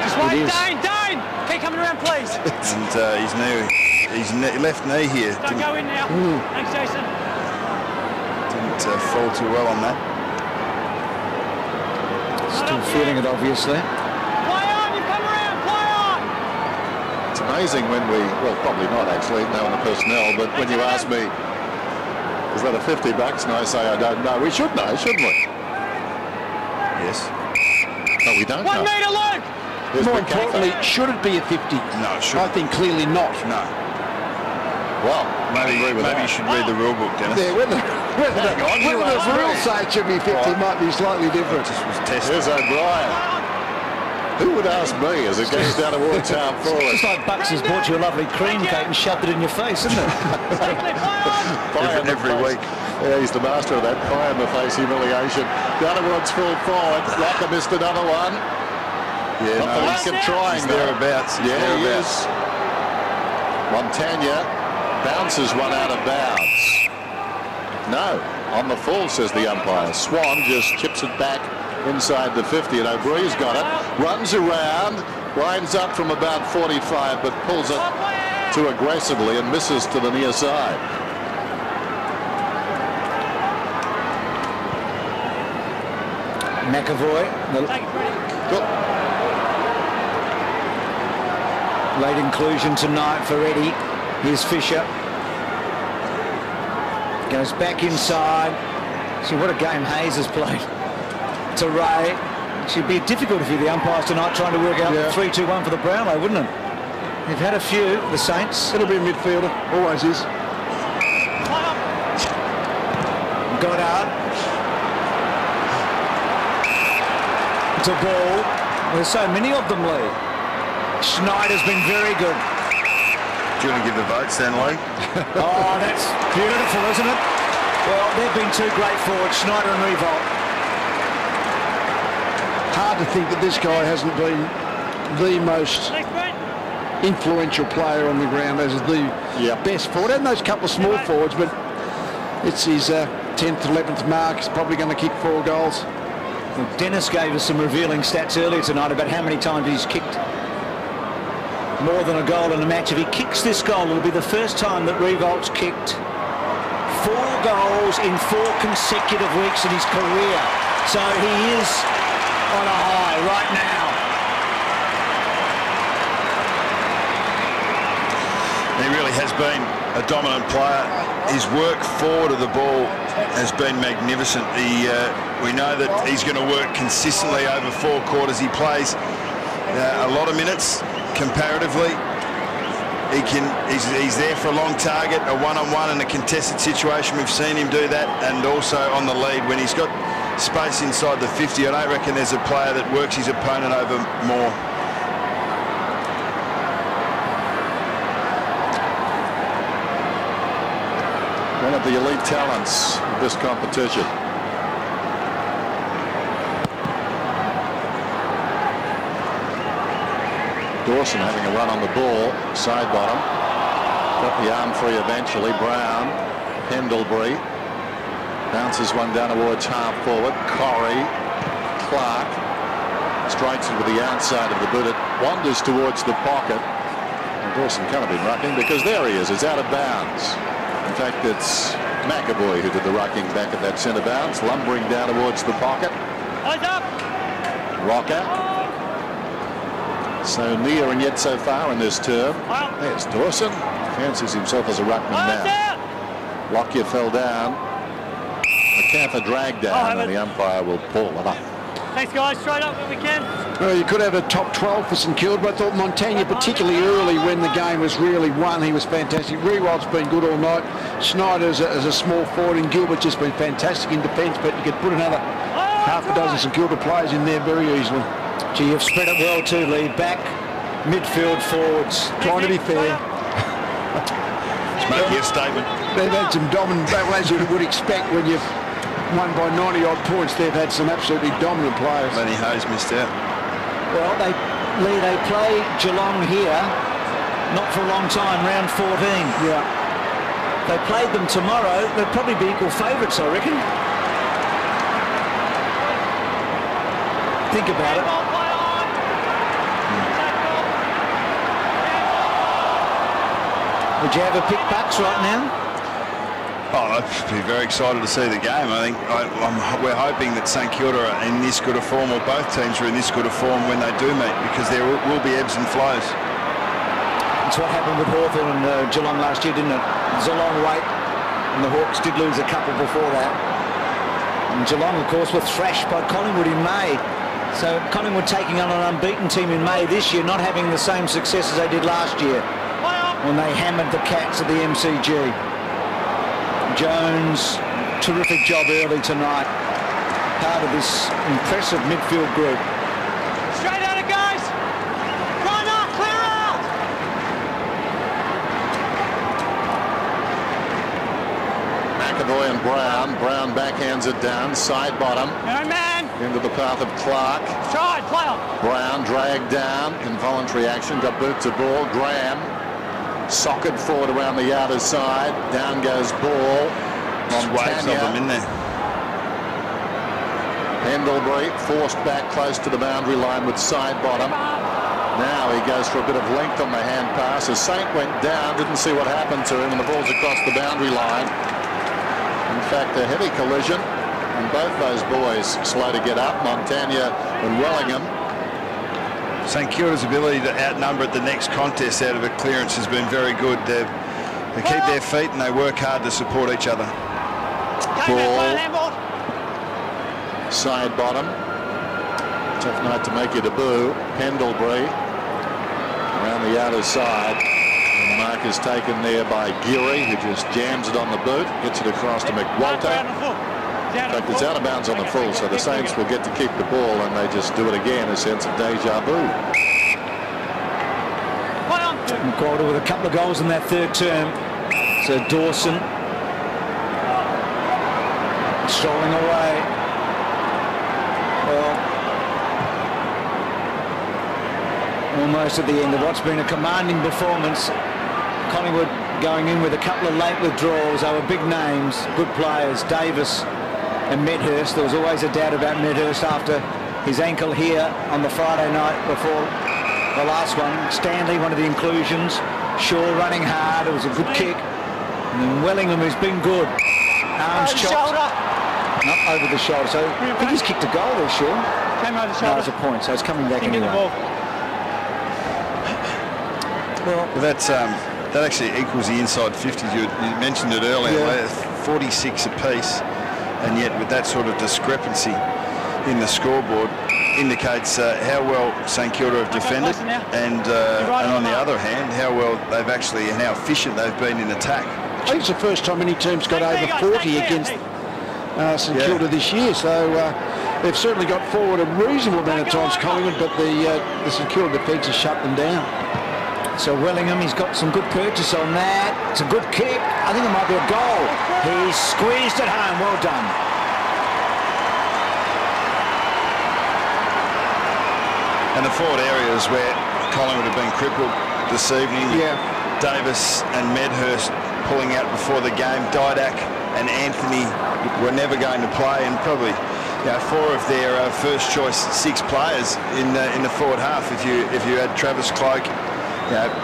Just wait, Dane! Keep coming around, please. And his left knee here Don't go in now. Thanks, Jason. didn't fall too well on that. Still feeling it, obviously. Play on, you come around, play on! It's amazing when we, well, probably not actually, knowing the personnel, but when you ask me, is that a 50 bucks? And I say, I don't know. We should know, shouldn't we? Yes. No, we don't 1 know. metre, Luke! Here's More McCaffrey. importantly, should it be a 50? No, it shouldn't. I think clearly not. No. Well, Maybe I agree with you that. should read the rule book, Dennis. Yeah, whether the rules say it should be 50 might be slightly different. Just was tested. Here's O'Brien. Who would ask me as it goes down towards half forward? It's like Bucks has bought you a lovely cream cake and shoved it in your face, isn't it? Pie in the every face. week. Yeah, he's the master of that pie in the face humiliation. Down towards full forward. Locker missed another one. Yeah, Not the no, least of trying he's though. thereabouts. He's Yeah, he thereabouts. is. Montagna bounces one out of bounds. No, on the full, says the umpire. Swan just chips it back inside the 50, and O'Brien's got it. Runs around, lines up from about 45, but pulls it too aggressively and misses to the near side. McAvoy, the late inclusion tonight for Eddie. Here's Fisher. Goes back inside. See what a game Hayes has played. To Ray. It should be difficult if you're the umpires tonight trying to work out 3-2-1 for the Brownlow, wouldn't it? They've had a few, the Saints. It'll be a midfielder, always is. Goddard. It's a ball. There's so many of them, Lee. Schneider's been very good. Do you want to give the votes then, Lee? Oh, that's beautiful, isn't it? Well, they've been two great forwards, Schneider and Riewoldt. Hard to think that this guy hasn't been the most influential player on the ground as the best forward. And those couple of small forwards, but it's his 10th, 11th mark. He's probably going to kick 4 goals. Well, Dennis gave us some revealing stats earlier tonight about how many times he's kicked more than a goal in a match. If he kicks this goal, it'll be the first time that Riewoldt's kicked 4 goals in 4 consecutive weeks in his career. So he is on a high right now. He really has been a dominant player. His work forward of the ball has been magnificent. We know that he's going to work consistently over 4 quarters. He plays a lot of minutes comparatively. He's there for a long target, a one-on-one in a contested situation. We've seen him do that, and also on the lead when he's got space inside the 50. I don't reckon there's a player that works his opponent over more. One of the elite talents of this competition. Dawson having a run on the ball, side bottom. Got the arm free eventually. Brown, Pendlebury. Bounces one down towards half forward. Corrie, Clark. Strikes it with the outside of the boot. It wanders towards the pocket. And Dawson can't have been rucking because there he is. It's out of bounds. In fact, it's McAvoy who did the rucking back at that centre bounce. Lumbering down towards the pocket. Eyes up. Rocker. So near and yet so far in this term. There's Dawson. Fancies himself as a ruckman now. Lockyer fell down. McCaffrey dragged down and the umpire will pull it up. Thanks, guys. Straight up when we can. Well, you could have a top 12 for St Kilda, but I thought Montagna, particularly early when the game was really won, he was fantastic. Riewoldt's been good all night. Schneider as a small forward, and Gilbert's just been fantastic in defence, but you could put another half a dozen St Kilda players in there very easily. Gee, you've spread it well too, Lee. Back, midfield, forwards. Trying to be fair. It's making a statement. They've had some dominant battles, as you would expect when you've won by 90-odd points. They've had some absolutely dominant players. Lenny Ho's missed out. Well, they play Geelong here, not for a long time, round 14. Yeah. They played them tomorrow. They'll probably be equal favourites, I reckon. Think about it. Would you have a pick Bucks right now? Oh, I'd be very excited to see the game. I think we're hoping that St Kilda are in this good a form, or both teams are in this good a form when they do meet, because there will be ebbs and flows. That's what happened with Hawthorn and Geelong last year, didn't it? It was a long wait, and the Hawks did lose a couple before that. And Geelong, of course, were thrashed by Collingwood in May. So Collingwood taking on an unbeaten team in May this year, not having the same success as they did last year when they hammered the Cats at the MCG. Jones, terrific job early tonight. Part of this impressive midfield group. Straight at it, guys. Run up, clear out. McAvoy and Brown. Brown backhands it down, side bottom. No man. Into the path of Clark. Stride, player. Brown dragged down, involuntary action, got boot to ball. Graham socket forward around the outer side. Down goes ball. Waves of them in there. Pendlebury forced back close to the boundary line with side bottom. Now he goes for a bit of length on the hand pass. As Saint went down, didn't see what happened to him, and the ball's across the boundary line. In fact, a heavy collision, and both those boys slow to get up, Montagna and Wellingham. St Kilda's ability to outnumber at the next contest out of a clearance has been very good. They keep their feet and they work hard to support each other. Ball. Side bottom. Tough night to make your debut. Pendlebury around the outer side. And the mark is taken there by Geary, who just jams it on the boot, gets it across to McWalter. In fact, it's out of bounds on the full, so the Saints will get to keep the ball, and they just do it again, a sense of deja vu. McWalter with a couple of goals in that third term. So Dawson strolling away. Well, almost at the end of what's been a commanding performance. Collingwood going in with a couple of late withdrawals. They were big names, good players. Davis and Medhurst. There was always a doubt about Medhurst after his ankle here on the Friday night before the last one. Stanley, one of the inclusions. Shaw running hard. It was a good kick. And then Wellingham, who's been good. Arms chopped. Not over the shoulder. So I think he's kicked a goal there, Shaw. Came over the shoulder. No, it's a point. So it's coming back anyway. Well, that's That actually equals the inside 50s. You mentioned it earlier, Yeah. 46 apiece, and yet with that sort of discrepancy in the scoreboard indicates how well St Kilda have defended, and on the other hand, how well they've actually and how efficient they've been in attack. I think it's the first time any team's got over 40 against St Kilda this year, so they've certainly got forward a reasonable amount of times, Collingwood, but the St Kilda defence has shut them down. So Wellingham, he's got some good purchase on that. It's a good kick. I think it might be a goal. He's squeezed it home. Well done. And the forward areas where Collingwood have been crippled this evening. Yeah. Davis and Medhurst pulling out before the game. Didak and Anthony were never going to play, and probably four of their first choice 6 players in the forward half. If you had Travis Cloke,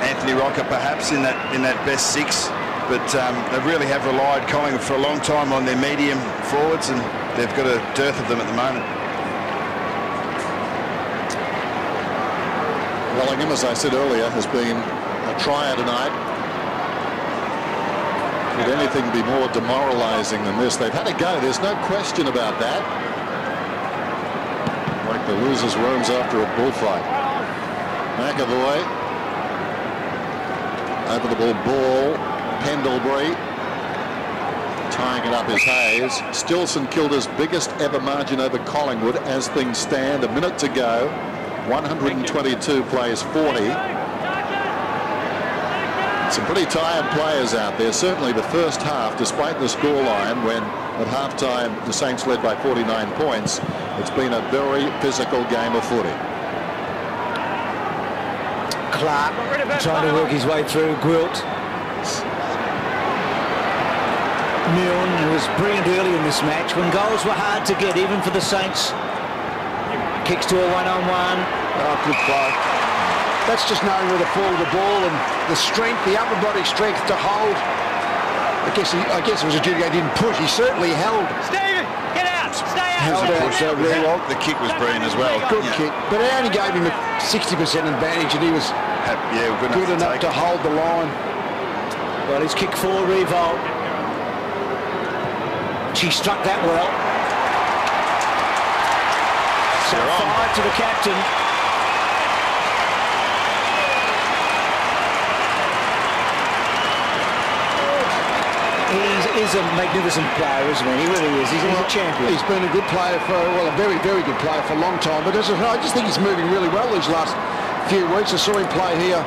Anthony Rocker perhaps in that best 6, but they really have relied, Collingwood, for a long time on their medium forwards, and they've got a dearth of them at the moment. Wellingham, as I said earlier, has been a trier tonight. Could anything be more demoralising than this? They've had a go, there's no question about that. Like the losers' worms after a bullfight. McAvoy. Over the ball, Pendlebury. Tying it up is Hayes. Still St Kilda's biggest ever margin over Collingwood as things stand. A minute to go. 122 plays 40. Some pretty tired players out there. Certainly the first half, despite the scoreline, when at halftime the Saints led by 49 points, it's been a very physical game of footy. Clark trying to work his way through. Riewoldt. Milne, who was brilliant early in this match when goals were hard to get, even for the Saints. Kicks to a one-on-one. Oh, good play. That's just knowing where to fall the ball and the strength, the upper body strength to hold. I guess it was a duty they didn't push. He certainly held. Stephen, get out. Stay out. Held out Riewoldt. The kick was brilliant as well. Good kick, but it only gave him a 60% advantage, and he was good enough to hold the line. Well, he's kicked for Riewoldt. She struck that well. So 5 to the captain. He is a magnificent player, isn't he? He really is. He's a champion. He's been a good player for, well, a very, very good player for a long time. But I just think he's moving really well these last few weeks. I saw him play here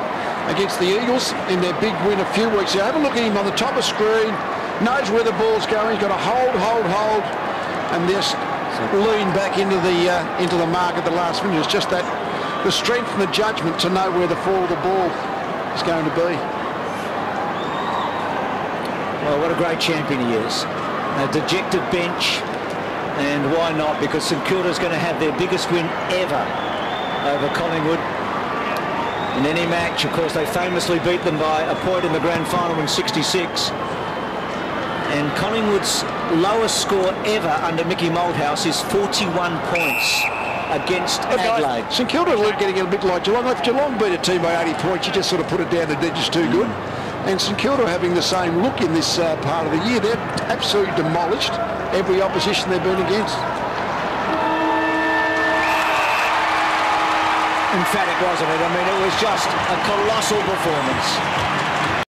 against the Eagles in their big win a few weeks ago. Have a look at him on the top of screen. Knows where the ball's going. He's got to hold, and just lean back into the mark at the last minute. It's just that the strength and the judgment to know where the fall of the ball is going to be. Well, what a great champion he is. A dejected bench, and why not? Because St Kilda's going to have their biggest win ever over Collingwood in any match. Of course, they famously beat them by a point in the grand final in '66. And Collingwood's lowest score ever under Mickey Malthouse is 41 points against Adelaide. St Kilda are getting a bit like Geelong. If Geelong beat a team by 80 points, you just sort of put it down that they're just too good. And St Kilda are having the same look in this part of the year. They've absolutely demolished every opposition they've been against. Emphatic, wasn't it? I mean, it was just a colossal performance.